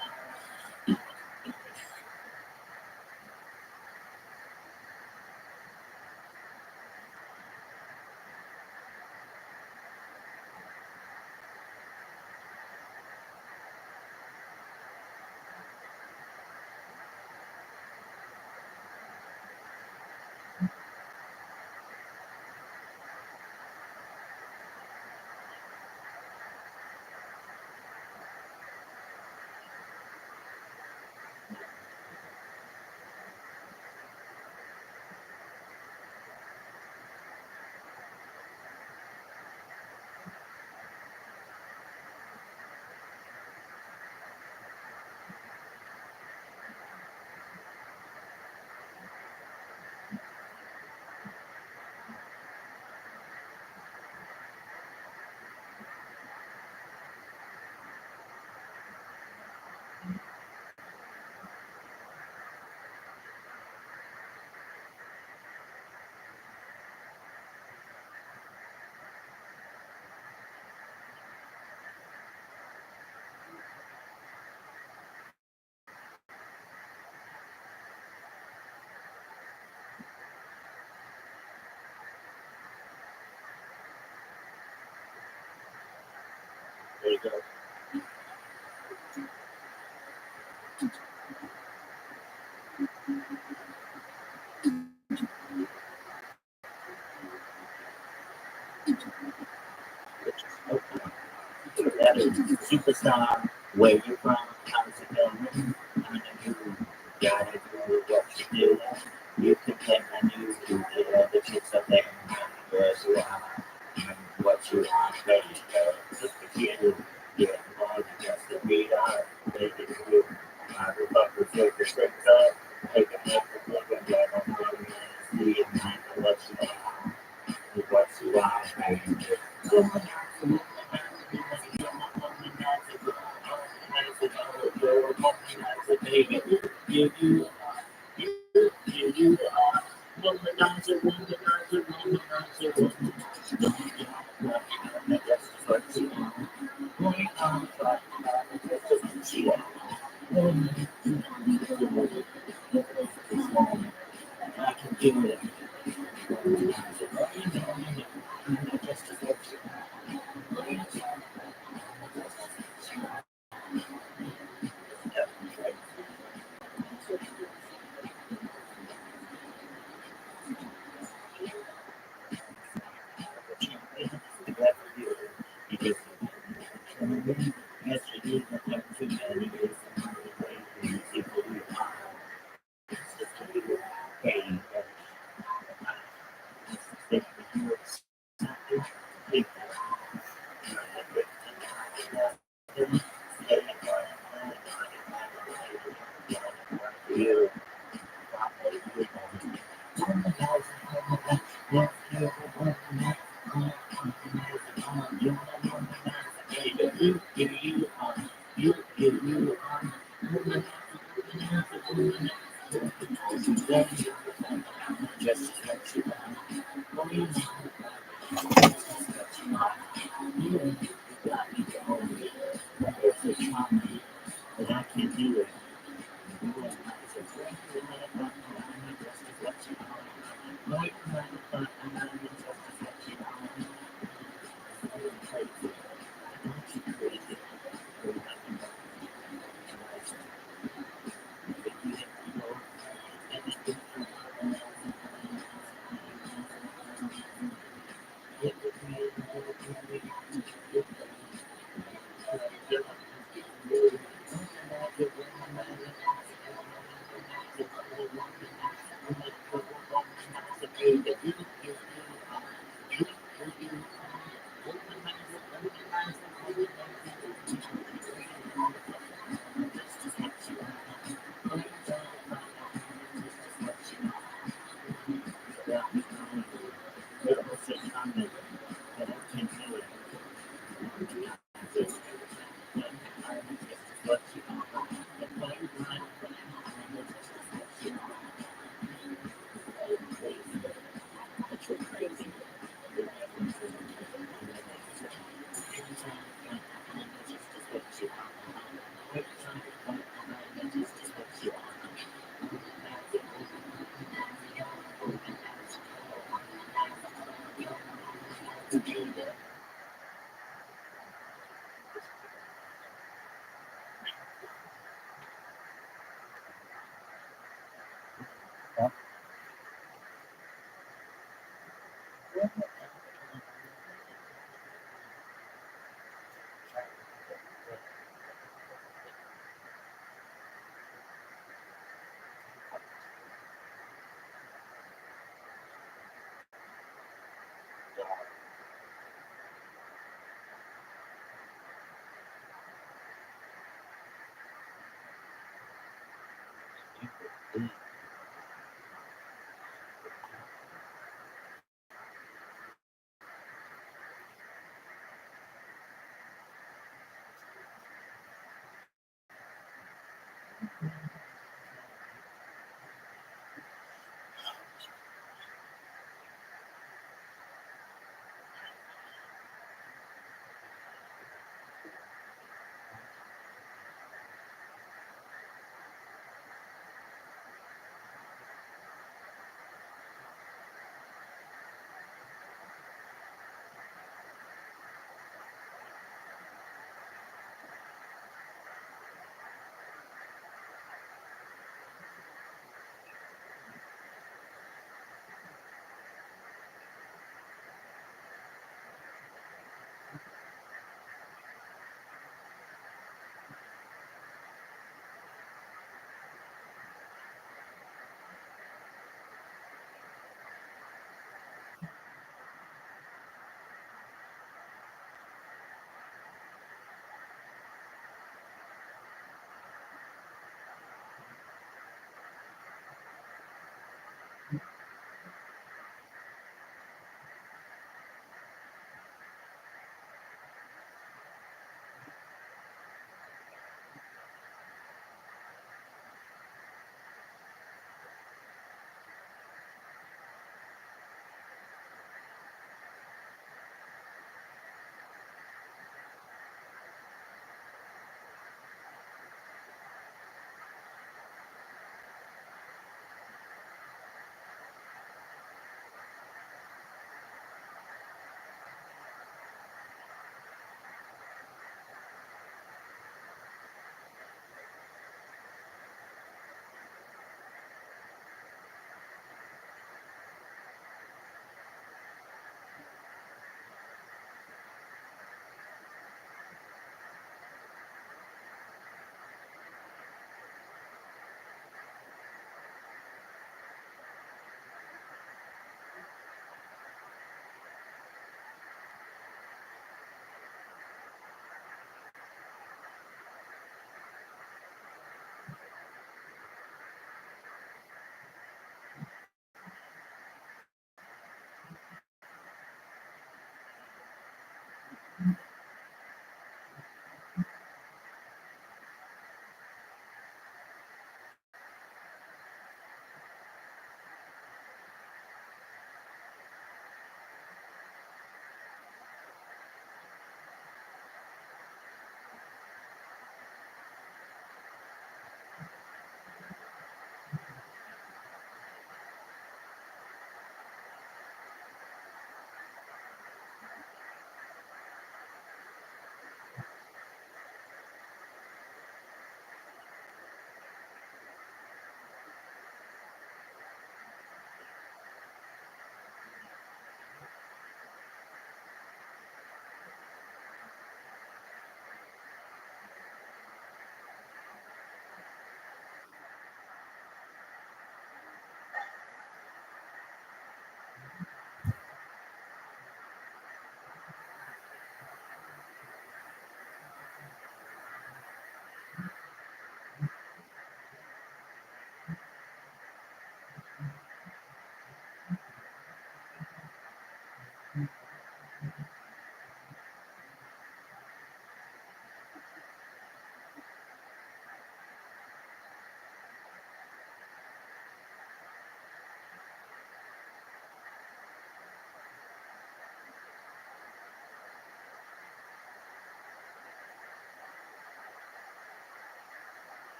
better. Superstar, where you from? How's it going? I know you gotta do what you do. You can take my news to the other chicks up there. Where you are, and what you are, baby girl. Just a kid, yeah, more than just a radar. Baby, you, my Republic, take the straight up. Take a look at what you're going to see and I know what you are. What you are, baby. You are womanizer, womanizer, womanizer, womanizer. That's what you are. Going on, but that's what you are. I can do it.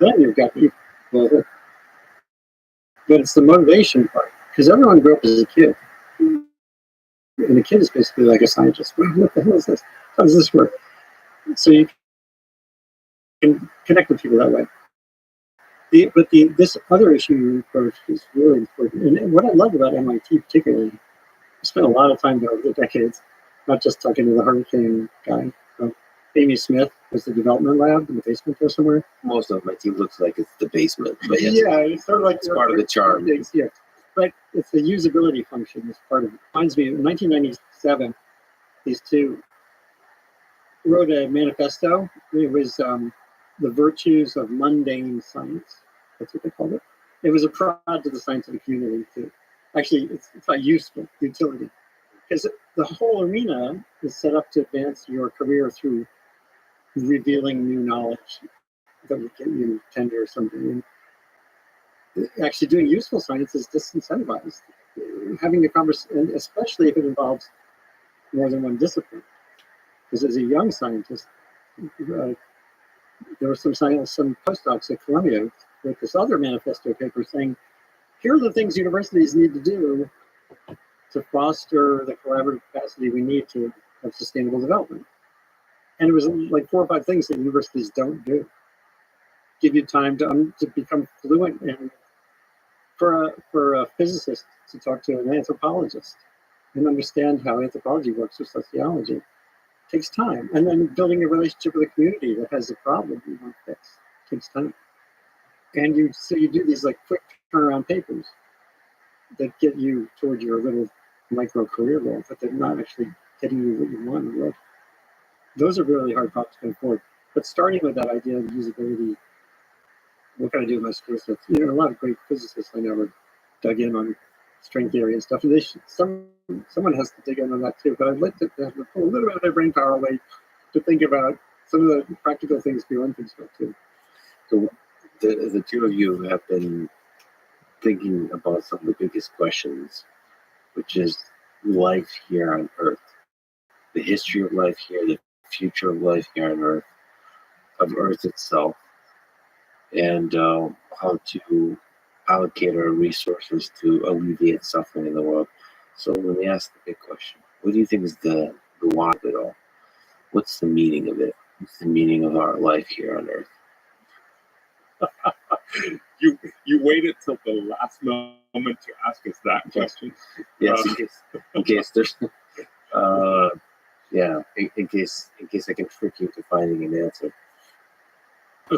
then you've got people. But it's the motivation part, because everyone grew up as a kid. And a kid is basically like a scientist. What the hell is this? How does this work? So you can connect with people that way. This other issue you approach is really important. And what I love about MIT particularly, I spent a lot of time there over the decades, not just talking to the hurricane guy. Amy Smith was the development lab in the basement there somewhere. Most of my team looks like it's the basement, but yes, Yeah, it's sort of like it's part of the charm. Yeah, but it's the usability function is part of it. Reminds me, in 1997, these two wrote a manifesto. It was the virtues of mundane science. That's what they called it. It was a prod to the scientific community too. Actually, it's not useful, utility. Because the whole arena is set up to advance your career through revealing new knowledge that will get you tenure or something. And actually doing useful science is disincentivized. Having a conversation, especially if it involves more than one discipline. Because as a young scientist, there were some postdocs at Columbia with this other manifesto paper saying, here are the things universities need to do to foster the collaborative capacity we need to have sustainable development. And it was like 4 or 5 things that universities don't do. Give you time to become fluent, and for a physicist to talk to an anthropologist and understand how anthropology works with sociology takes time. And then building a relationship with a community that has a problem you want to fix takes time. And you do these like quick turnaround papers that get you toward your little micro career goal, but they're not actually getting you what you want in the world. Those are really hard problems to go forward. But starting with that idea of usability, what can I do with my skill sets? A lot of great physicists I know are dug in on string theory and stuff. And someone has to dig in on that too. But I'd like to pull a little bit of their brain power away to think about some of the practical things beyond physical too. So the two of you have been thinking about some of the biggest questions, which is life here on Earth, the history of life here, the future of life here on Earth, of Earth itself, and how to allocate our resources to alleviate suffering in the world. So let me ask the big question. What do you think is the why of it all? What's the meaning of it? What's the meaning of our life here on Earth? You waited till the last moment to ask us that question. Yes, in case there's in case I can trick you to finding an answer.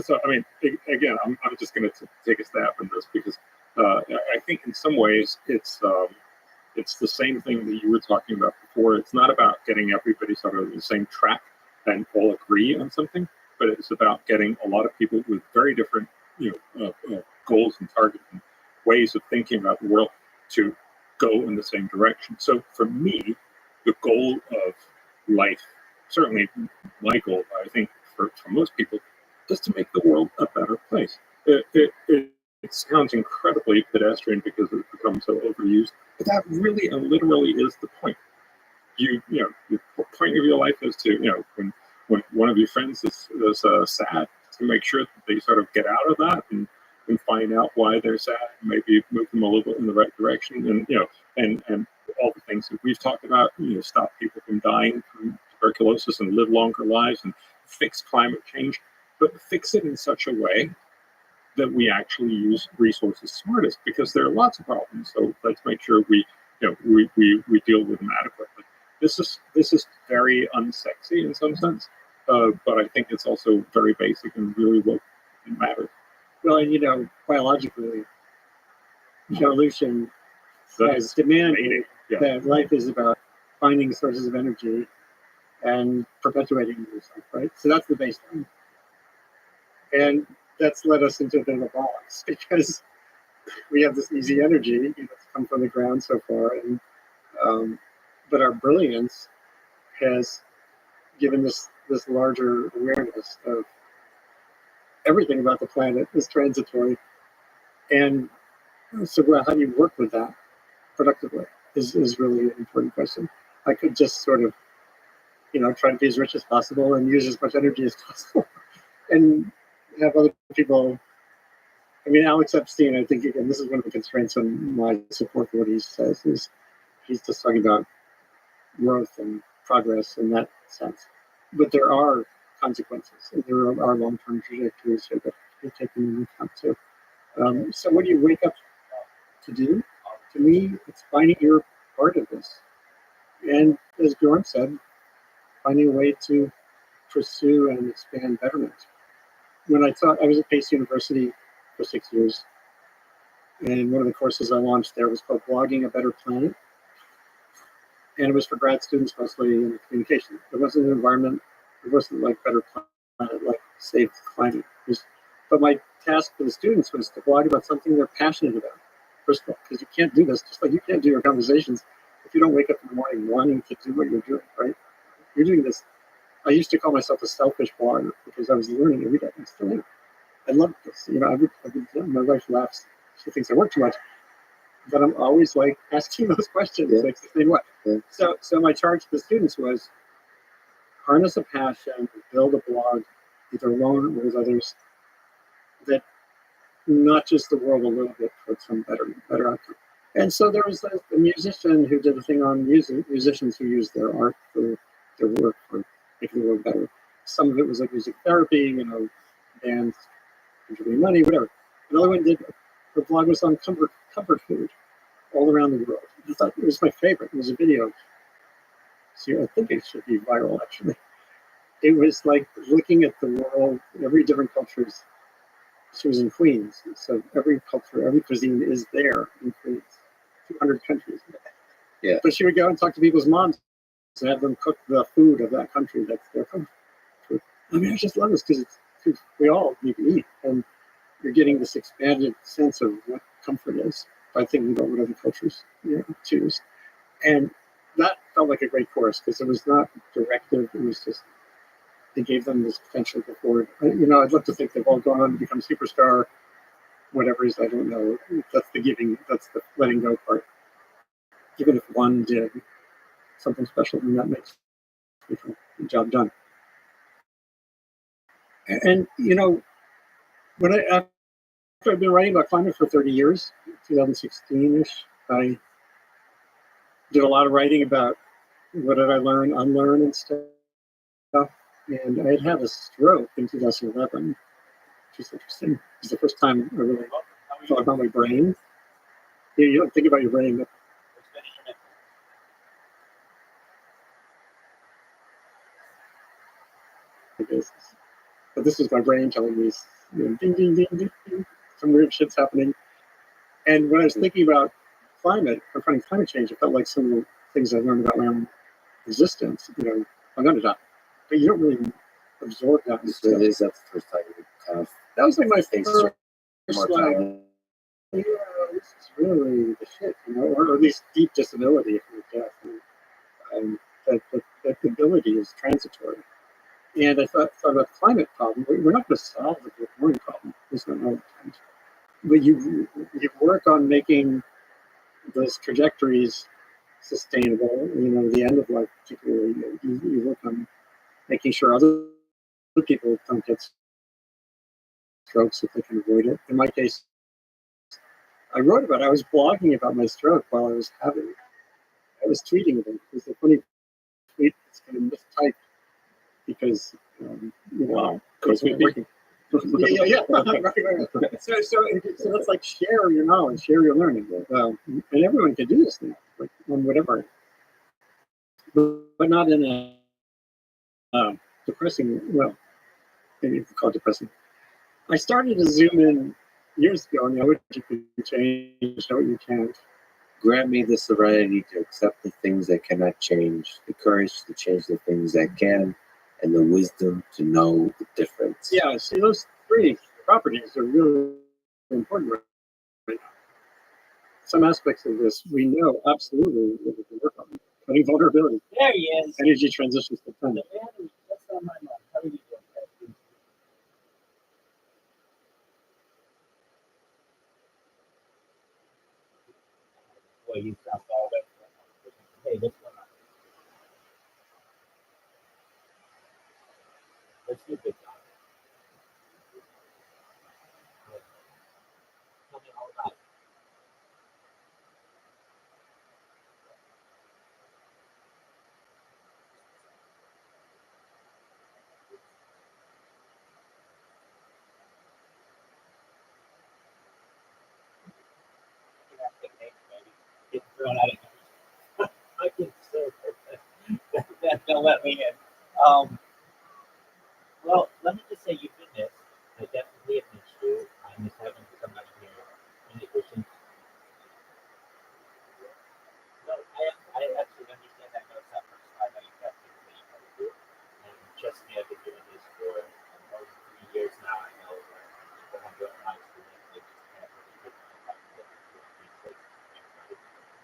So I mean, again, I'm just going to take a stab in this because I think in some ways it's the same thing that you were talking about before. It's not about getting everybody sort of on the same track and all agree on something, but it's about getting a lot of people with very different goals and targets and ways of thinking about the world to go in the same direction. So for me, the goal of life, certainly my goal, I think for most people, is to make the world a better place. It sounds incredibly pedestrian because it's become so overused, but that really and literally is the point. The point of your life is to, when one of your friends is sad, to make sure that they sort of get out of that and find out why they're sad, and maybe move them a little bit in the right direction, and all the things that we've talked about, stop people from dying from tuberculosis and live longer lives and fix climate change, but fix it in such a way that we actually use resources smartest, because there are lots of problems. So let's make sure we deal with them adequately. This is very unsexy in some sense, but I think it's also very basic and really what matters. Well, and biologically, evolution has demanded that life is about finding sources of energy and perpetuating yourself, right? So that's the baseline. And that's led us into a bit of a box because we have this easy energy that's come from the ground so far, and but our brilliance has given this larger awareness of everything about the planet is transitory. And so how do you work with that productively is really an important question. I could just sort of, try to be as rich as possible and use as much energy as possible and have other people I mean, Alex Epstein, I think, again, this is one of the constraints on my support for what he says, is he's just talking about growth and progress in that sense. But there are consequences, and there are long-term trajectories here that you're taking into account too. So what do you wake up to do? To me, it's finding your part of this. And as Bjorn said, finding a way to pursue and expand betterment. When I was at Pace University for 6 years, and one of the courses I launched there was called Blogging a Better Planet. And it was for grad students mostly in communication. It wasn't an environment, it wasn't like Better Planet, like Save the Climate. But my task for the students was to blog about something they're passionate about, first of all, because you can't do this, just like you can't do your conversations if you don't wake up in the morning wanting to do what you're doing, right? You're doing this. I used to call myself a selfish blogger because I was learning every day. I still am. I love this. My wife laughs. She thinks I work too much. But I'm always like asking those questions, like saying what. Yeah. So my charge to the students was harness a passion, build a blog, either alone or with others, that notches the world a little bit towards some better outcome. And so there was a musician who did a thing on musicians who use their art for their work for making the world better. Some of it was like music therapy, bands contributing money, whatever. Another one did, her blog was on comfort food all around the world. I thought it was my favorite. It was a video. So I think it should be viral, actually. It was like looking at the world, every different cultures. She was in Queens, so every culture, every cuisine is there in Queens, 200 countries. Yeah. But she would go and talk to people's moms and have them cook the food of that country that's their comfort food. I mean, I just love this because we all need to eat, and you're getting this expanded sense of what comfort is by thinking about what other cultures choose. And that felt like a great course because it was not directive. It was just, they gave them this potential to forward. I'd love to think they've all gone on to become superstar, whatever it is, I don't know. That's the giving, that's the letting go part. Even if one did something special, then that makes the job done. And when after I've been writing about climate for 30 years, 2016-ish, I did a lot of writing about what did I learn, unlearn, and stuff. And I had a stroke in 2011, which is interesting. It was the first time I really thought about my brain. You don't think about your brain, but this is my brain telling me, ding, ding, ding, ding, ding, some weird shit's happening. And when I was thinking about confronting climate change, it felt like some of the things I learned about my own existence. I'm going to die, but you don't really absorb that. So is that the first time you kind of That was like my think first, mortality? this is really the shit, or at least deep disability if you're deaf. That ability is transitory. And I thought about the climate problem. We're not going to solve the global warming problem. There's no time. But you work on making those trajectories sustainable. The end of life, particularly, you work on making sure other people don't get strokes if they can avoid it. In my case, I was blogging about my stroke while I was having it. I was tweeting it. It was a funny tweet that's kind of mistyped because, Wow. Course we working. Yeah. Right. So let's like share your knowledge, share your learning. And everyone can do this now, like on whatever. But not in a depressing, well, maybe you could call it depressing. I started to zoom in years ago and know what you can change, know what you can't. Grant me the serenity to accept the things that cannot change, the courage to change the things that can, and the wisdom to know the difference. Yeah, see, those three properties are really important right now. Some aspects of this we know absolutely that we can work on. Putting vulnerability, There he is. energy transitions to planet. That's on my mind. How are you doing? Boy, you sound all that. Hey, what's going on? Let's do this. run out of I can still they'll let me in. Well, let me just say you've been missed. I definitely have missed you. I miss having somebody here. In addition, no, I absolutely understand that. No, it's not personal. I know you have things that you want to do. And trust me, I've been doing this for more than 3 years now. I know that people have their lives to live. They just can't really take my time to look through these things.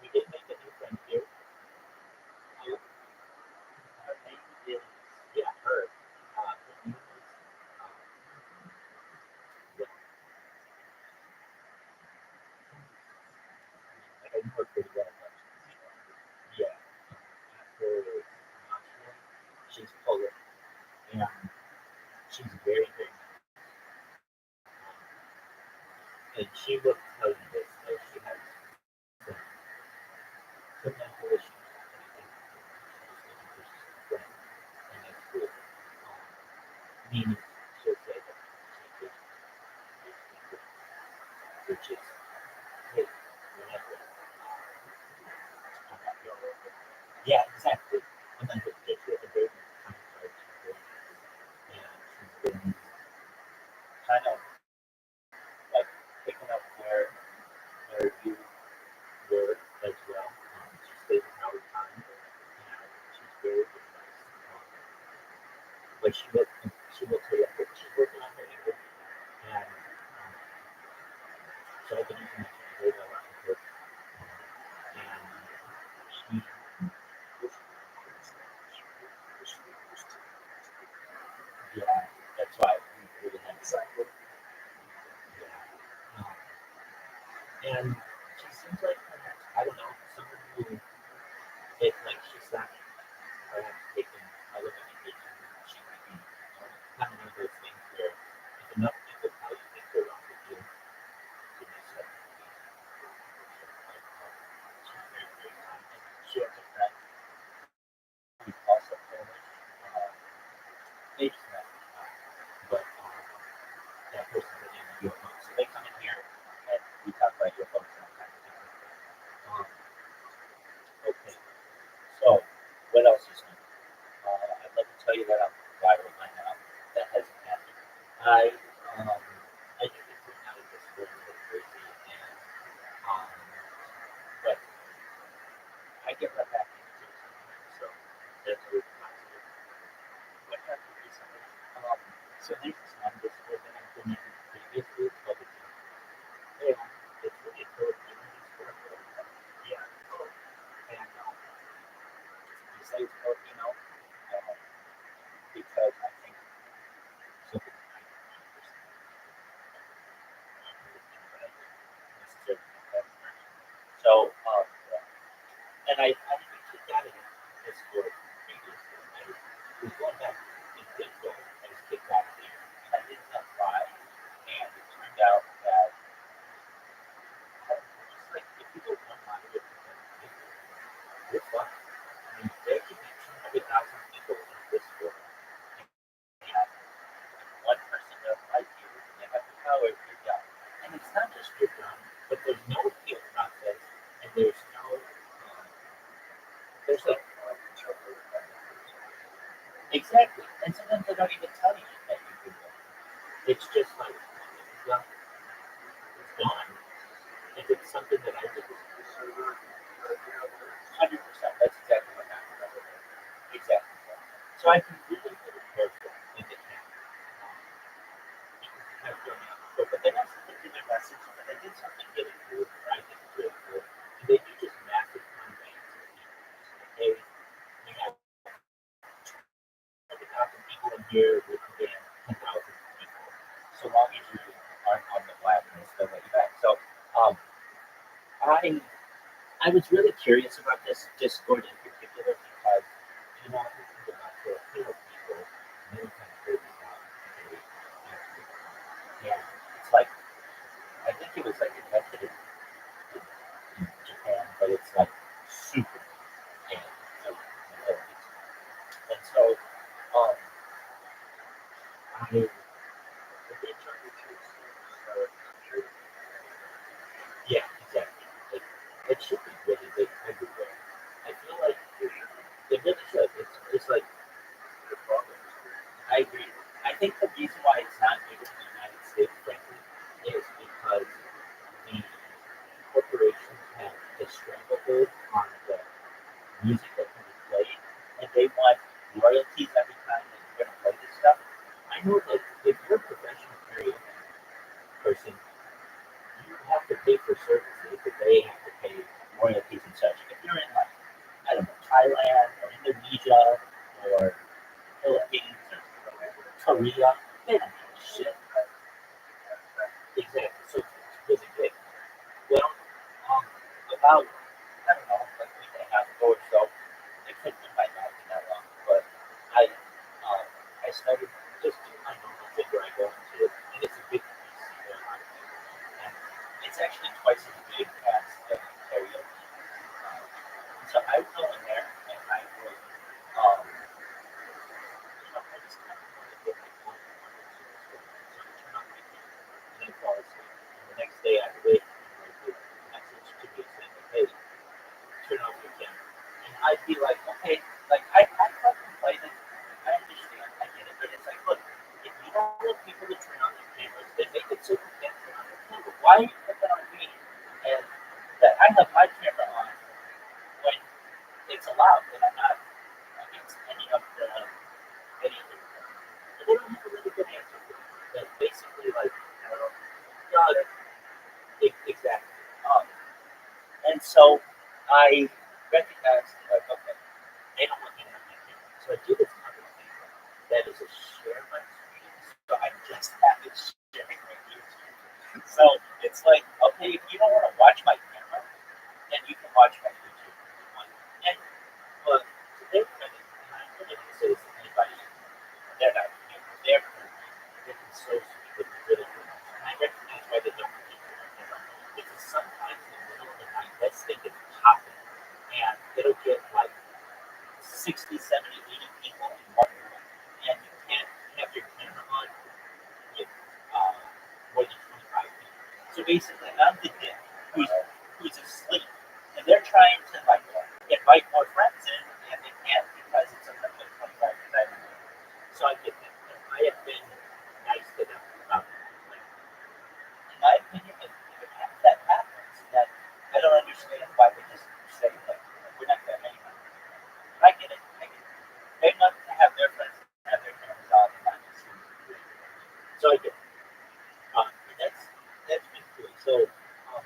We did make a new friend here. Her name is, yeah, her. Her name is, yeah, I know her pretty well, but yeah, after Rothschild, she's Polish, and she's very, very nice. And she will tell you this, that she has some, some mental issues, and I think she's looking for some friends, and that's cool. Meaning, she'll say that she gives me friends, which is, hey, whenever I'm at your yeah, exactly. And then she has a very kind heart, she's very nice, and she's been kind of like picking up where you were as well. She stays in our time, and she's very, very nice. But she will tell you that she's working on her English, and so I've been using my translator a lot with her, and she yeah, that's why we really had to yeah. And she seems like I don't know someone who it like she's not perhaps taking other medication. She might be kind of one of those things where if enough people tell you things are wrong with you, you may start to believe it. She's very, very kind. And she has a friend who's also Polish. They just met, but that person's in UFO. So they come in here and we talk about UFOs and all kinds of different things. Okay, so what else is new? I'd love to tell you that I'm viral by now. That hasn't happened. Um, I think it's coming out of this world a little crazy, and but I get right back into it sometimes, so that's always positive. What happened recently? So there's this one Discord that I've been in previously. It's called the yeah, it's really a Filipino Discord. Yeah, and you say it's Filipino because I think something like 90% but I don't necessarily think that's right. So, and I didn't kick out of Discord previously. I was going back in Discord. I was kicked out of there, and I didn't know why. And it turned out that just like if you go one line with people, you're fine. I mean, there could be 200,000 people in Discord, and one person doesn't like you, and they have the power, you're done. And it's not just you're done, but there's no appeal process, and there's like exactly, and sometimes they don't even tell you that you do that. It's just like, well, it's gone. If it's something that I did, 100%. That's exactly what happened. Exactly. So I've been really, really careful if it happens. I've done that before, but they also sent me their message that I did something really cool, or I think it's really cool, and they do just massive campaigns for people. Hey, we have 100,000 people in here, we can get 10,000 people. So long as you aren't on the blacklist, they'll let you back. So I was really curious about this Discord in particular because you know everything about Filipino people, many times heard about the yeah, it's like I think it was like invented in Japan, but it's like super in the Philippines. And so um I yeah, exactly. It should be really big. music that can be played, and they want royalties every time that you're going to play this stuff. I know that if you're a professional karaoke person, you have to pay for services, that they have to pay royalties and such. If you're in like, I don't know, Thailand or Indonesia or Philippines or Korea, they don't give a shit. Exactly. So it's really big. Well, about, I don't know, like a week and a half ago or so, I couldn't in my not that long, but I started just doing my normal thing where I go into it, and it's a big piece of and it's actually twice as big as the karaoke. So I would go in there and I would, I just kind of want to get my phone on it, so I turn on my camera and then fall asleep. And the next day I wake and I get a message to me saying, hey, turn off your camera. And I'd be like, okay, like I fucking played it. I understand, I get it, but it's like, look, if you don't want people to turn on their cameras, then make it so you can't turn on their camera. Why are you putting on me? And that I have my camera on when it's allowed, and I'm not against any of the and they don't have a really good answer for it. That basically, like, I don't know, yeah, exactly. And so I recognized, like, okay, they don't want me to have my camera. So I do this other thing that is a share my screen. So I just have it sharing my YouTube. So it's like, okay, if you don't want to watch my camera, then you can watch my YouTube if you want. And but to their credit, and I'm really going to say this to anybody that I they're they've been so sweet with me, really good. And I recognize why they don't want me to my camera. Because sometimes in the middle of the night, this thing is popping, and it'll get like 60, 70, 80 people in one room, and you can't have your camera on with more than 25 people. So basically, I'm the dick who's asleep, and they're trying to like invite more friends in, and they can't because it's a limit of 25 people. So I get that, and I have been nice to them about that. Like, in my opinion, if that happens, then I don't understand why they just say like we're not going to hang out. I get it. I get it. They want to have their friends have their cameras on and not just so I get it. And that's been cool. So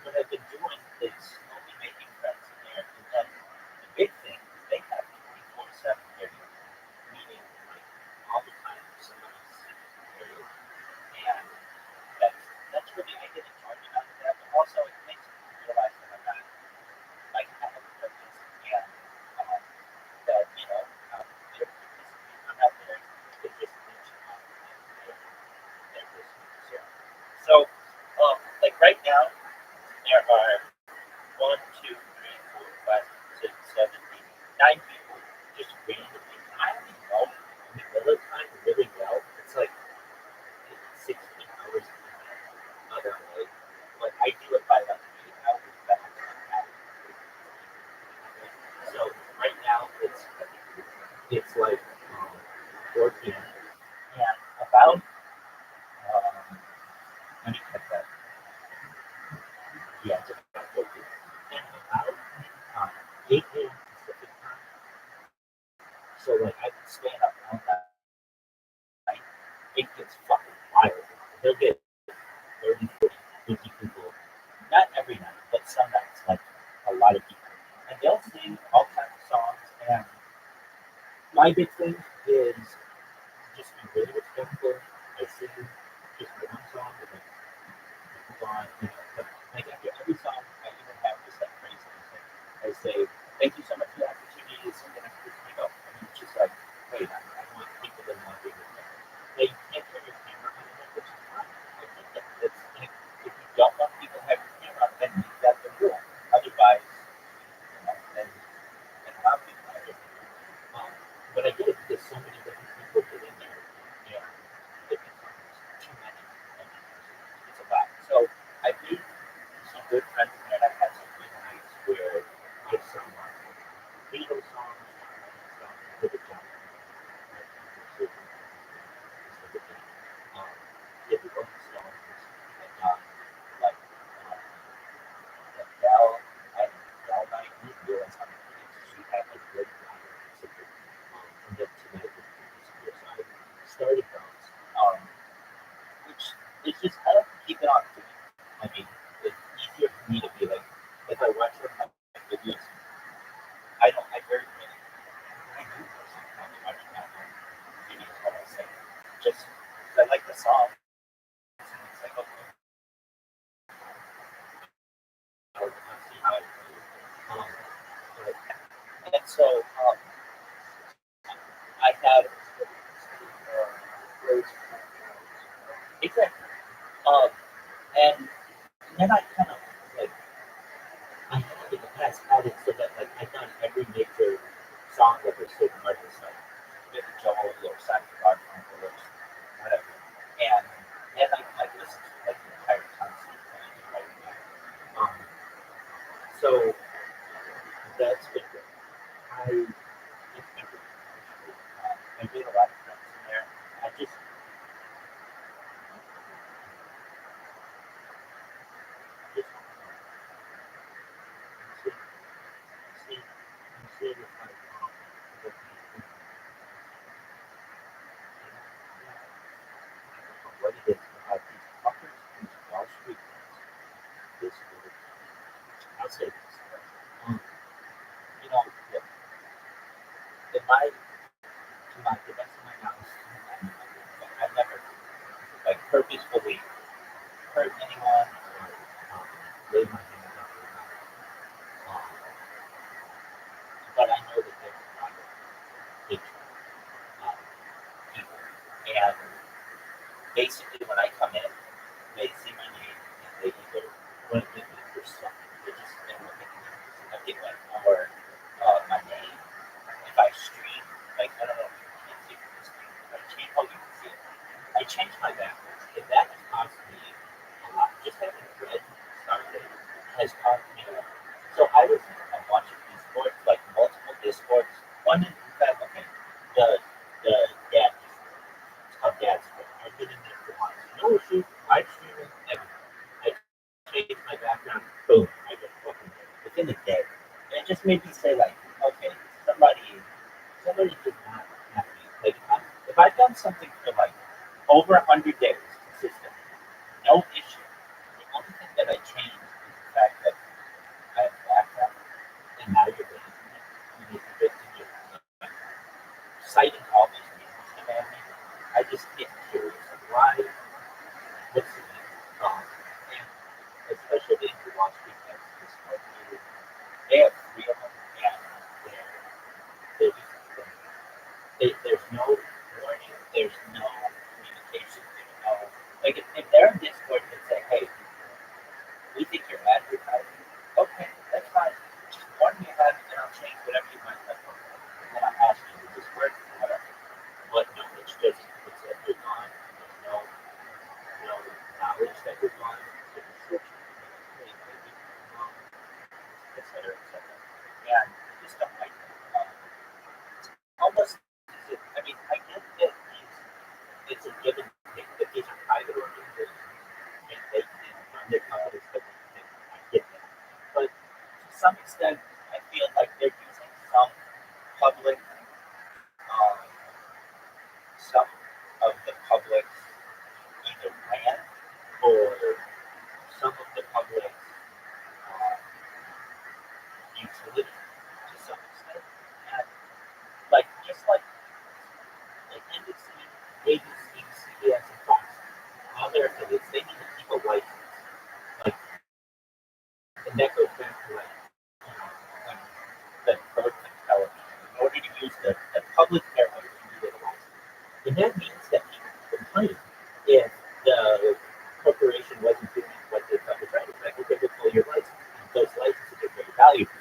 what I've been doing is slowly making friends in there, and then the big thing is they have 24/7 video, meaning like all the time somebody's video, and that's really I get enjoyment out of that, but also it makes me realize that I'm not like I have a purpose and that they're participating. I'm not there to just reach out and they're listening. So like right now there are 1, 2, 3, 4, 5, 6, 7, 8, 9 just randomly. I don't even know in the middle of time really well. It's like 16 hours a day other way. But I do it by like 8 hours back. So right now it's like 4 p.m. and about let me check that. Yeah, it's about 4 p.m. And about 8 a.m. Pacific time. So like I've been staying up all night. It gets fucking wild. They'll get 30, 40, 50 people. Not every night, but some nights, like a lot of people. And they'll sing all kinds of songs. And my big thing is just be really respectful. I sing just one song with like move on, but like after every song I even have just that phrase I say, thank you so much for the opportunity to sing the next person I go. And it's just like, wait, I want people to want to be with me. They can't turn your camera on and which is fine. I think that it's like if you don't want people to have your camera on, then make that the rule. Otherwise, then allow people to have your camera. But I get it because so many different people get in there and it becomes too many. And it's a lot. So I made some good friends in there. And I've had some good nights where there's some Beatles songs, some good John. Yeah, the Rolling Stones, and like Adele, and Adele night. You realize how many she had like So I have exactly. And then I kind of like I have in the past had it so that like I've done every major song of a certain artist, like Billy Joel or Simon Garfunkel or whatever, and I listen to like the entire concert right now. So that's been good. It's been good. I made a lot of friends in there. I just just see see it like what it is about these fuckers, these Wall Street guys. Basically, I'll say this. Um, look, in my to my the best of my knowledge, I've never like purposefully hurt anyone or laid my hands on anyone. Um, but I know that there's a lot of hatred people. And basically, when I come in, they see my name and they either want to get me for something. They look at me and get like, or my name. If I stream, like, I don't know if you can see from the screen, if I change, oh, you can see it. I change my background. If that has cost me a lot, just having red started has cost me a lot. So I was in a bunch of Discords, like multiple Discords. One in fact, okay, the dad Discord. It's called Dad's Discord. I've been in there for months. No issue. Live streaming, everything. I changed my background. Boom. I get fucking there. Within a day. And it just made me say, like, okay, somebody did not happy. Like, if I've done something for like over 100 days consistent, no issue. The only thing that I changed is the fact that I have background and now you're raising it. You need to get to your citing all these reasons to ban me. I just get curious. Like, why? What's the name? And especially in the Wall Street Bets, this they have three of them, and they're just there's no warning, there's no communication, there's no like if they're in Discord and say, hey, we think you're advertising, okay, that's fine. Just warn me ahead and I'll change whatever you might like. And then I'll ask you, does this work? Whatever. But no, it's just it's that you're gone, there's no knowledge that you're gone, so you're searching, hey, maybe wrong, etc. etc. And I just don't like that. Almost I mean, I get that it's a give and take, that these are private organizations and they can run their companies that I get that. But to some extent, I feel like they're using public, um, some of the public's either land or some of the public's um, utility to some extent. And like, just like NBC, ABC, CBS, and Fox, all their affiliates, they need to keep a license. Like, and that goes back to like, like the broadcast television. In order to use the public airwaves, you need a license. And that means that people complain if the corporation wasn't doing what they thought was right. It's like, okay, we'll pull your license. And those licenses are very valuable.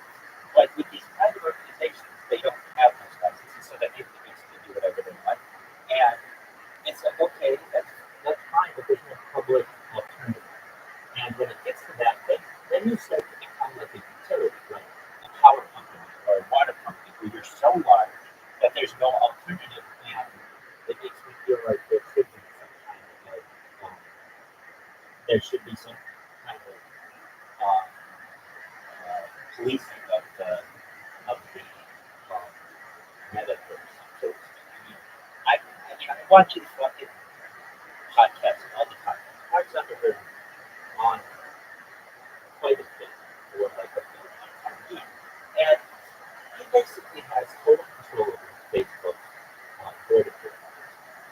But with these private organizations, they don't have those licenses, so that people can do whatever they want. And it's like, okay, that's fine, but there's no public alternative. And when it gets to that, then you start to become like a utility, like a power company or a water company, where you're so large that there's no alternative. And it makes me feel like there should be some kind of like, there should be some kind of uh, policing of the metaverse, so to speak. I watch these fucking podcasts all the time. Mark Zuckerberg on quite a bit for like a few times. And he basically has total control over Facebook board of directors.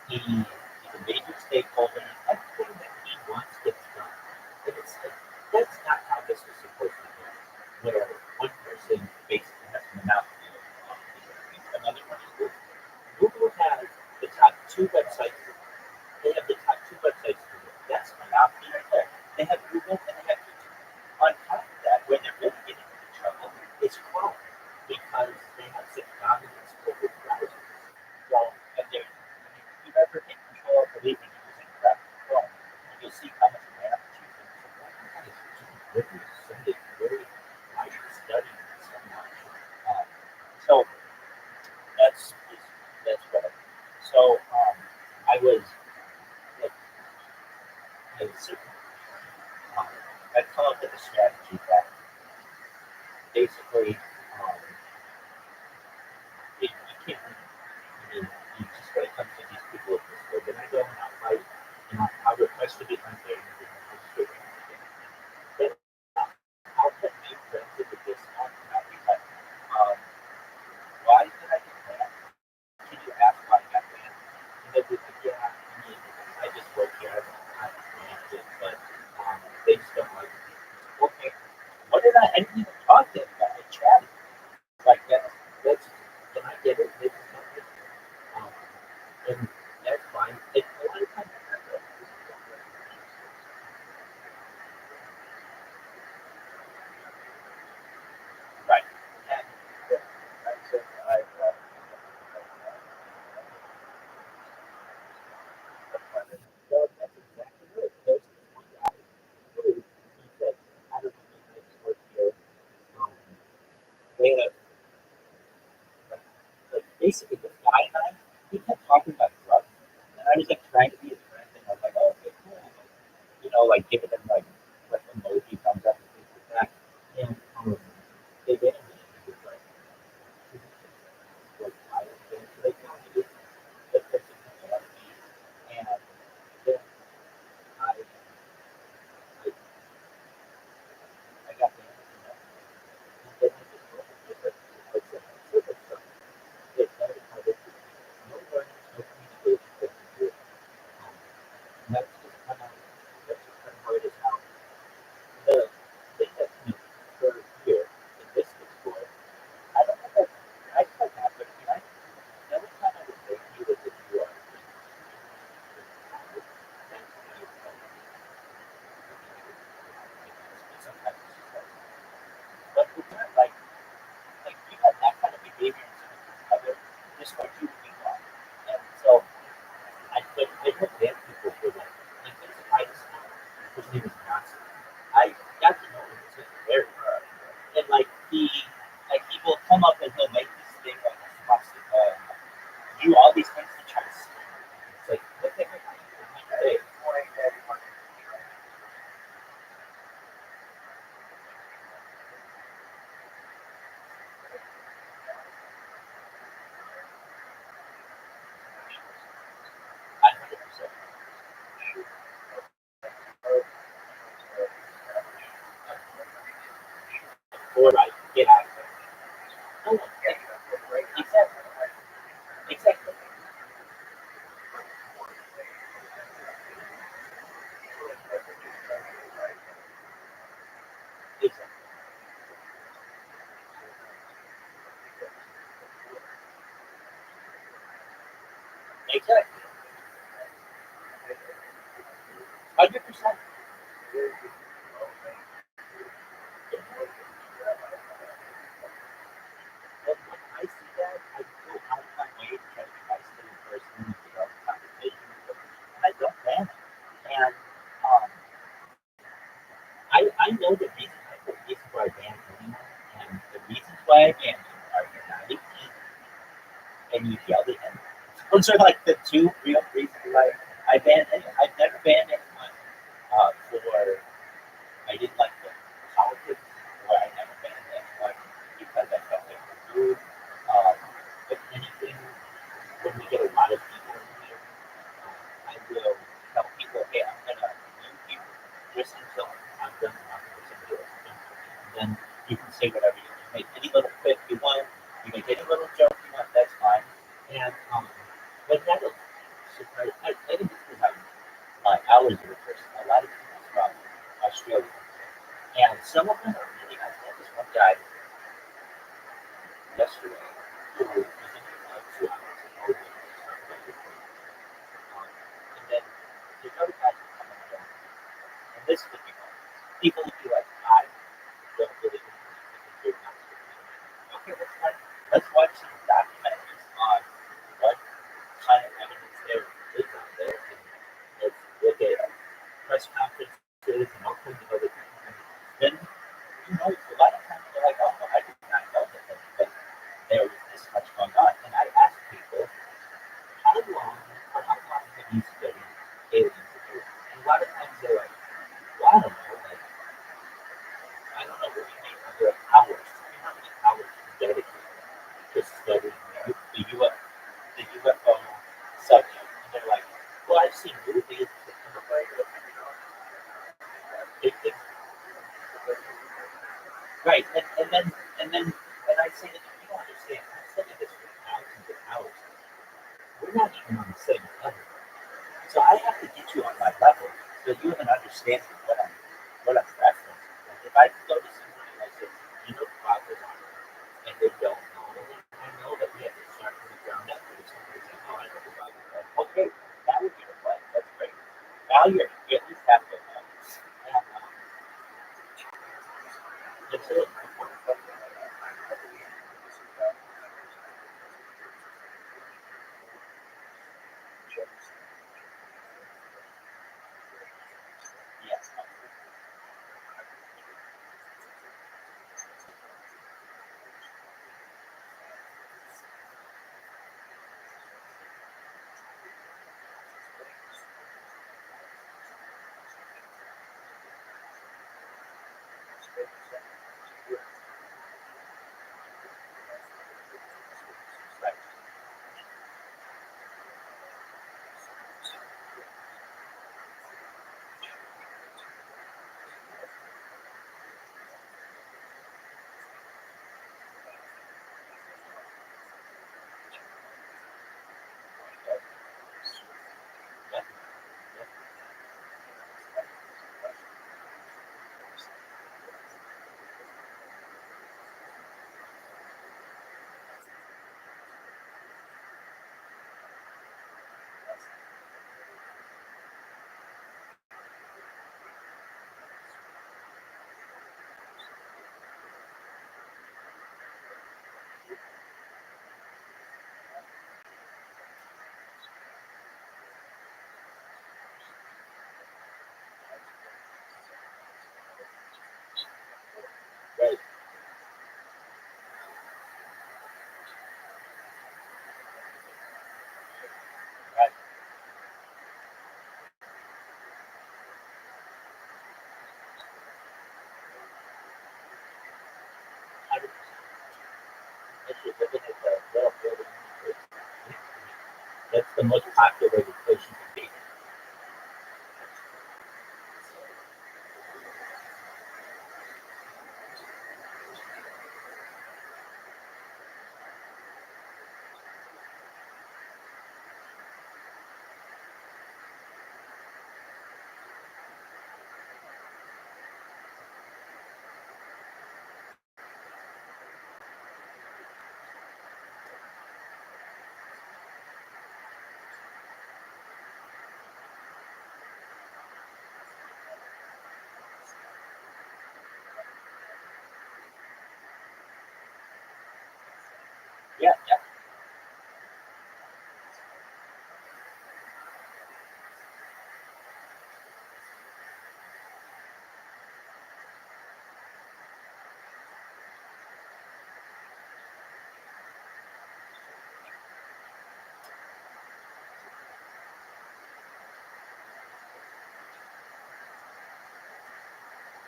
He's a major stakeholder in everything that he wants gets done. And it's like, that's not how this is supposed to be, where one person basically has a monopoly basically this guy and we kept talking about drugs, and I was like trying to be his friend, and I was like, oh, okay, cool, like giving him like emoji thumbs up and things like that, and they didn't. It was like, I was going to like, no, he was the person who loved me, and then I got the answer, and then I just wrote it just like super stuff. It started how this is no learning, no communication, but you do it. And that's just kind of how it is now. The thing that for here in this school, I don't know that I tried that, but the only time I would say to you is if you are sometimes it's just like, but it's not like you had that kind of behavior in some other just what you would be wrong. And so I heard bad people for like there's a guy his name is Johnson. I got to know him very well. And he will come up and he'll make this thing like a swastika, do all these things to try to scare me. It's like, what the heck are you doing today? I 100%. Or I get out of there. No, exactly. Exactly. Exactly. Exactly. 100%. And when I see that, I go out of my way to try to be nice to the person and develop a conversation with them. And I don't ban it. And um, I know the reasons why I ban anyone, and the reasons why I ban you are you're not 18 and you yelled at him. Those are like the two real reasons why I ban anyone. I've never banned anyone for I didn't like the politics, or I never banned anyone because I felt they were rude. If anything, when we get a lot of people in here, I will tell people, hey, I'm gonna mute you just until I'm done talking to somebody else. And then you can say whatever you want. Make any little quip you want, you make any little joke you want, that's fine. And but that is surprising. I think it's because I'm hours of a person. A lot of people from Australia. And some of them are really nice. I had this one guy yesterday who was in here for like 2 hours and all day. And then there's other guys who come and go. And this would be one. People would be like, I don't really think you're not okay, that's fine. Let's watch some documentaries on what kind of evidence there is out there. And let's look at press conferences and all kinds of other things. And then, a lot of times they're like, oh, well, I did not know that there was this much going on. And I ask people, how long have you studied alien security? And a lot of times they're like, well, I don't know what you mean. There are hours. How many hours dedicated to studying the UFO subject? And they're like, well, I've seen movies. It, right, and then when I say that you don't understand, I studied this for thousands of hours. We're not even on the same level. So I have to get you on my level so you have an understanding of what I'm referencing. Like if I go to somebody and I say, problems on it, and they don't know it, I know that we have to start from the ground up. If somebody says, oh, I know the problem, okay, that would be the play. That's great. Now you at least have to know. And that's it. Yes. Right. Right. Actually, looking at the well building, that's the most populated place you can be. Yeah, yeah,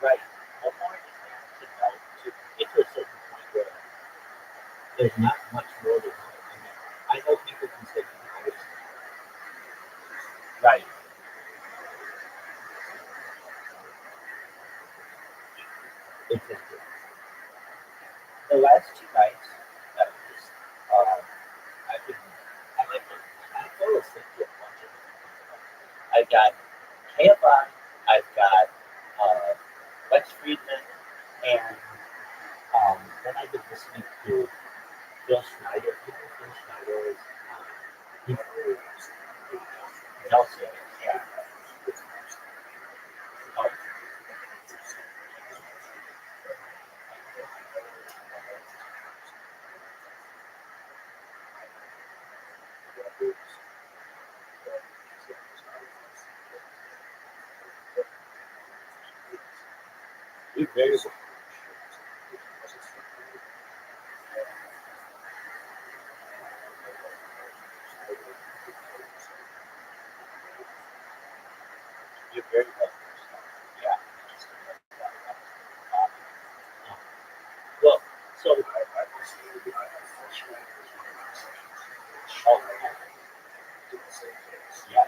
right. Well, more is to know to get to a certain point where there's not much more to know. I know people can say, right, exactly. The last two nights, that was, I've been, I fell asleep to a bunch of them. I've got KFI, I've got Lex Friedman, and then I've been listening to Bill Schneider. You know, Bill Schneider is he's Nelson, yeah. Oh, he's very good. You're very well. Yeah. Um, well, so oh, yeah.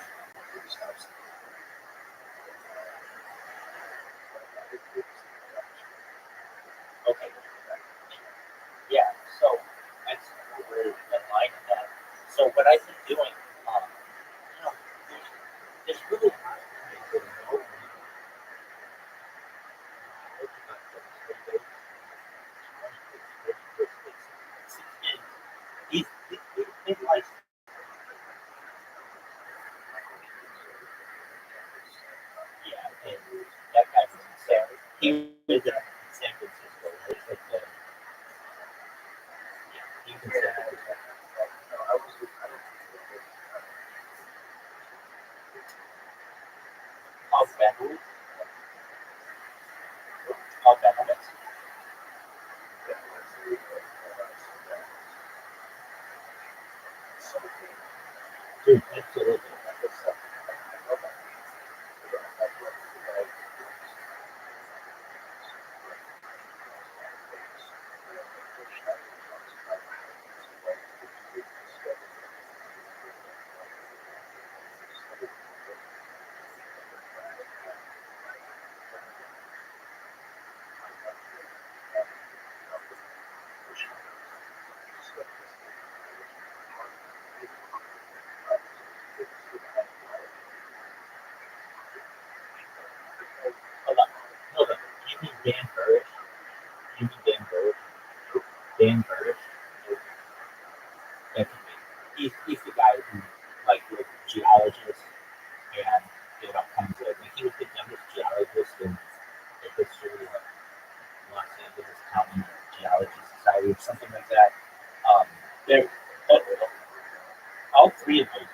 Okay. Yeah. So that's we're in line with that. So what I've been doing, you know, there's really not really no he's been like, yeah, and that guy was in he was in San Francisco, right? Like the, yeah, he was in Paul Beverly, Paul Beverly. Dude, absolutely. Dan Burrish. You mean Dan Burrish? Dan Burrish. That could be. He's the guy who like was a geologist and did all kinds of. Like, he was the youngest geologist in the history of Los Angeles County Geology Society or something like that. They're all three of those.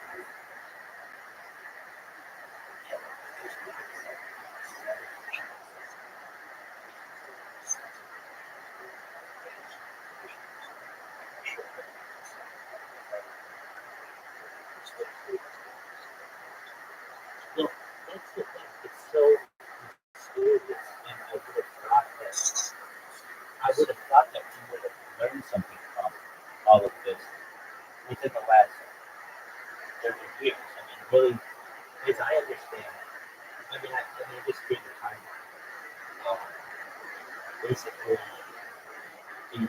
Well, that's the thing. It's so mysterious, and I would have thought that we would have learned something from all of this within the last 30 years. I mean, really, as I understand, just during the time, um, basically, the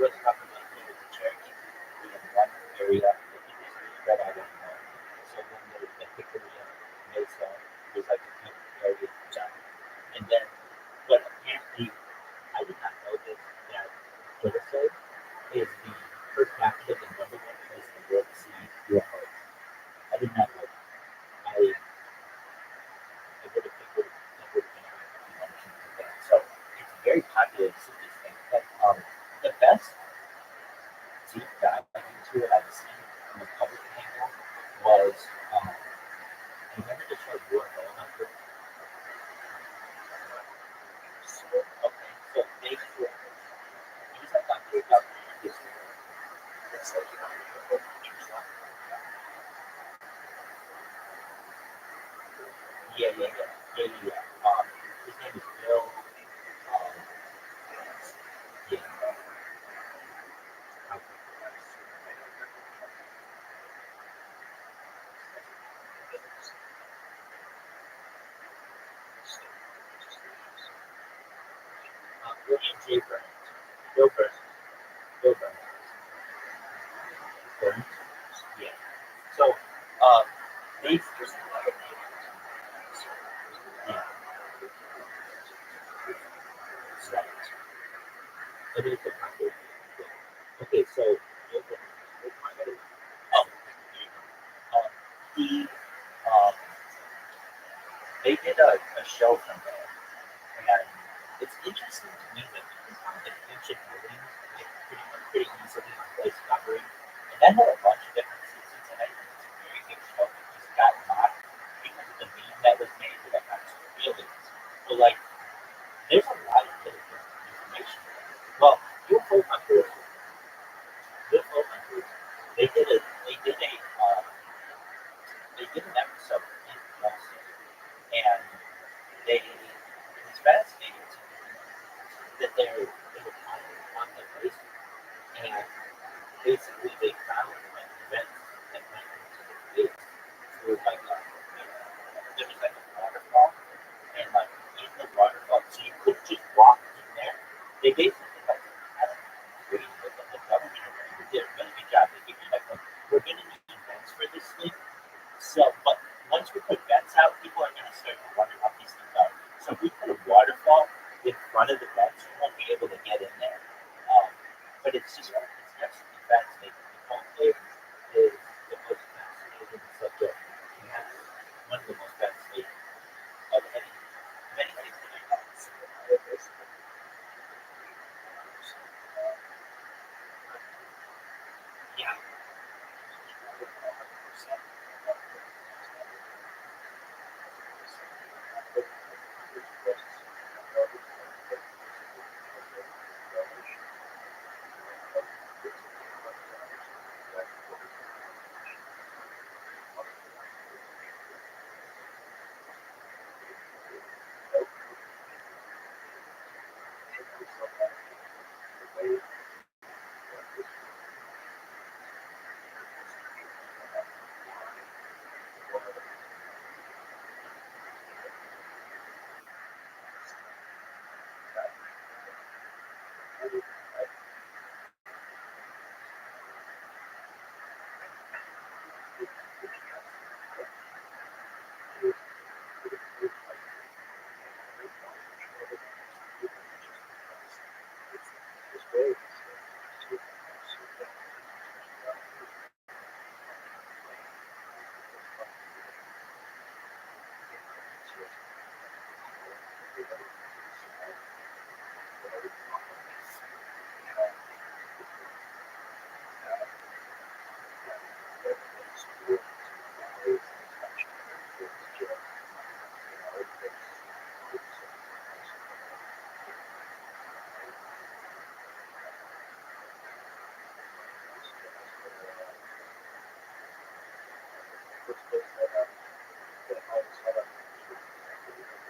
U.S. government needed to cherry in one area that was spread out on so when there's the Hickory Mesa, there's like a big area down. And then, but apparently, I did not know this, that Guinness is the per capita, the number one place in the world to see UFOs. I did not know that. I would have figured that would have been like that. So it's very popular to see these things. But the best deep dive into it I've seen from the public angle was I remember the show UFO Hunter. Okay, so they he's like on the government history. It's like yeah. His name is Bill. Yeah. William J. Burns. Bill Burns. Bill Burns. Burns. Yeah. So, they just yeah. Right. Let me look at my book. Okay, so Bill Burns. Oh, he they did a show from there, and it's interesting to me that you can find like ancient buildings like pretty easily on Discovery, and that had a bunch of different seasons in it. And it's a very good show. It just got mocked because of the meme that was made with that kind of aliens. But like, there's a lot of little bits of information. Well, UFO hunters, they did a they did an episode in Boston, and it's fascinating to me that they were on the place, and basically they found like vents that went into the base through like there was like a waterfall, and like in the waterfall, so you couldn't just walk in there. They basically like I don't know, created the government or whatever did a really good job. They figured like, look, we're gonna need vents for this thing. So, but once we put vents out, people are going to start wondering how these things are. So, if we put a waterfall in front of the vents, you won't be able to get in there. But it's absolutely fascinating. The conclave is the most fascinating subject. And that's one of the most fascinating of many things that I know. Yeah.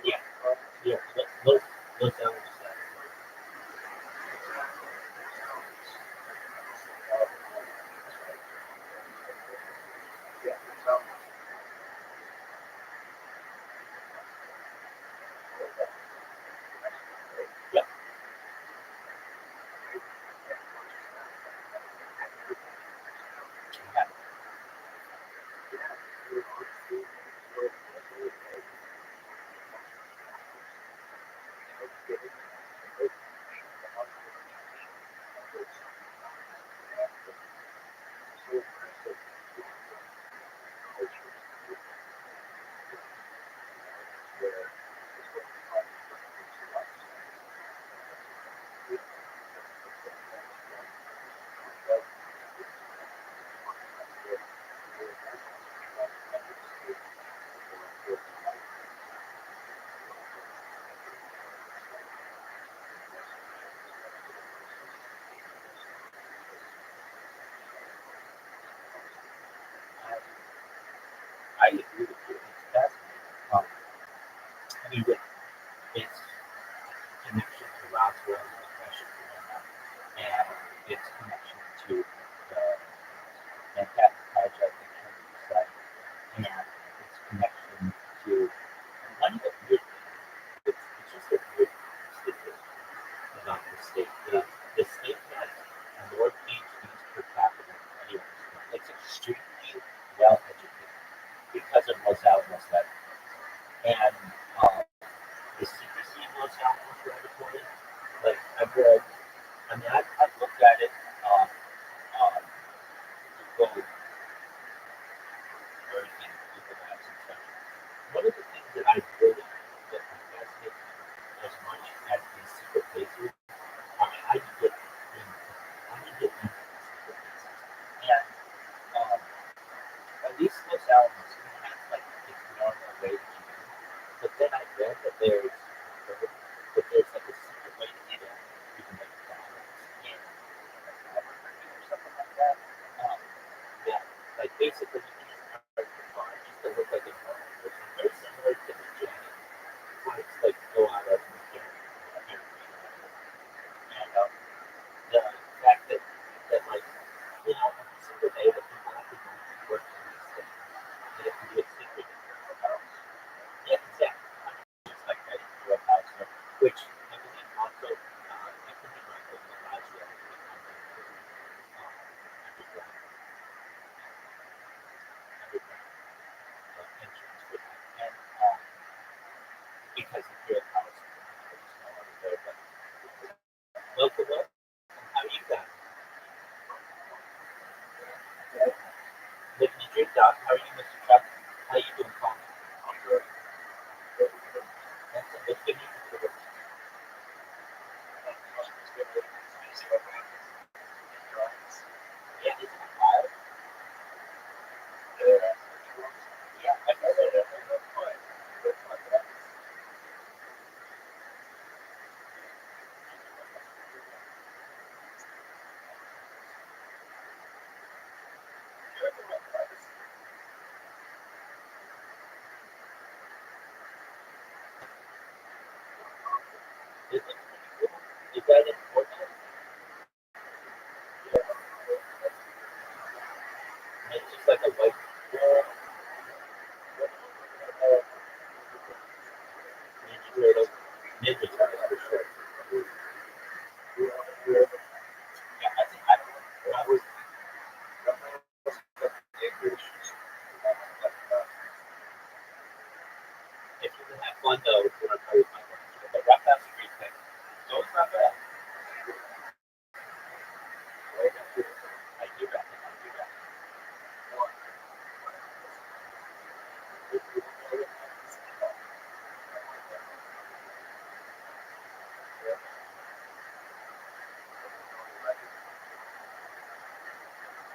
Yeah, yeah. Los Alamos. Yep. I agree with you. It's fascinating. I mean, with its connection to Roswell and the crash of Corona, and its connection to the Manhattan Project that Kennedy site, and its connection to one of the weird things. It's just a weird statistic about the state. The state has more PhDs per capita than any other state. It's extremely well educated because of Los Alamos that. And the secrecy in Los Alamos laboratory, like I've read, I mean, I've looked at it, Google, everything, Google Maps and stuff. One of the things that I really that fascinates me as much as these secret places, I mean, I can get into these secret places, and um, at least Los Alamos, it has like its normal way to get in, but then I read that there's like a secret way to get in. You can make dollars and like or something like that. Um, yeah, like basically you can just park your car just to look like a normal person, very similar to the jacket flights like go out of America. And the fact that like every single day that people have to go to work in these things, they have to do it secretly in their house. Yeah, exactly. Just like that in your house, which I believe also, I could be wrong, but allows you to become underground, entrance for that. And because if you're a house, there's no other way. But welcome, welcome. How you guys? Living the dream, Doc. How are you, Mr. Chuck? How you doing, Colin? That's good news. Yeah, isn't it wild? Yeah, I guess it is. It looks pretty cool. Is that important? It's just like a white Ninja Turtle. Ninja Turtle for sure. Yeah, I think when I was if you can have fun though, it's gonna play with my friends. But Rock House is a great thing. So it's not bad. I do that. I do that.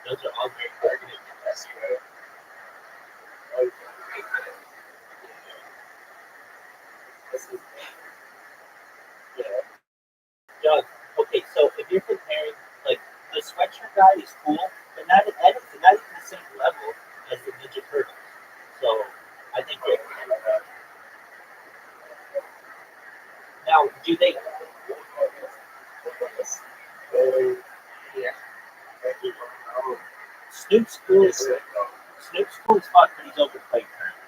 Those are all great things. Doug, okay, so if you're comparing, like, the sweatshirt guy is cool, but not even the same level as the Ninja Turtles. Snoop's cool. Snoop's cool as fuck, but he's overplayed currently.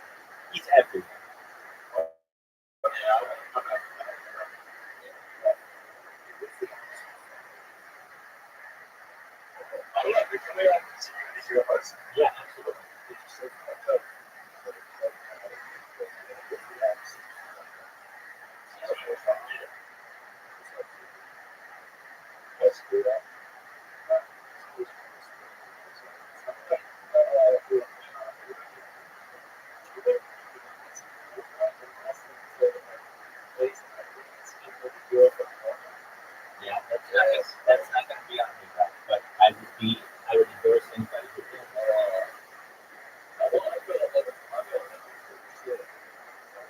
He's everywhere. Yeah, absolutely. Yeah, that's not going to be on me, but I would endorse anybody who did that.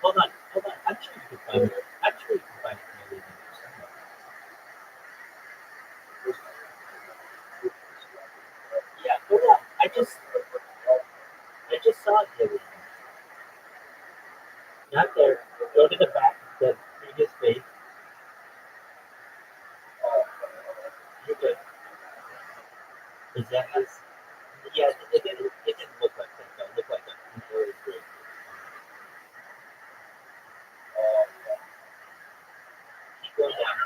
Hold on. I'm sure you can find it. I'm sure you can find it in the living room somewhere. Yeah, hold on. I just saw it the other day. Not there. Go to the back, the previous page. You're good. Is that his? Yeah, it didn't look like that though. It looked like a temporary break. Keep going down.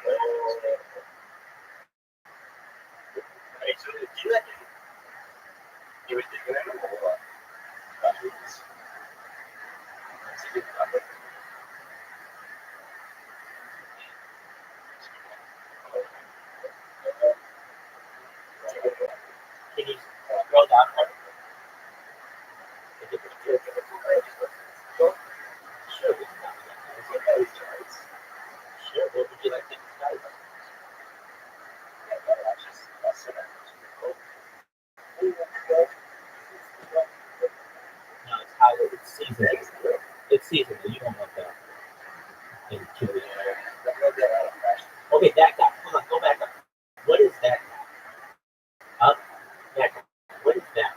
Can you scroll down more? Sure, we can talk about that. Sure, what would you like to discuss? No, it's how it's seasonal. It's seasonal. You don't want that in 2 weeks. Okay, that guy. Hold on, go back up. What is that guy? Up, back up. What is that?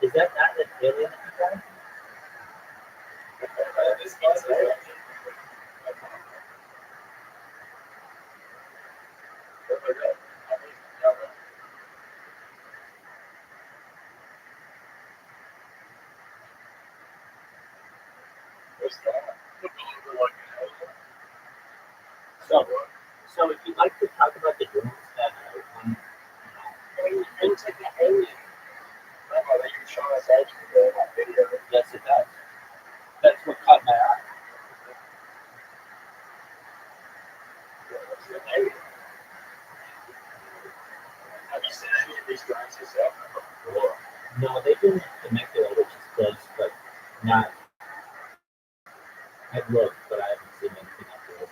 Is that not an alien guy? So, so if you'd like to talk about the drones that are on, yes, it does. That's what caught my eye. No, they've been connected, which is close, but not. I've looked, but I haven't seen anything up there.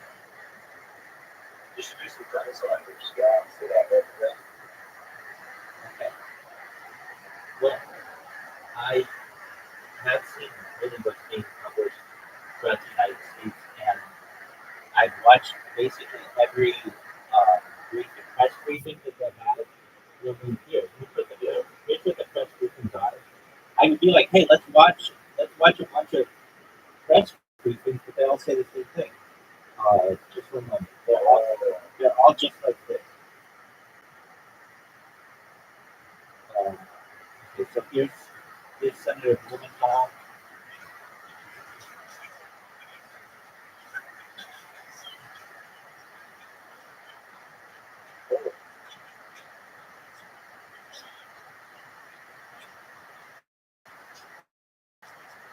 Okay. Well, I have seen really what's being published throughout the United States, and I've watched basically every press briefing that they've had. Here, here's what the press briefings are. I would be like, hey, let's watch a bunch of press briefings, but they all say the same thing. Just for a moment, they're all just like this. Okay, so here's Senator Blumenthal.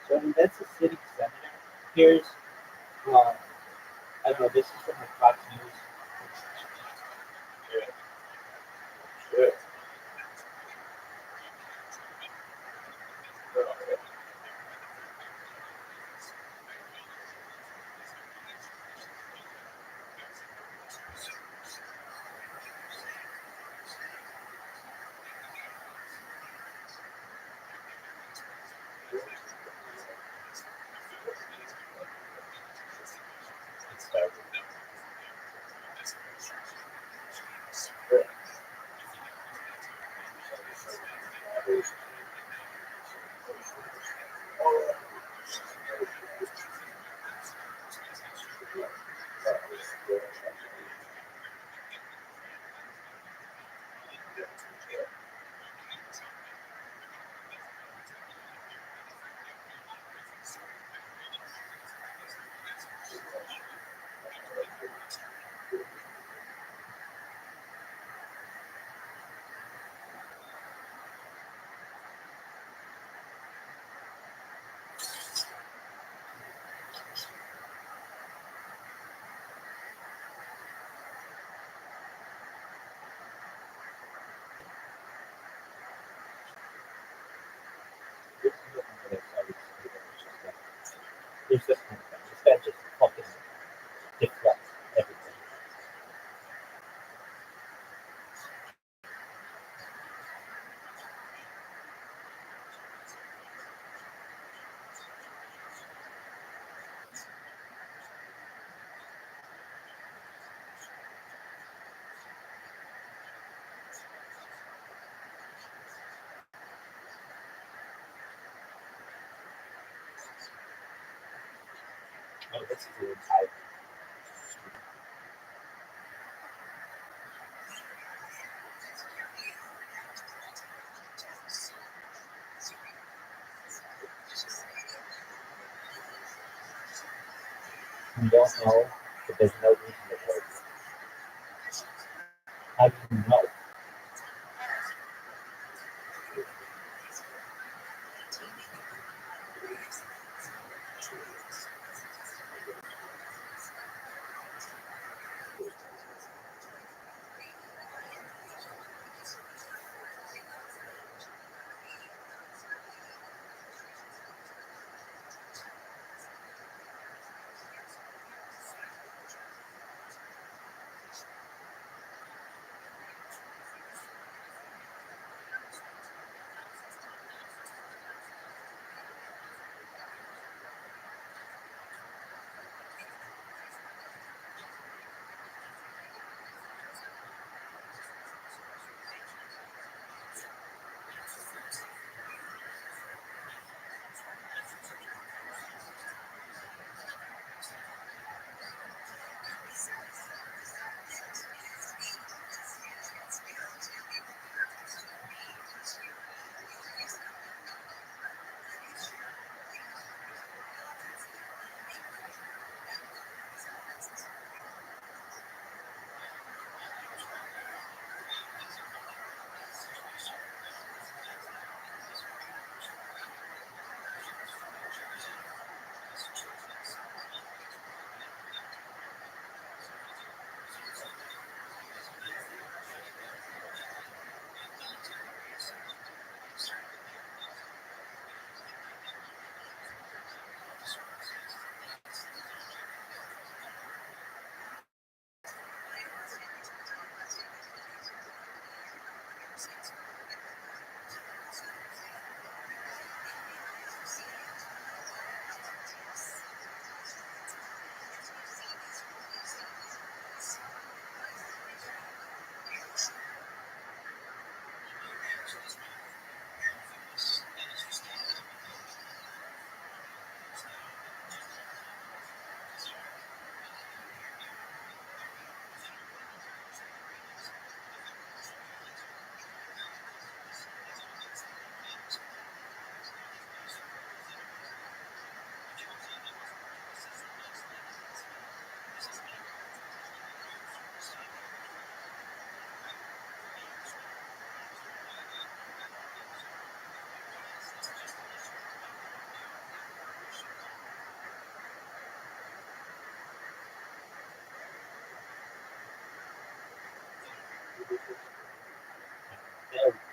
So I mean, that's a city senator. Here's I don't know. This is from like Fox News. There's this kind of thing. This guy just fucking deflects everything. Oh, this is really tight. You don't know, but there's no reason to worry. How do you know?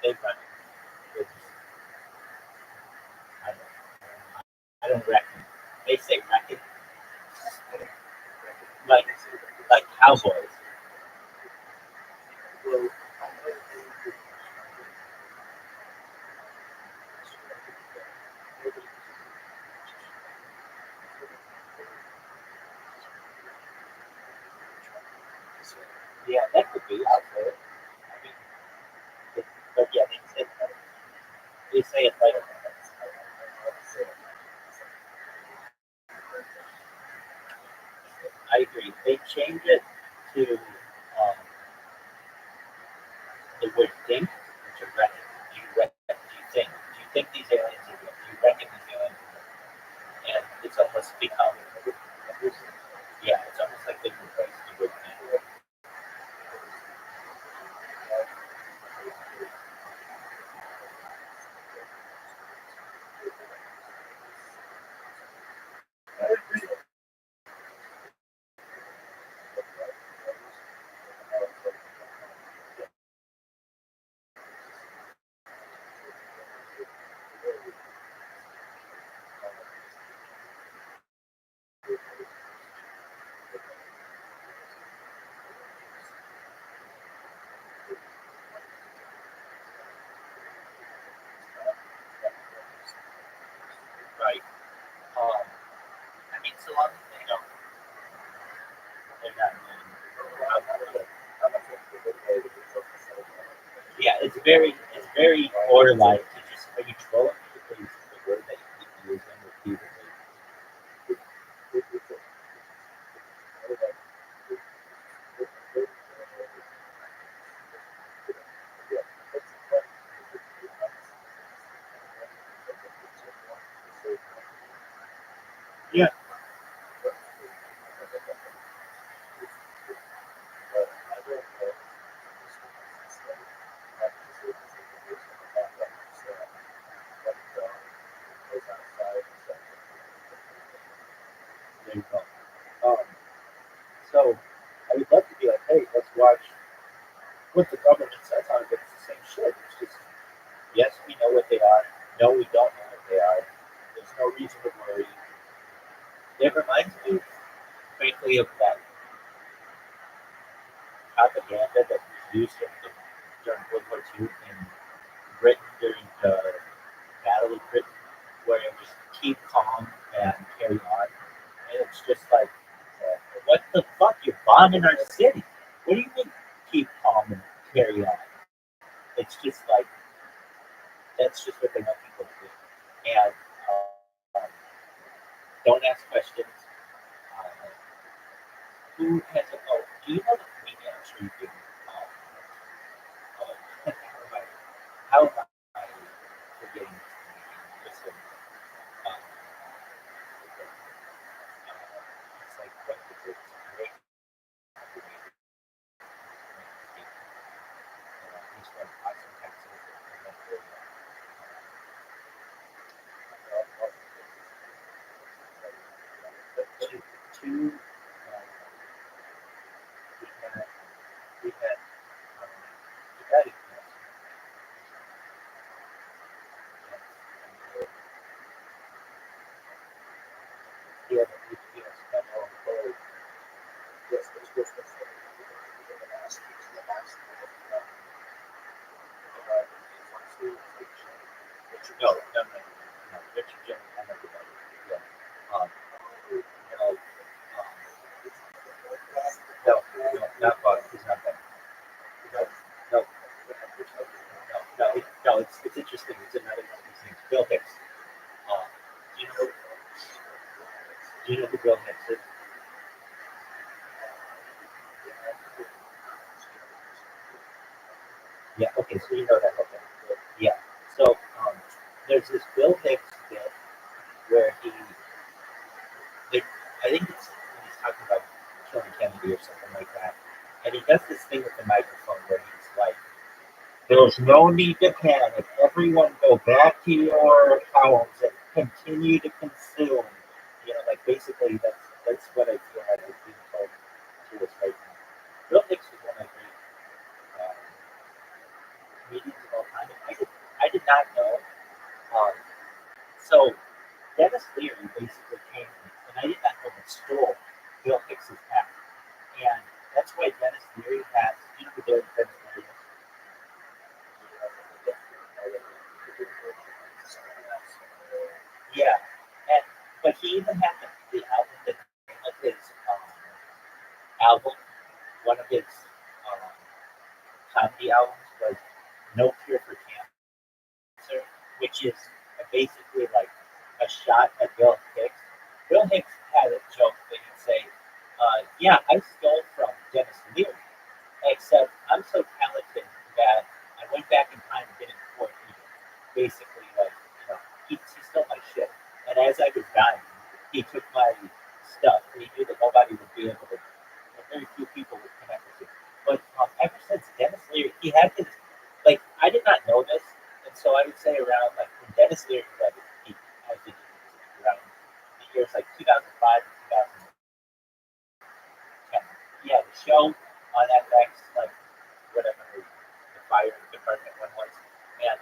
They run it. I don't reckon. They say reckon. Like, like cowboys. Yeah, that could be out there. I mean, but yeah, they say it's like, I agree. They change it to the word think to reckon. Do you think? Do you think these aliens are real? Do you reckon these aliens are real? And it's almost become, yeah, it's almost like they've replaced the word think. it's very borderline to just, are you trolling me because the word that you keep using repeatedly? Yeah. There you go. So I would love to be like, hey, let's watch what the government says on it, but it's the same shit. It's just, yes, we know what they are. No, we don't know what they are. There's no reason to worry. It reminds me, frankly, of that propaganda that was used during World War II in Britain during the Battle of Britain, where it was keep calm and carry on. And it's just like, what the fuck? You're bombing our city. What do you mean keep calm and carry on? It's just like, that's just what they want people to do. And don't ask questions. Uh, who has a, oh, do you know the comedian? I'm sure you do. How am I forgetting this comedian? Listen, it's like one of the great he's from Austin, Texas. Two, we had, he had an APS memo on the board. Yes, this was the last no, Richard Jim, I remember that. Yeah. Not Bug. He's not that. No, no. It's interesting. It's another one of these things. Bill Hicks. Do you know who Bill Hicks is? Yeah. Okay. So you know that. Okay. Yeah. So there's this Bill Hicks bit where I think it's when he's talking about killing Kennedy or something like that, and he does this thing with the microphone where he's like, "There's no need to panic. Everyone, go back to your homes and continue to consume." Like basically that's what I feel like is being told to us right now. Bill Hicks was one of the great comedians of all time. I did not know. Um, so Dennis Leary basically came, and I did not know that stole Bill Hicks's hat. And that's why Dennis Leary has, who Dennis Leary is? Yeah. But he even had the album, the name of his album, one of his um, comedy albums was No Cure for Cancer, which is basically like a shot at Bill Hicks. Bill Hicks had a joke that he'd say, yeah, I stole from Dennis Leary, except I'm so talented that I went back in time and didn't report either. Basically, he stole my shit. And as I was dying, he took my stuff, and he knew that nobody would be able to, very few people would connect with it. But ever since Dennis Leary, he had this, I did not know this, and so I would say around, when Dennis Leary was at his peak, I think it was around the years 2005 and 2010. He had a show on FX, whatever the fire department one was, and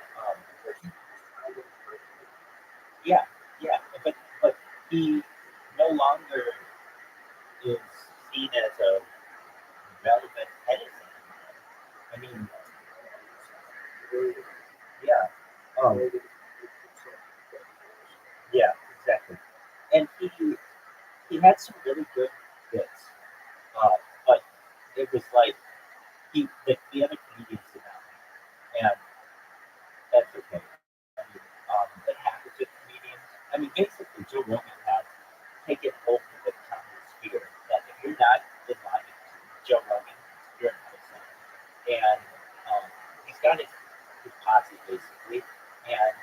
yeah, yeah, but he no longer is seen as a relevant edison. I mean, yeah, yeah, exactly. And he had some really good bits, but it was like the other comedians did not. And got his posse basically, and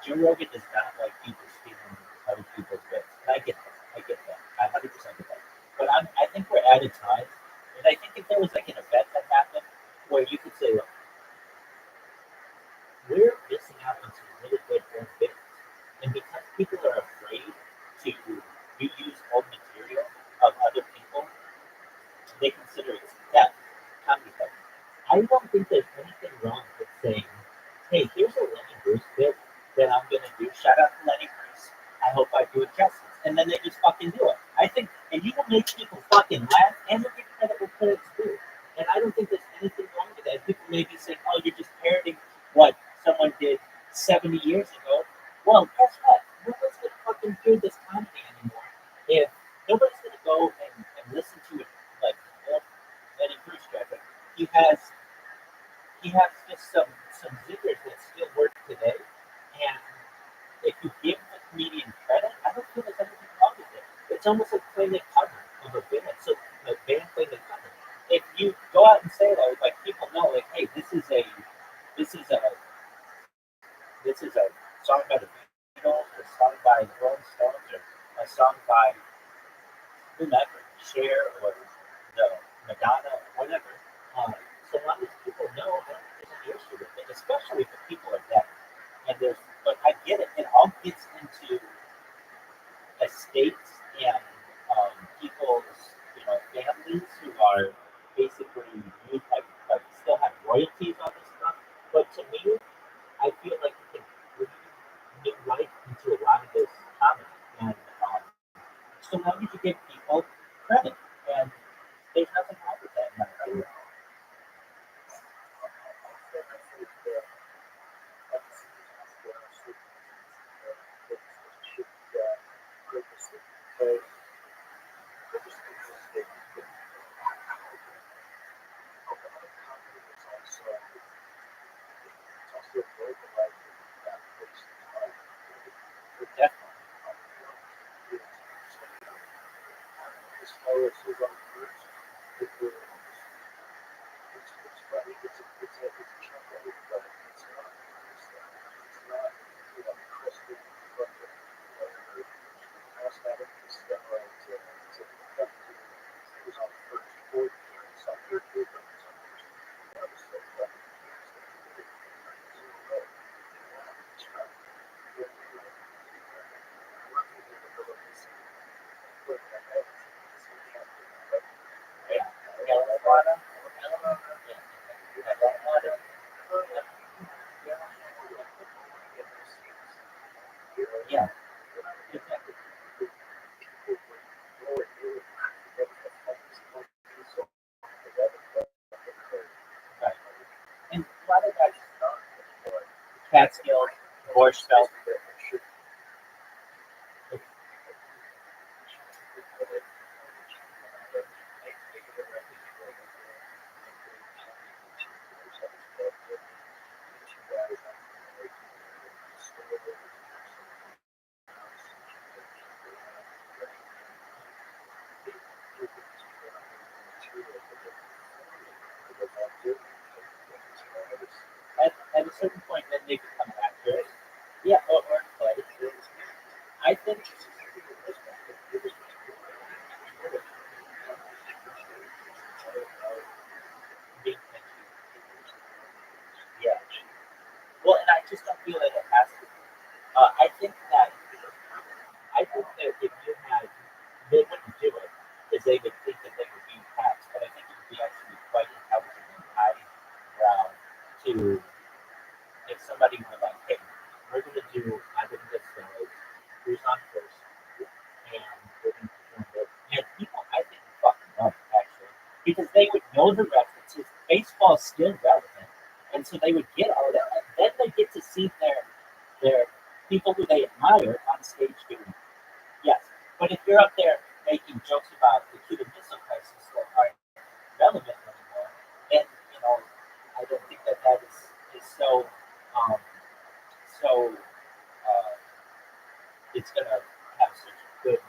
Joe Rogan does not like people stealing other people's bits. And I get that. I 100% get that. But I think we're at a time, and I think if there was like an event that happened where you could say, look, we're missing out on some really good old bits. And because people are afraid to reuse old material of other people, they consider it theft, comedy theft. I don't think there's anything wrong with saying, hey, here's a Lenny Bruce bit that I'm going to do. Shout out to Lenny Bruce. I hope I do it justice. And then they just fucking do it. I think, and you will make people fucking laugh and you'll get credit where credit's due. And I don't think there's anything wrong with that. People may be saying, oh, you're just parroting what someone did 70 years ago. Well, guess what? Nobody's going to fucking hear this comedy anymore. If nobody's going to go and listen to it like Lenny Bruce traffic, he has just some zingers that still work today. And if you give the comedian credit, I don't feel there's anything wrong with it. It's almost like playing a cover of a band. So the band playing a cover. If you go out and say that, like people know, like, hey, this is a song by the Beatles, or a song by the Rolling Stones, or a song by whomever, Cher, or the Madonna, whatever. So long as people know, I don't think there's any issue with it, especially if the people are dead. And but I get it. It all gets into estates and people's, families who are basically like still have royalties on this stuff. But to me, I feel like you can breathe new life into a lot of this comedy, and so long as you give people credit, and there's nothing wrong with that in my opinion. Yeah, exactly. Right. And a lot of guys, Catskills, Borscht Belt. At a certain point, then they become actors. Yeah, or play. I think. Yeah. Well, and I just don't feel that it has to. I think that if you had, they wouldn't do it because they would think that they were being taxed. But I think it would be actually quite intelligent and high ground to, if somebody were like, hey, we're going to do I Didn't Get Started, who's on first, and we're going to perform it. And people, I think, would fucking love it, actually, because they would know the references. Baseball is still relevant, and so they would get all of that. And then they get to see their people who they admire on stage doing it. Yes, but if you're up there making jokes about the Cuban Missile Crisis that aren't relevant anymore, then I don't think that is um, so it's gonna have such good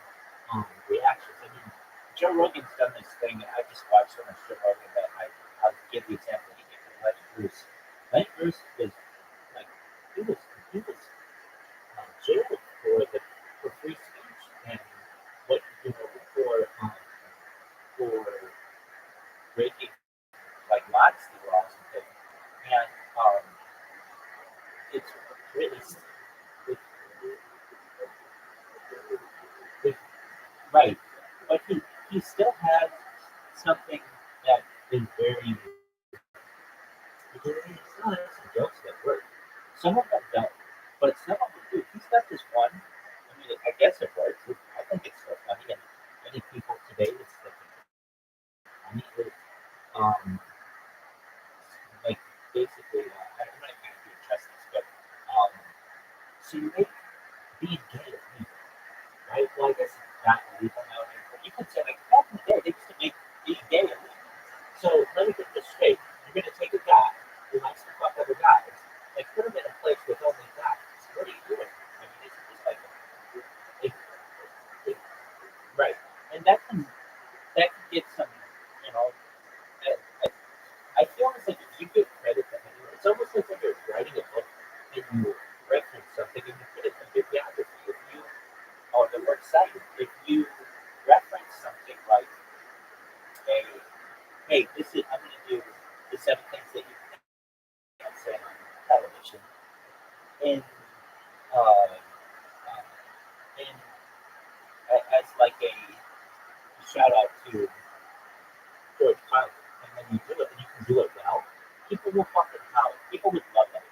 reactions. I mean, Joe Rogan's done this thing, and I just watched so much Joe Rogan that I'll give the example he gave with Lenny Bruce. Chris was like he was jailed for free speech and what for breaking like modesty laws and things. And it's really it, it, right, but he still has something that is very. He still has some jokes that work. Some of them don't, but some of them do. He's got this one. I mean, I guess it works. I think it's still funny, and many people today it's still funny. Like basically, I'm not going to address this, but so you make being gay illegal, right? Well, I guess it's not illegal nowadays, but you could say like back in the day, they used to make being gay illegal. So let me get this straight. You're going to take a guy who likes to fuck other guys, like put him in a place with only guys. What are you doing? I mean, it's just like, it, right? And that can get some, you know. I feel as like if you give credit to anyone, it's almost like when you're writing a book and you reference something and you put it in bibliography. If you, or the word cited, if you reference something like, hey, this is, I'm going to do the 7 things that you can't say on television, and and as like a shout out to George Carlin, and then you do it and you can do it well, people will fucking holler. People would love that.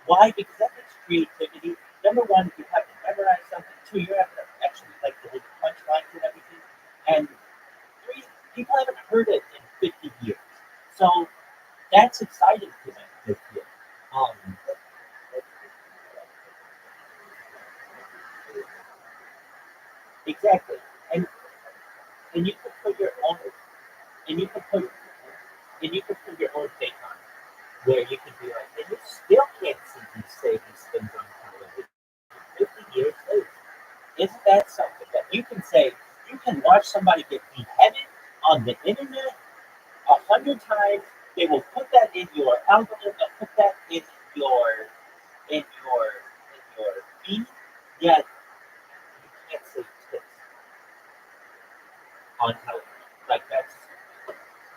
Why? Because that makes creativity. Number one, you have to memorize something. 2, you have to actually like the punchlines and everything. And 3, people haven't heard it in 50 years. So that's exciting to them. They feel. Exactly. And and you can put your own and you can put your own take on it, where you can be like, and you still can't see these say these things on television 50 years later. Isn't that something that you can say? You can watch somebody get beheaded on the internet 100 times. They will put that in your algorithm. They'll put that in your in your feed. Yet you can't say tits on television. Like that's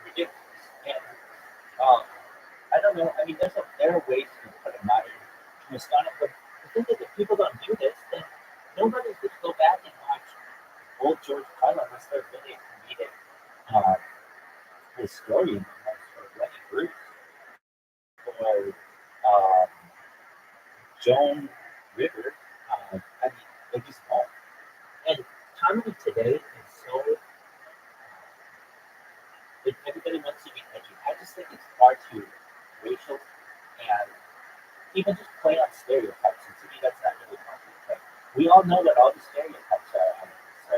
ridiculous. And I don't know. I mean, there are ways to put a modern twist on it, but the thing is, if people don't do this, then nobody's going to go back and watch old George Carlin unless they're really a comedic historian or Lenny Bruce or um, Joan River. I mean, they just don't. And comedy today is so. Everybody wants to be edgy. I just think it's far too racial and people just play on stereotypes, and to me, that's not really funny. Like, we all know what all the stereotypes are on it, so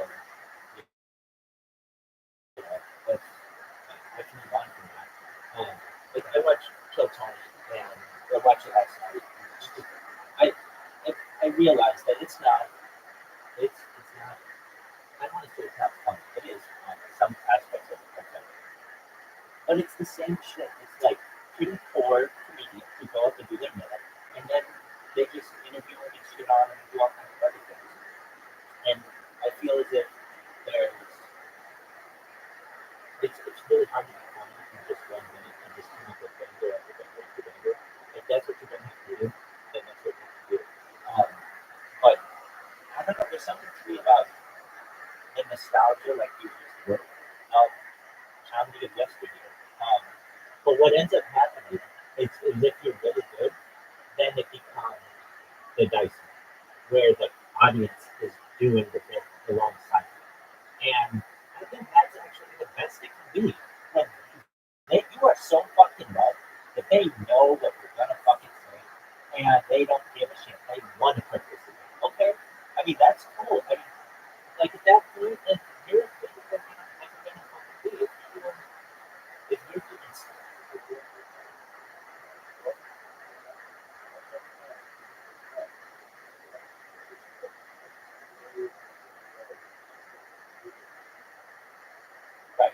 you know, let's move on from that. Like I watched Kill Tony, and I watched it last night. I, I realized that it's not. It's not. I don't want to say it's not funny. It is some aspects of it, but it's the same shit. It's like pretty poor comedians who go up and do their minute, and then they just interview them and shit on them and do all kinds of other things. And I feel as if there's it's really hard to be funny in just 1 minute and just come up with banger after banger after banger. If that's what you're going to do, then that's what you have to do. But I don't know. There's something to me about the nostalgia, like you used to, of comedy of yesteryear. But what ends up happening is if you're really good, then it becomes the Dyson, where the audience is doing the bit alongside you. And I think that's actually the best it can be. When you are so fucking low that they know what you're gonna fucking say, and they don't give a shit. They want to participate. Okay, I mean that's cool. I mean, like at that point, then you're as big as they're gonna fucking be. If you're doing right,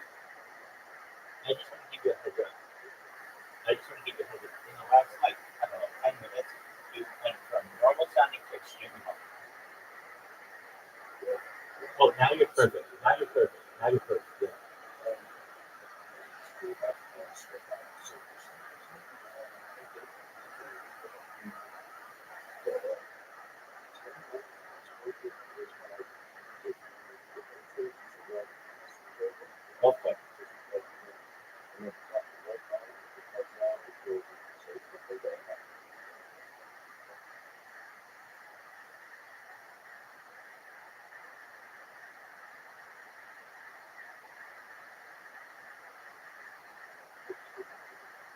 I just want to give you a heads up. In the last like I don't know Oh, now you're perfect. Now you're perfect. Now you're perfect. Yeah. Okay.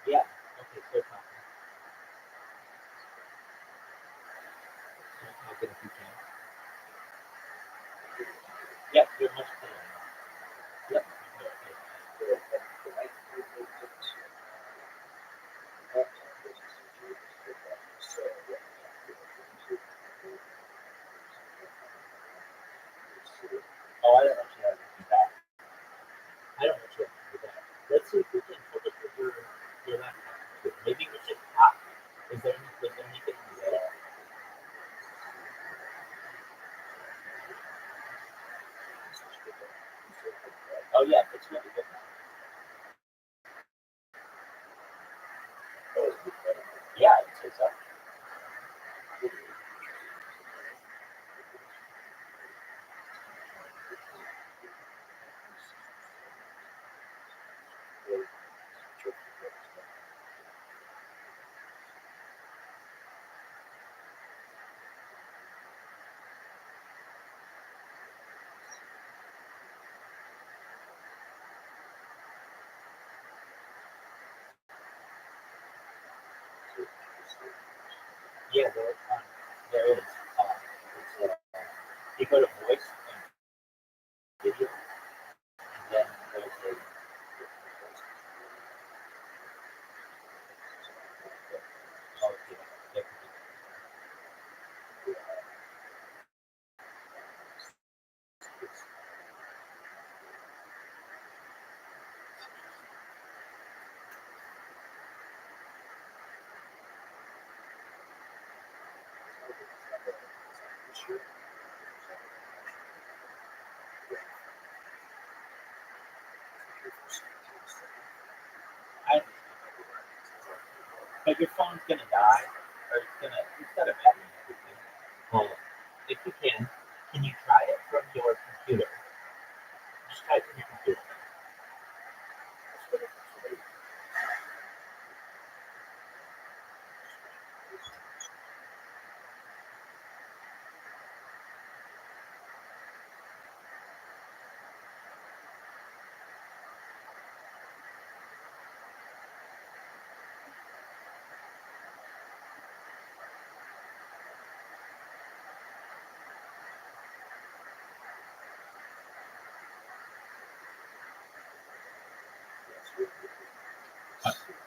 Yeah. Okay. So talking. So talking if you can. Yep. You're much clearer now. Yep. Oh, I don't want you to have to do that. I don't want you to have to do that. Let's see if we can focus with your laptop. Maybe we should talk. Was there anything you read? Oh yeah, it's really good. Yeah, I would say so. Yeah, there is. It's you go to voice and video, and then there's a oh, yeah, I, but your phone's gonna die, or it's got a battery and everything. Well, if you can you try it from your computer? Just try it from your computer.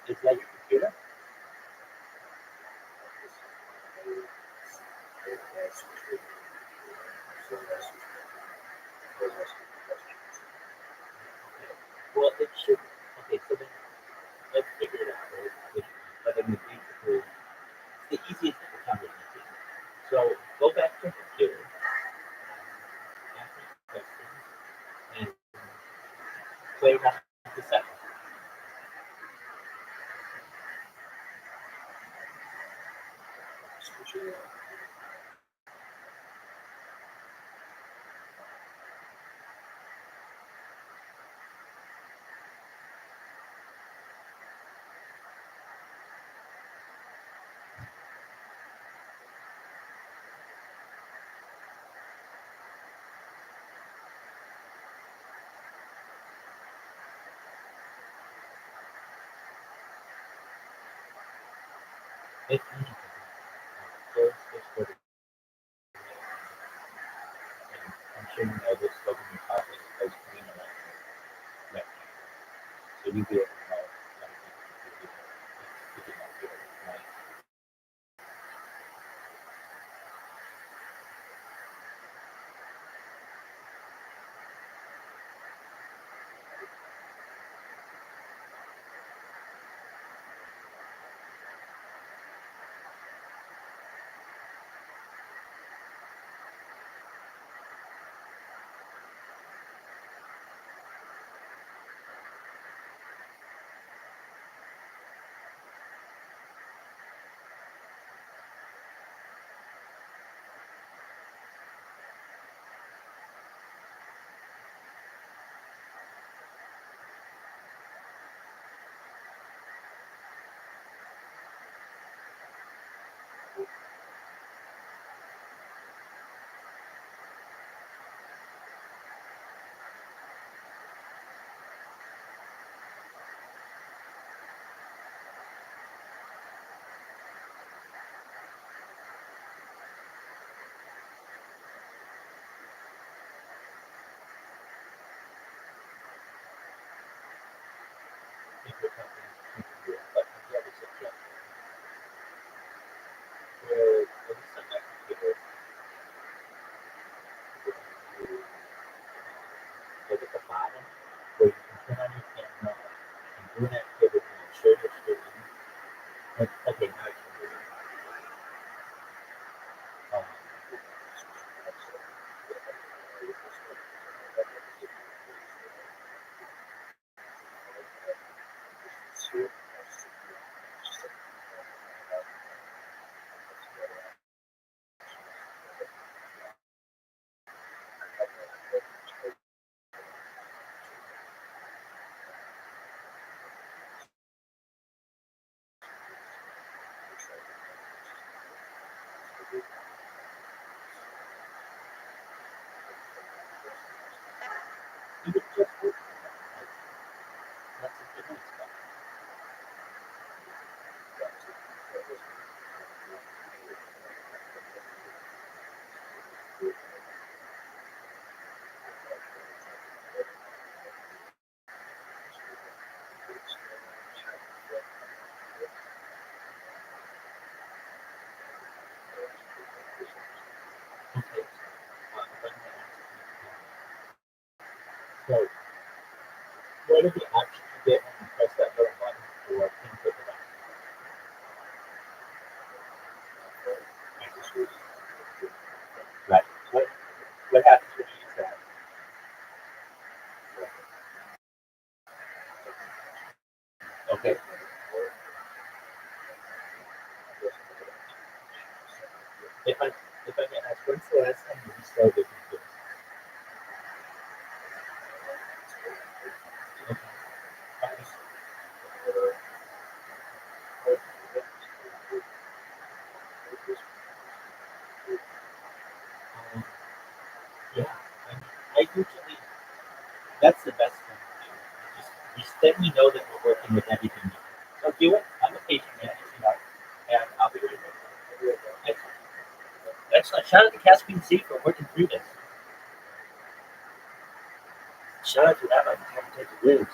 Is that your computer? Well, it should. Okay, so then let's figure it out. Right? But I mean, basically, it's the easiest at the time. So go back to your computer, ask me questions, and play around with the settings. If anything, close this for the and I'm sure you know this spoken in topic as green right? So you'll be able to know if you don't do it, right? Okay, now um, you would just work that's a good one. Okay. So, what are the options you get when you press that little button for input device? Right. What happens when you use that? Okay. If I if I may ask, when's the last time you restarted the computer? Okay. Um, yeah. I usually that's the best thing to do. Just let me know that we're working with everything. So do it. I'm a patient manager, and I'll be right there. Excellent. Excellent. Shout out to Caspian Sea for working through this. Shout out to Rabbi for having to take the wins.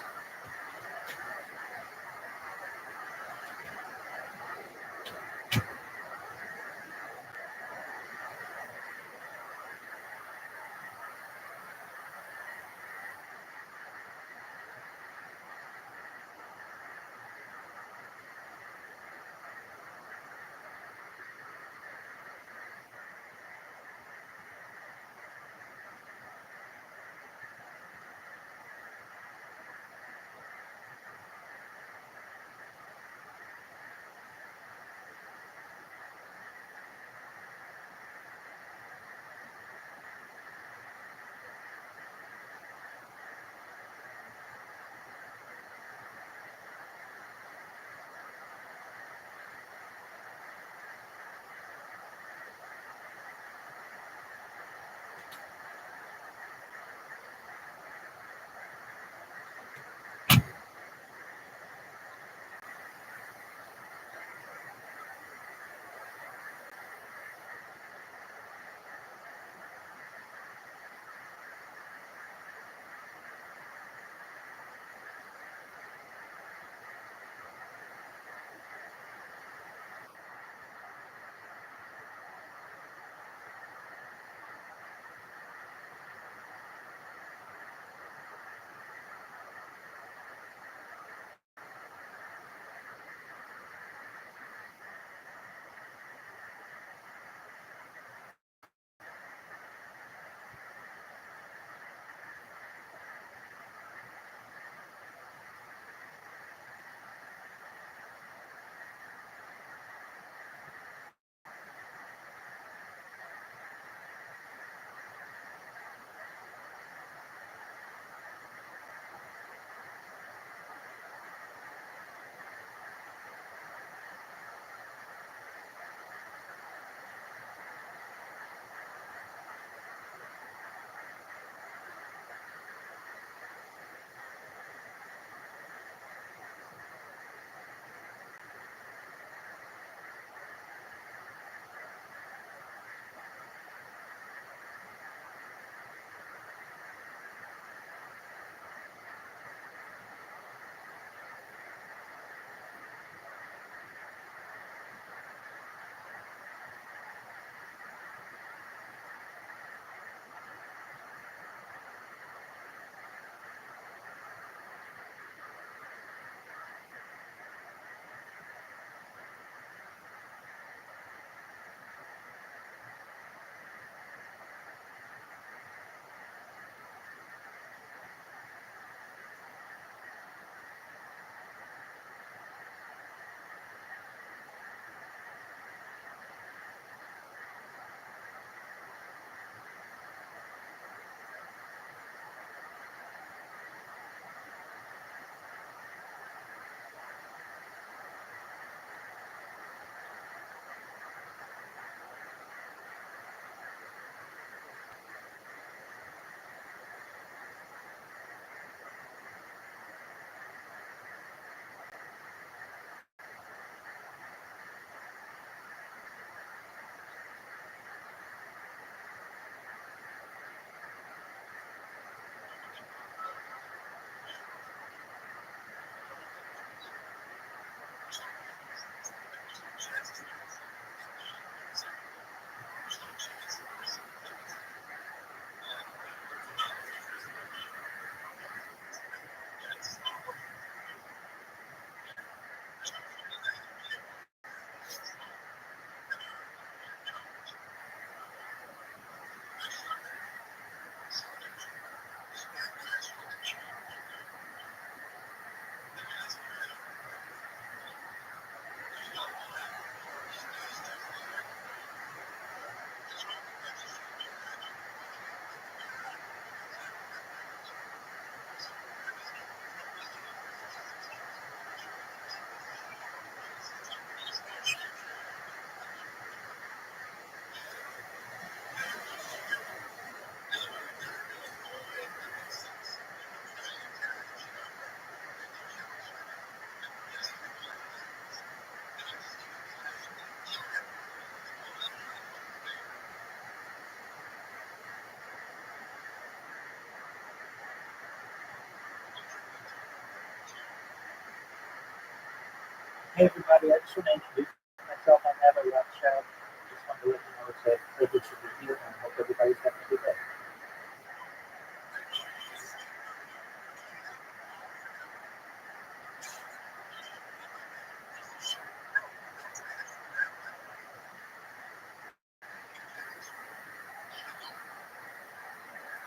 Hey everybody, I just want to introduce myself. I'm Rabbi Rothschild. Just wanted to let you know it's a privilege to be here, and I hope everybody's having a good day.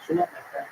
Shalom, my friend.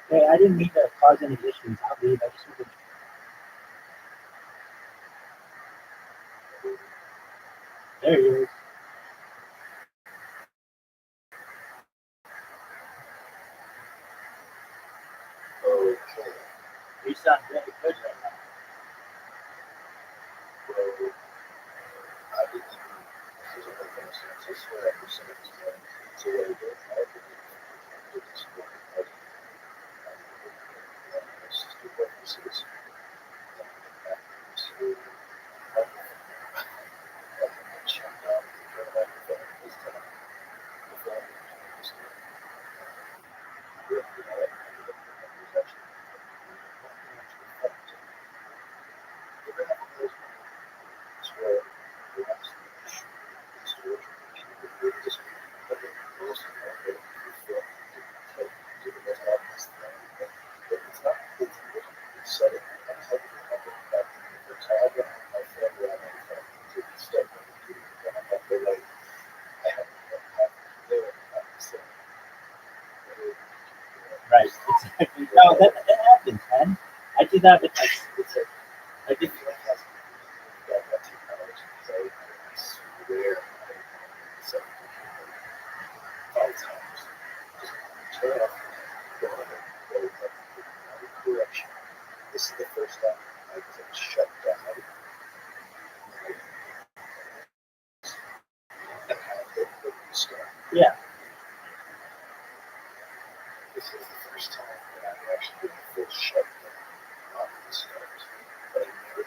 Hey, I didn't mean to cause any issues. I'll leave. I just wanted to... There he is. Okay. You sound really good right now. Well, I didn't even because of my sense. I swear I was saying this morning. So what I did, I did this morning. I did my sister breakfasts. So I shut down the microphone this time. The phone was Right. Exactly. No, that happens, man. I did that with my... I did... This is the first time I can shut down and have it restart. Yeah. This is the first time that I've actually been full shutdown on the start. But I never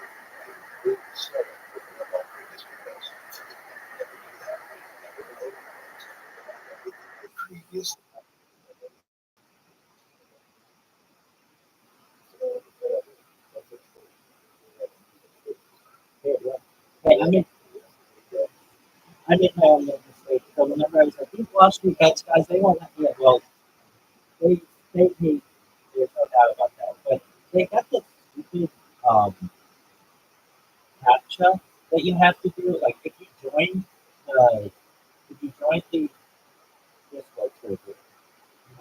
started with the long previous windows. I never do that. I never open it. I never did the previous. Hey, I made my own little mistake. So whenever I was like, these Wall Street bets, guys, they won't let me in. Well, they hate, there's no doubt about that. But they got this stupid captcha that you have to do. Like, if you join the Discord server, you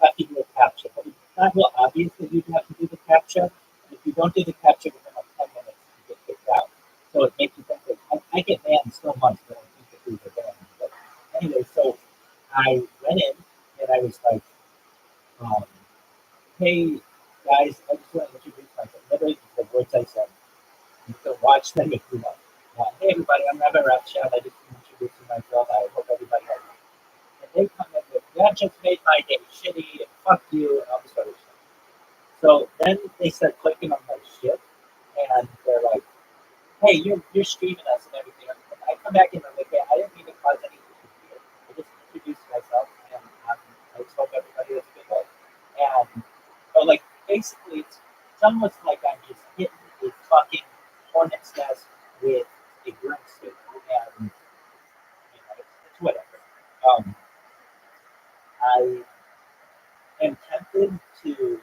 have to do a captcha. But it's not real obvious that you have to do the captcha. If you don't do the captcha within like 10 minutes, you get kicked out. So it makes you think that I get banned so much that I think that these are banned. But anyway, so I went in and I was like, um, hey guys, I just want to introduce myself. Literally the words I said. You can watch them if you want. Hey everybody, I'm Rabbi Rothschild. I just introduced myself. I hope everybody has it. And they come in with, that just made my day shitty and fuck you and all this other stuff. So then they start clicking on my shit and they're like, hey, you're streaming us and everything. And I come back in and I'm like, hey, I didn't mean to cause any issues here. I just introduced myself and I just hope everybody has a good day. And but like basically it's almost like I'm just hitting a fucking hornet's nest with a broomstick and it's whatever. I am tempted to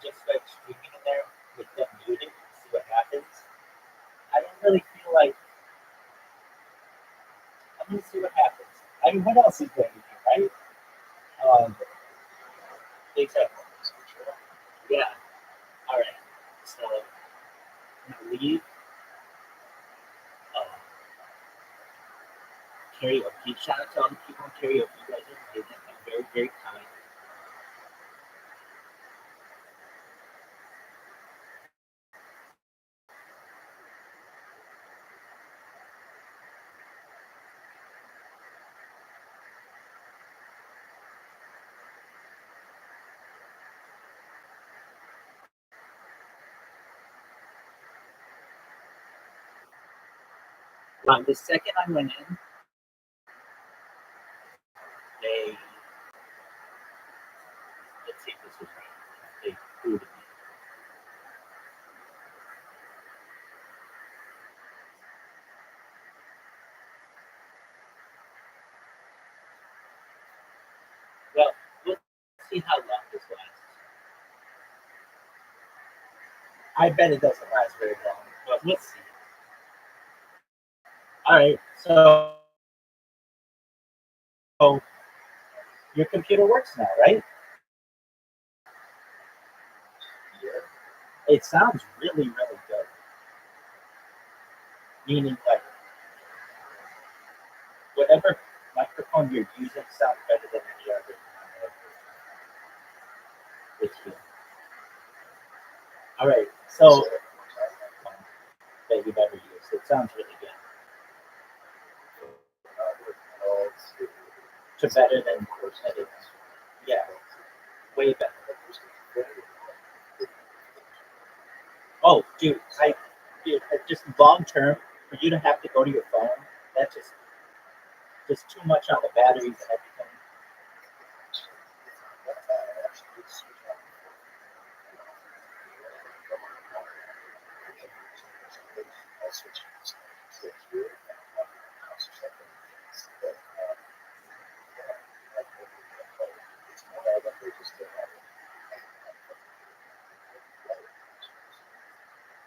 just start streaming in there with them muted and see what happens. I don't really feel like I'm gonna see what happens. I mean, what else is going to do, right? Exactly. Yeah. All right. So I'm gonna leave. Uh, Karaoke. Shout out to all the people in karaoke. You guys are amazing. I'm very, very kind. The second I went in, they let's see if this is right. They booted me. Well, we'll see how long this lasts. I bet it doesn't last very long, but we'll see. All right, so your computer works now, right? It sounds really, really good. Meaning, like, whatever microphone you're using sounds better than any other with you. All right, so that you've ever used. It sounds really good. To better than it. Yeah, way better. Oh, dude, just long term for you to have to go to your phone. That's just too much on the batteries and everything.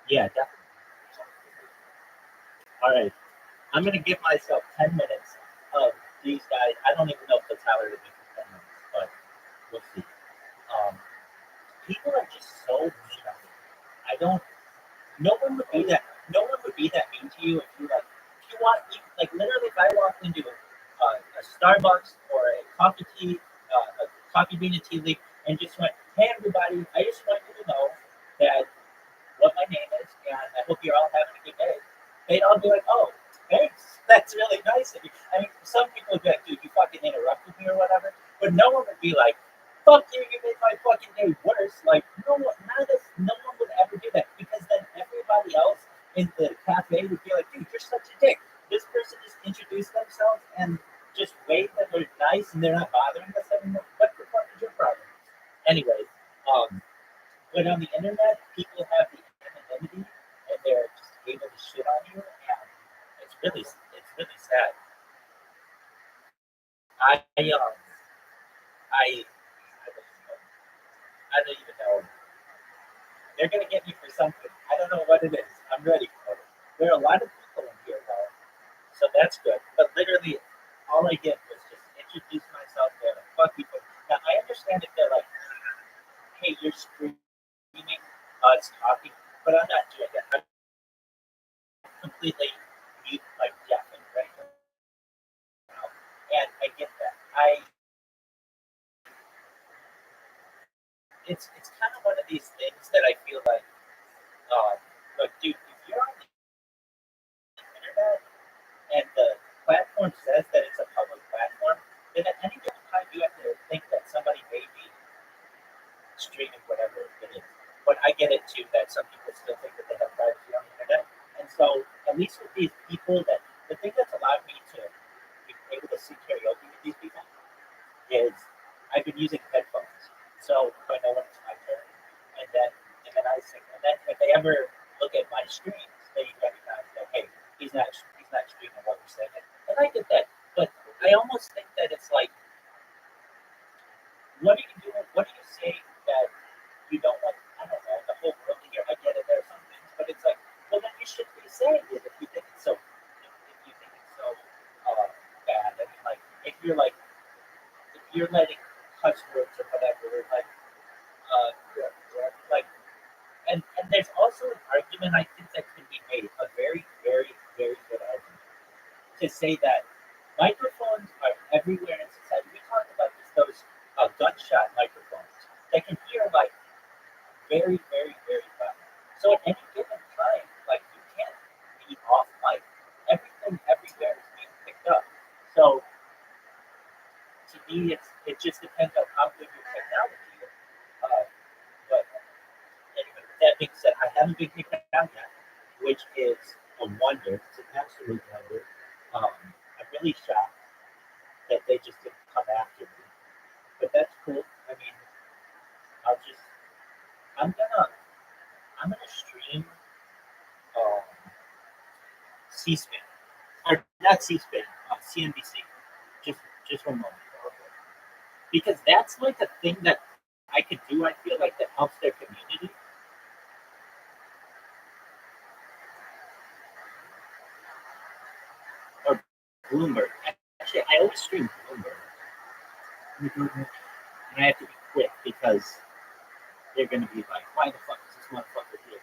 Yeah, definitely. All right, I'm gonna give myself 10 minutes of these guys. I don't even know if they'll tolerate me for 10 minutes, but we'll see. Um, People are just so mean on me. I don't. No one would be that. No one would be that mean to you if you like. If you want, like literally, if I walked into a Starbucks or a a coffee bean and tea leaf, and just went, "Hey everybody, I just want you to know that what my name is, and I hope you're all having a good day." They'd all be like, "Oh, thanks. That's really nice of you." I mean, some people would be like, "Dude, you fucking interrupted me or whatever," but no one would be like, "Fuck you, you made my fucking day worse." Like, no one would ever do that because then everybody else in the cafe would be like, "Dude, you're such a dick. This person just introduced themselves and just waved that they're nice and they're not bothering us anymore. What the fuck is your problem?" Anyways, but on the internet, people have the anonymity and they're just able to shit on you, and it's really sad. I I I don't even know. They're gonna get me for something. I don't know what it is. I'm ready for it. There are a lot of people in here though, so that's good. But literally, all I did was just introduce myself. They're like, "Fuck people." Now I understand if they're like, "Hey, you're screaming, it's talking," but I'm not doing that. I'm completely mute, like deafened right now, and I get that. It's kind of one of these things that I feel like, dude, if you're on the internet and the platform says that it's a public platform, then at any given time you have to think that somebody may be streaming whatever it is. But I get it too that some people still think that they have privacy on the internet. And so at least with these people that the thing that's allowed me to be able to sing karaoke with these people is I've been using headphones. So I know when it's my turn. And then and then I sing and then if they ever look at my streams, they recognize that hey, he's not streaming what we're saying. And I get that. But I almost think that it's like what do you do? What do you say that you don't want? I don't know the whole world to hear. I get it. There are some things, but it's like, well, then you should be saying it if you think it's so. If you think it's so bad. I mean, like if you're letting cuss words or whatever, uh, like, and there's also an argument I think that can be made, a very, very, very good argument, to say that microphones are everywhere in society. We talked about this, those gunshot microphones that can hear like very, very, very loud. So at any given time, like you can't be off mic. Everything everywhere is being picked up. So to me, it just depends on how good your technology is. But anyway, with that being said, I haven't been kicked out yet, which is a wonder. It's an absolute wonder. I'm really shocked that they just didn't come after me. But that's cool. I mean, I'll just I'm gonna I'm gonna stream um, C-SPAN or not C-SPAN, CNBC. Just just one moment, because that's like a thing that I could do. I feel like that helps their community. Or Bloomberg. Actually, I always stream Bloomberg, and I have to be quick because they're gonna be like, "Why the fuck is this motherfucker here?"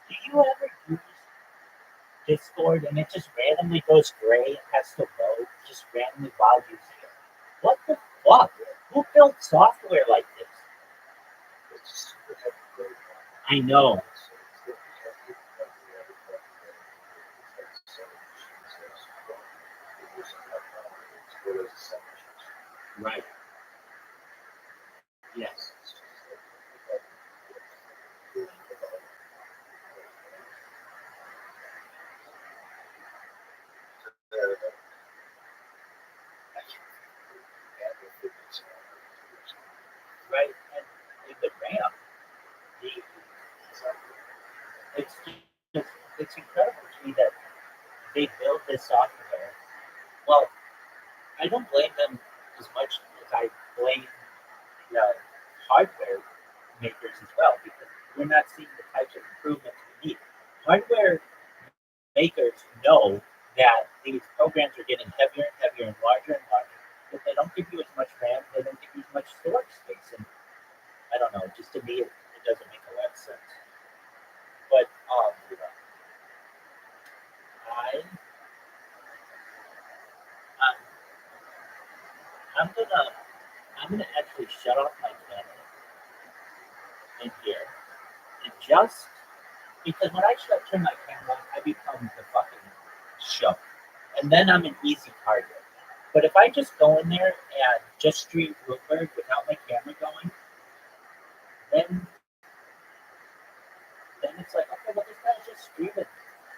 Do you ever use Discord and it just randomly goes gray and has to load just randomly while using it? What the fuck? Who built software like this? I know. Right. Yes. Right. And in the RAM, the, it's just, it's incredible to me that they build this software. Well, I don't blame them as much as I blame the hardware makers as well, because we're not seeing the types of improvements we need. Hardware makers know that these programs are getting heavier and heavier and larger, but they don't give you as much RAM, they don't give you as much storage space. And I don't know, just to me, it doesn't make a lot of sense. But I, um, I'm gonna actually shut off my camera in here, and just because when I turn my camera on, I become the fucking show, and then I'm an easy target. But if I just go in there and just stream Bloomberg without my camera going, then it's like, okay, well, this guy's just streaming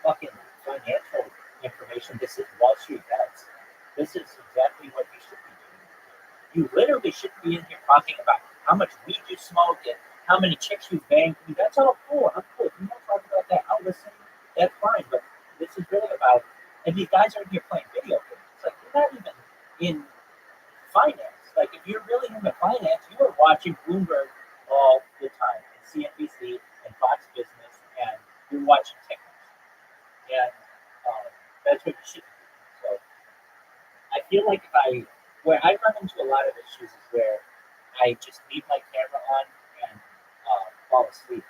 fucking financial information. This is Wall Street bets. This is exactly what you should be doing. You literally shouldn't be in here talking about how much weed you smoke and how many chicks you banged. That's all cool. I'm cool. If you want to talk about that, I'll listen. That's fine. But this is really about, and these guys are in here playing video games. It's like, you're not even in finance. Like, if you're really into finance, you are watching Bloomberg all the time, and CNBC and Fox Business, and you're watching TikTok. And that's what you should do. So I feel like where I run into a lot of issues is where I just leave my camera on and fall asleep.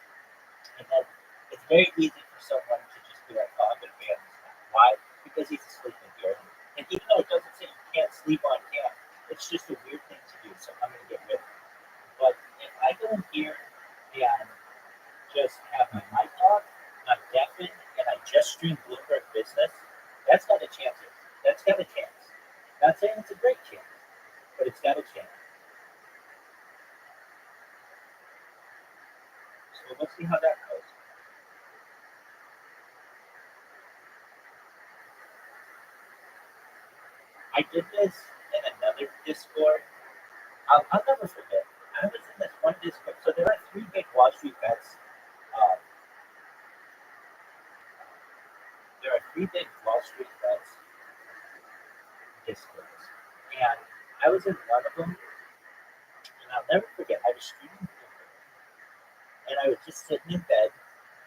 And then it's very easy for someone to just be like, oh, I'm going to ban this guy. Why? Because he's asleep in here. And even though it doesn't say you can't sleep on cam, it's just a weird thing to do, so I'm going to get rid of it. But if I go in here and just have my mic off, I'm deafened, and I just stream Bloomberg Business, that's got a chance. That's got a chance. Not saying it's a great chance, but it's got a chance. So let's see how that goes. I did this in another Discord. I'll never forget. I was in this one Discord. So there are three big Wall Street bets. Um, there are three big Wall Street bets Discords. And I was in one of them. And I'll never forget, I was streaming Bloomberg. And I was just sitting in bed,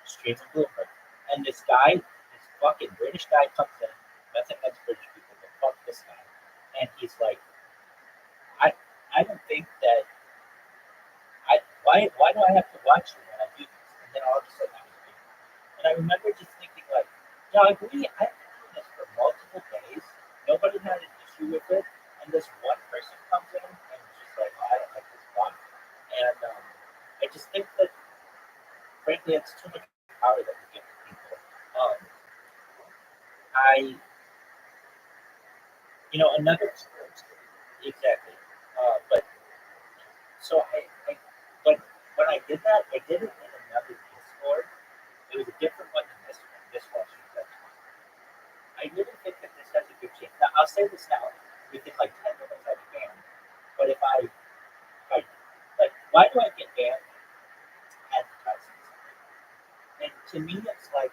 streaming Bloomberg. And this guy, this fucking British guy comes in. Nothing against British people, but fuck this guy. And he's like, I don't think that why do I have to watch you when I do this? And then all of a sudden I was doing it. And I remember just thinking like, Doug, I've been doing this for multiple days. Nobody had an issue with it. And this one person comes in and is just like, oh, I don't like this one. And I just think that frankly it's too much power that we give to people. Another exactly. But so but when I did that, I did it in another Discord. It was a different one than this one. This one, I really think that this has a good chance. Now, I'll say this now. Within like 10 minutes, I'll be banned. But if I like, why do I get banned? Advertising. And to me, it's like,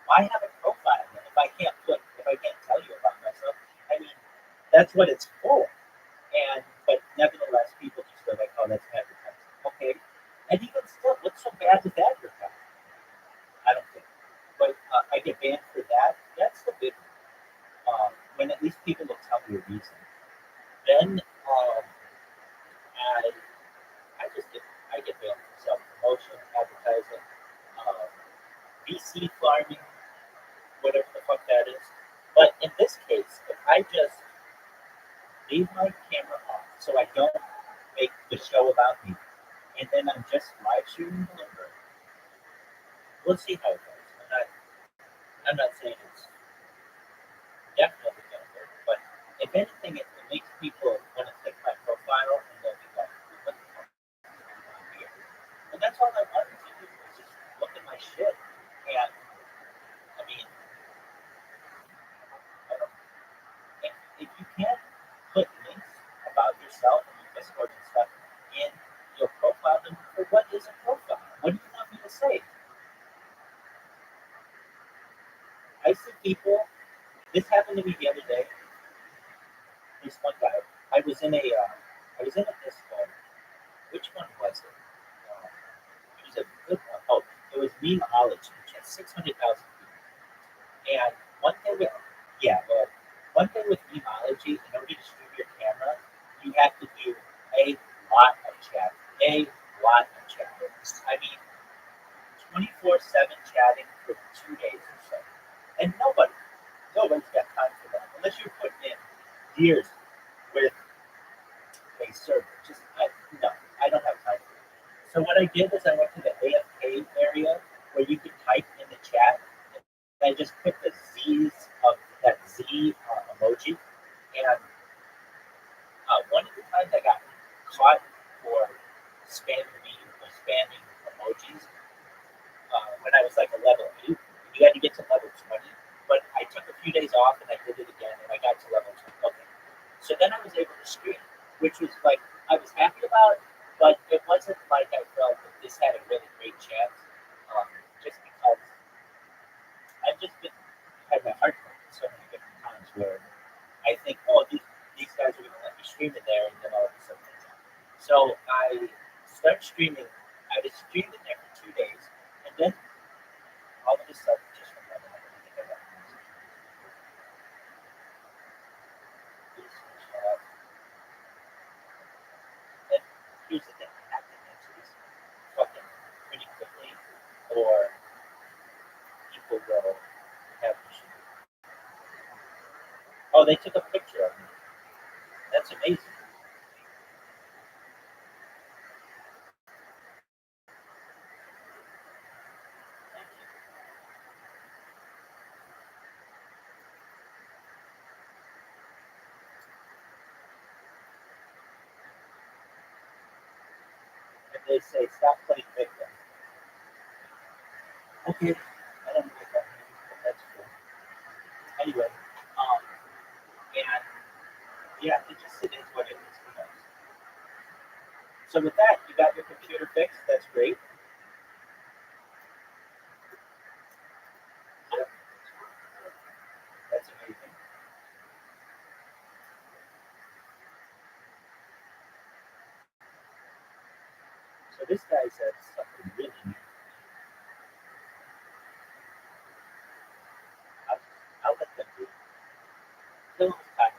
why have a profile then if I can't tell you about myself? I mean, that's what it's for. But nevertheless, people just go like, oh, that's advertising. Okay. And even still, what's so bad with advertising? I don't think. But I get banned for that. That's the big one. When at least people will tell me a reason. Then I get banned for self-promotion, advertising, VC farming, whatever the fuck that is. But in this case, if I just leave my camera off so I don't make the show about me, and then I'm just live shooting Bloomberg, we'll see how it goes. I'm not saying it's definitely going to work, but if anything, it makes people want to click my profile and they'll be like, what the fuck is going on here? And that's all I wanted to do was just look at my shit. And I mean, if you can't put links about yourself and your Discord and stuff in your profile, then what is a profile? What do you want me to say? I see people. This happened to me the other day. This one guy. I was in a Discord. Which one was it? It was a good one. Oh, it was Memeology, which has 600,000 people. And one thing with Memeology, in order to stream your camera, you have to do a lot of chat. I mean, 24/7 chatting for 2 days or so. And nobody's got time for that unless you're putting in years with a server. I don't have time for it. So what I did is I went to the AFK area where you could type in the chat, and I just put the Z's of that Z emoji. And one of the times I got caught for spamming emojis when I was like a level 8. You had to get to level 20. But I took a few days off and I did it again and I got to level 20. Okay. So then I was able to stream, which was like, I was happy about, but it wasn't like I felt that this had a really great chance. Just because I've just had my heart broken so many different times where I think, oh, these guys are going to let me stream in there, and then all of a sudden it's out. So I started streaming. I was streaming there for 2 days, and then all of a sudden, just from that, I think I got a message. Please shut up. And here's the thing: I have to answer this fucking pretty quickly, or people will have issues. Oh, they took a picture of me. That's amazing. Thank you. And they say, stop playing victim. Okay, I don't know what that means, but that's cool. Anyway, and yeah, it is what it is. Who knows? So with that, you got your computer fixed. That's great. Yeah, that's amazing. So this guy says something really neat. I'll let them do it. Kill his kindness.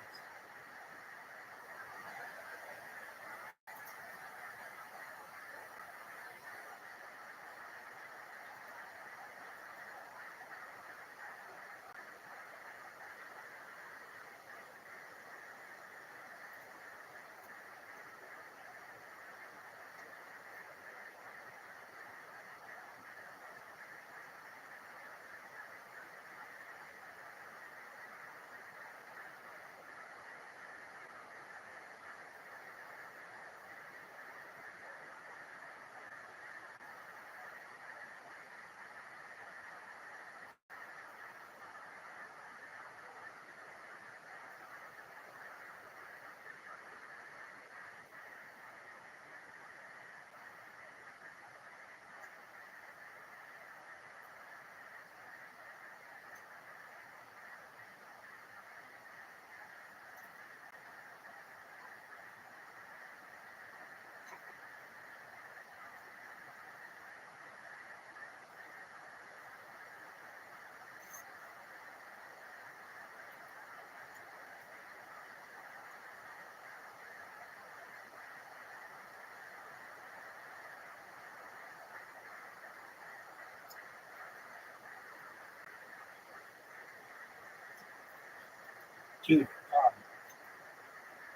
Dude,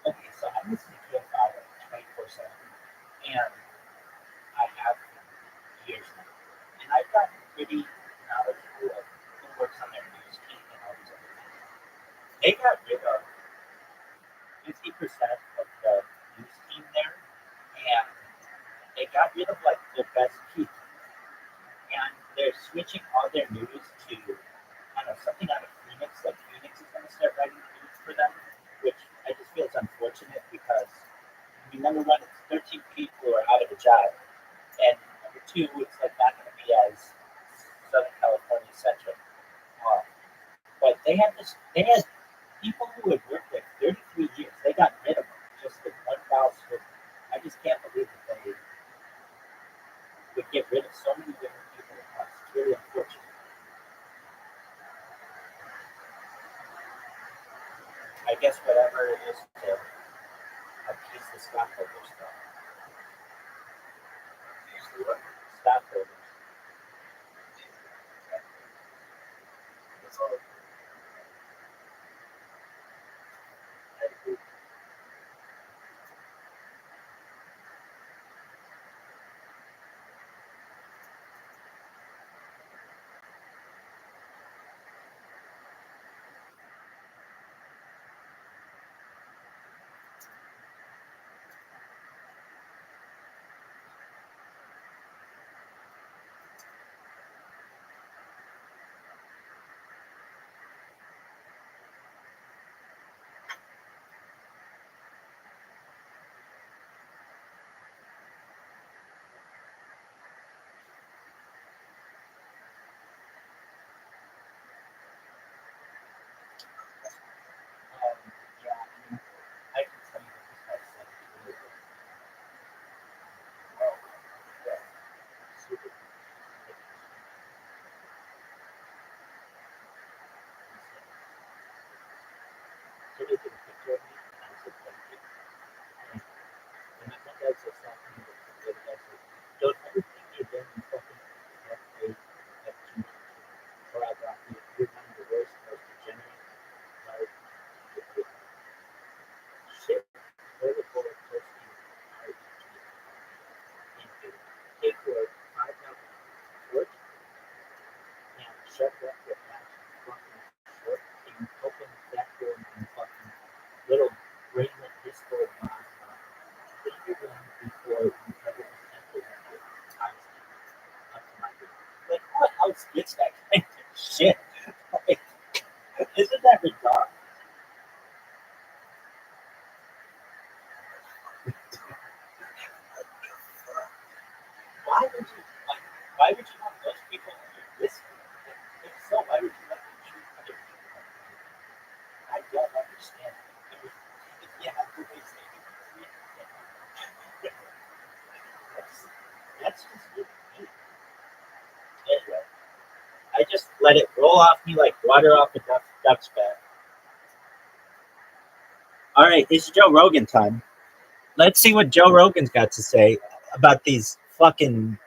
okay, so I'm listening to KFI 24/7, and I have for years now. And I've gotten pretty knowledgeable of who works on their news team and all these other things. They got rid of 50% of the news team there, and they got rid of like the best people. And they're switching all their news to, I don't know, something out of Phoenix. Like Phoenix is going to start writing the news for them, which I just feel is unfortunate because, I mean, number one, it's 13 people who are out of a job, and number two, it's like not going to be as Southern California centric. But they had people who had worked there 33 years. They got rid of them just in one foul swoop. I just can't believe that they would get rid of so many different people at once. It's really unfortunate. I guess whatever it is to appease the stockholder stuff. Stockholders. That's all. I agree. they took a picture of me, and I said thank you. And that guy said something, and the other guy said, don't ever think you're done and fucking F8, F2, choreography. You're one of the worst, most degenerate, like, shit, toilet bowl toasting, into take your 5,000 foot and shove it up your ass fucking short and open that door and fucking little brainlet discord box. Think you're done before you ever enter that house up to my door. Like, what house gets that kind of shit? Like, isn't that ridiculous? Why would you like? Why would you want those people on your list? If so, why would you let them treat other people like that? I don't understand. I mean, if you have the ways they can treat them, that's just really mean. Anyway, I just let it roll off me like water off a duck's back. All right, it's Joe Rogan time. Let's see what Joe Rogan's got to say about these fucking.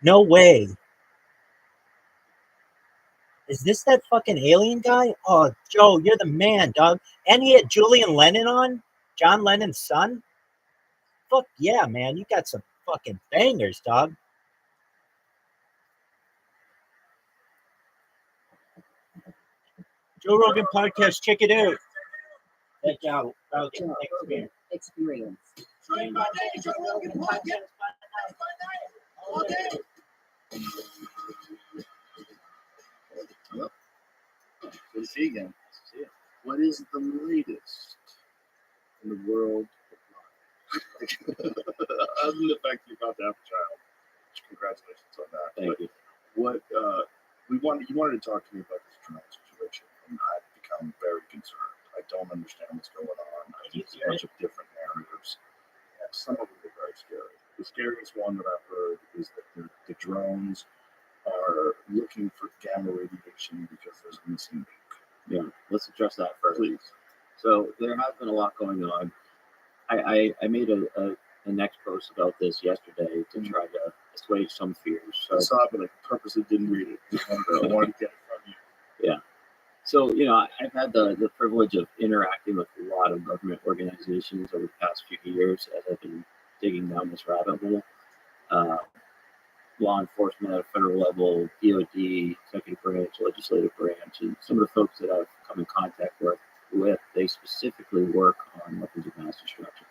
No way. Is this that fucking alien guy? Oh, Joe, you're the man, dog. And he had Julian Lennon on? John Lennon's son? Fuck yeah, man. You got some fucking bangers, dog. Joe Rogan podcast, check it out. Check out Rogan Experience. Train by day, Joe Rogan podcast. All day. Hello. Good to see you again. What is the latest in the world of life? Other than the fact you're about to have a child. Congratulations on that. Thank you. What you wanted to talk to me about this traumatic situation, and I've become very concerned. I don't understand what's going on. I think there's a bunch of different narratives, and some of them are very scary. The scariest one that I've heard is that the drones are looking for gamma radiation because there's a missing link. Yeah, let's address that first. Please. So there has been a lot going on. I made a next post about this yesterday to try to assuage some fears. I saw it, but I purposely didn't read it. I wanted to get it from you. Yeah. So, I've had the privilege of interacting with a lot of government organizations over the past few years as I've been digging down this rabbit hole. Law enforcement at a federal level, DOD, executive branch, legislative branch, and some of the folks that I've come in contact with, they specifically work on weapons of mass destruction.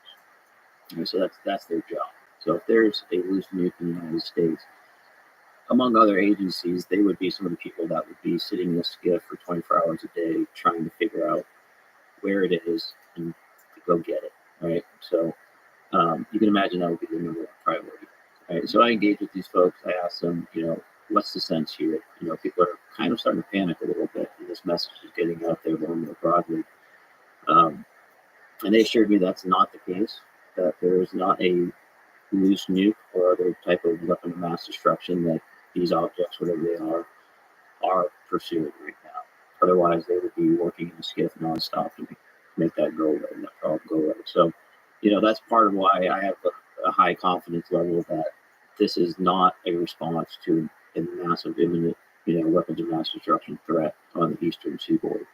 And so that's their job. So if there's a loose nuke in the United States, among other agencies, they would be some of the people that would be sitting in a skiff for 24 hours a day trying to figure out where it is and to go get it, right? So you can imagine that would be the number one priority. Right? So I engage with these folks. I ask them, what's the sense here? People are kind of starting to panic a little bit, and this message is getting out there more and more broadly. And they assured me that's not the case, that there is not a loose nuke or other type of weapon of mass destruction that these objects, whatever they are pursuing right now. Otherwise, they would be working in the skiff nonstop to make that go away, and that problem go away. So, that's part of why I have a high confidence level that this is not a response to a massive imminent, weapons of mass destruction threat on the eastern seaboard.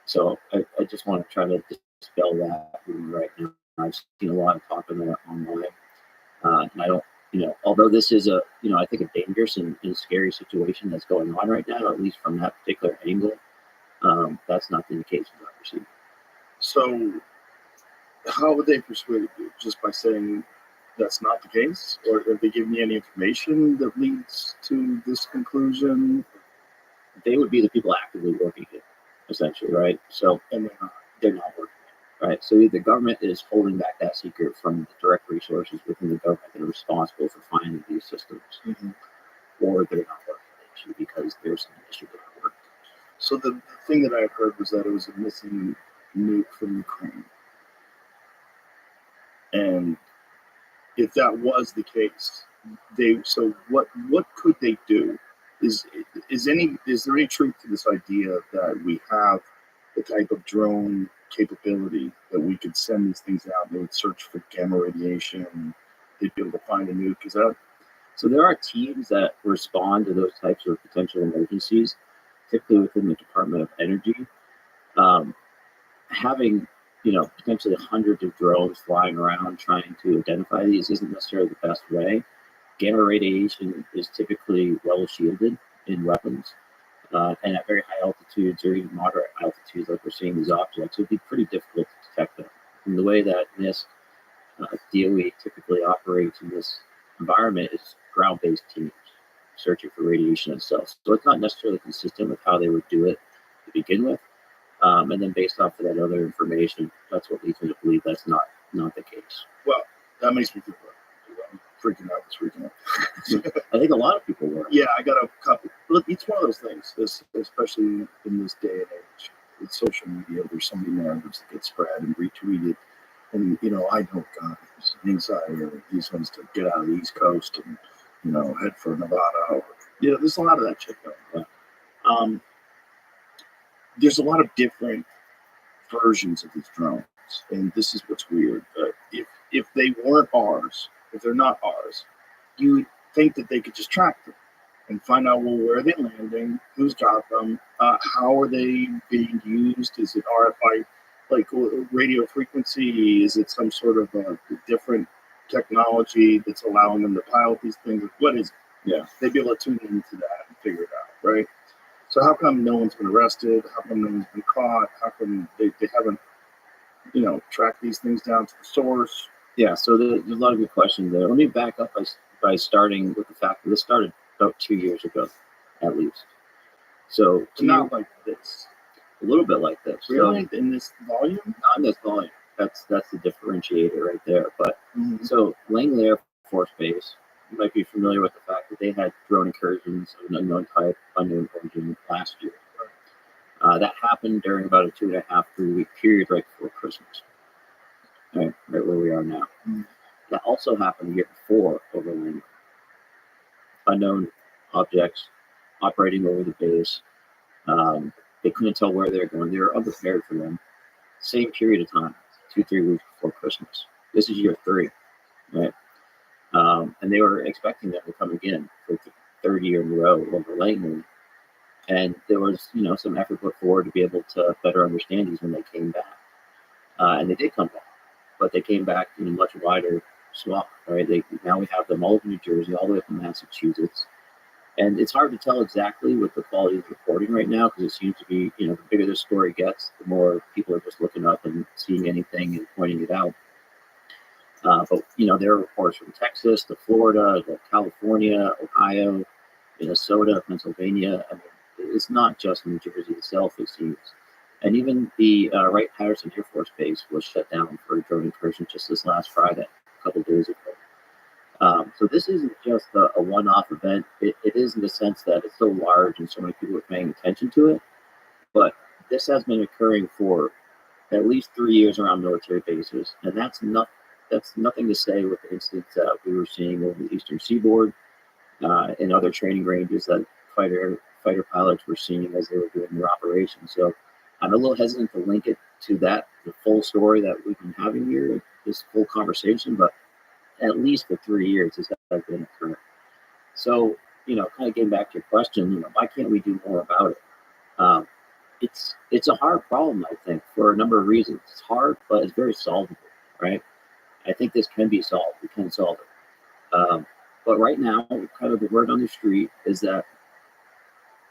So I just want to try to dispel that right now. I've seen a lot of talk on that online. And I don't, although this is I think a dangerous and scary situation that's going on right now, at least from that particular angle, that's not the indication that I've received. So how would they persuade you? Just by saying that's not the case? Or have they given you any information that leads to this conclusion? They would be the people actively working it. essentially, right? So And they're not working, right? So the government is holding back that secret from the direct resources within the government that are responsible for finding these systems, or they're not working actually because there's an issue that not working. so the thing that I heard was that it was a missing nuke from Ukraine. And if that was the case, what could they do? Is there any truth to this idea that we have the type of drone capability that we could send these things out, they would search for gamma radiation, and they'd be able to find a nuke? Is that So there are teams that respond to those types of potential emergencies, typically within the Department of Energy. Having potentially hundreds of drones flying around trying to identify these isn't necessarily the best way. Gamma radiation is typically well shielded in weapons, and at very high altitudes or even moderate altitudes, like we're seeing these objects, it would be pretty difficult to detect them. And the way that NIST, DOE typically operates in this environment is ground-based teams searching for radiation itself. So it's not necessarily consistent with how they would do it to begin with. And then based off of that other information, that's what leads me to believe that's not the case. well? That makes me feel better. I'm freaking out. It's freaking out. I think a lot of people were. Yeah, I got a couple. Look, it's one of those things, especially in this day and age with social media. There's so many narratives that get spread and retweeted. And, I know guys anxiety or these ones to get out of the East Coast and, head for Nevada. Or, there's a lot of that shit going on. There's a lot of different versions of these drones. And this is what's weird. If they weren't ours, if they're not ours, you would think that they could just track them and find out, well, where are they landing, who's got them, how are they being used, is it RFI, like radio frequency, is it some sort of a different technology that's allowing them to pilot these things, what is it? Yeah. They'd be able to tune into that and figure it out, right? So how come no one's been arrested? How come no one's been caught? How come they haven't, tracked these things down to the source? Yeah, so there's a lot of good questions there. Let me back up by starting with the fact that this started about 2 years ago, at least. So Not like this. a little bit like this. Really? So, In this volume? not in this volume. That's the differentiator right there. But so Langley Air Force Base, you might be familiar with the fact that they had drone incursions of an unknown type, unknown origin last year. That happened during about a 2.5, 3 week period right before Christmas. Right where we are now. That also happened the year before over Langley. Unknown objects operating over the base. They couldn't tell where they were going. They were unprepared for them. Same period of time, 2-3 weeks before Christmas. This is year 3, right? And they were expecting them to come again for the third year in a row over Langley. And there was, some effort put forward to be able to better understand these when they came back. And they did come back, but they came back in a much wider swath, right? Now we have them all over New Jersey, all the way up to Massachusetts. And it's hard to tell exactly what the quality of reporting right now, because it seems to be, the bigger the story gets, the more people are just looking up and seeing anything and pointing it out. But there are reports from Texas to Florida to California, Ohio, Minnesota, Pennsylvania. I mean, it's not just New Jersey itself, it seems. And even the Wright-Patterson Air Force Base was shut down for a drone incursion just this last Friday, a couple of days ago. So this isn't just a one-off event. It is in the sense that it's so large and so many people are paying attention to it. But this has been occurring for at least 3 years around military bases, and that's nothing to say with the incidents that we were seeing over the Eastern Seaboard and other training ranges that fighter pilots were seeing as they were doing their operations. So I'm a little hesitant to link it to the full story that we've been having here, this full conversation, but at least for 3 years this has been occurring. So, kind of getting back to your question, why can't we do more about it? It's a hard problem, I think, for a number of reasons. It's hard, but it's very solvable, right? I think this can be solved. We can solve it. But right now, kind of the word on the street is that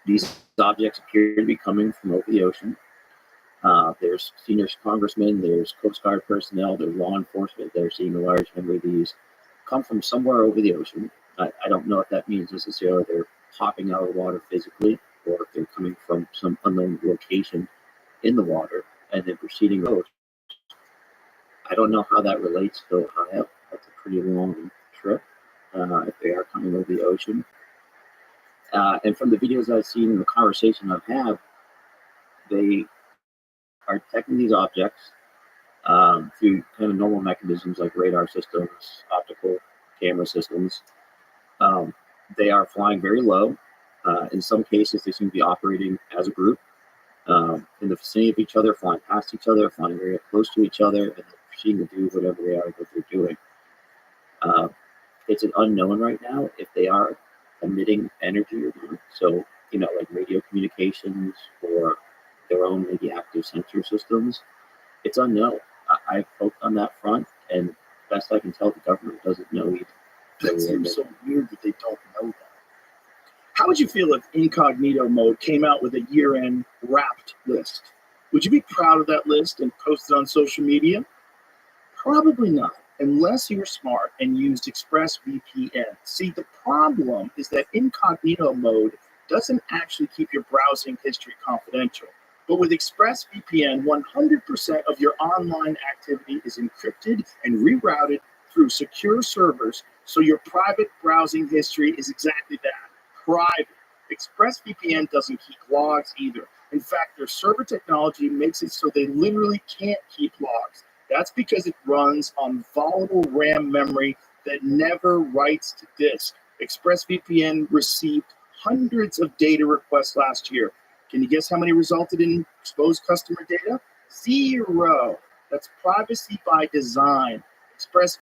these objects appear to be coming from over the ocean. There's senior congressmen, there's Coast Guard personnel, there's law enforcement that are seeing a large number of these come from somewhere over the ocean. I don't know if that means necessarily they're popping out of the water physically, or if they're coming from some unknown location in the water and then proceeding coast. I don't know how that relates to Ohio. That's a pretty long trip if they are coming over the ocean. And from the videos I've seen and the conversation I've had, they are detecting these objects through kind of normal mechanisms like radar systems, optical camera systems. They are flying very low. In some cases, they seem to be operating as a group in the vicinity of each other, flying past each other, flying very close to each other, and proceeding to do whatever they are that they're doing. It's an unknown right now if they are emitting energy or not. So, like radio communications or their own maybe active sensor systems. It's unknown. I've poked on that front, and best I can tell, the government doesn't know either. That seems so weird that they don't know that. How would you feel if incognito mode came out with a year-end wrapped list? Would you be proud of that list and post it on social media? Probably not, unless you were smart and used ExpressVPN. See, the problem is that incognito mode doesn't actually keep your browsing history confidential. But with ExpressVPN, 100% of your online activity is encrypted and rerouted through secure servers, so your private browsing history is exactly that, private. ExpressVPN doesn't keep logs either. In fact, their server technology makes it so they literally can't keep logs. That's because it runs on volatile RAM memory that never writes to disk. ExpressVPN received hundreds of data requests last year. Can you guess how many resulted in exposed customer data? 0. That's privacy by design.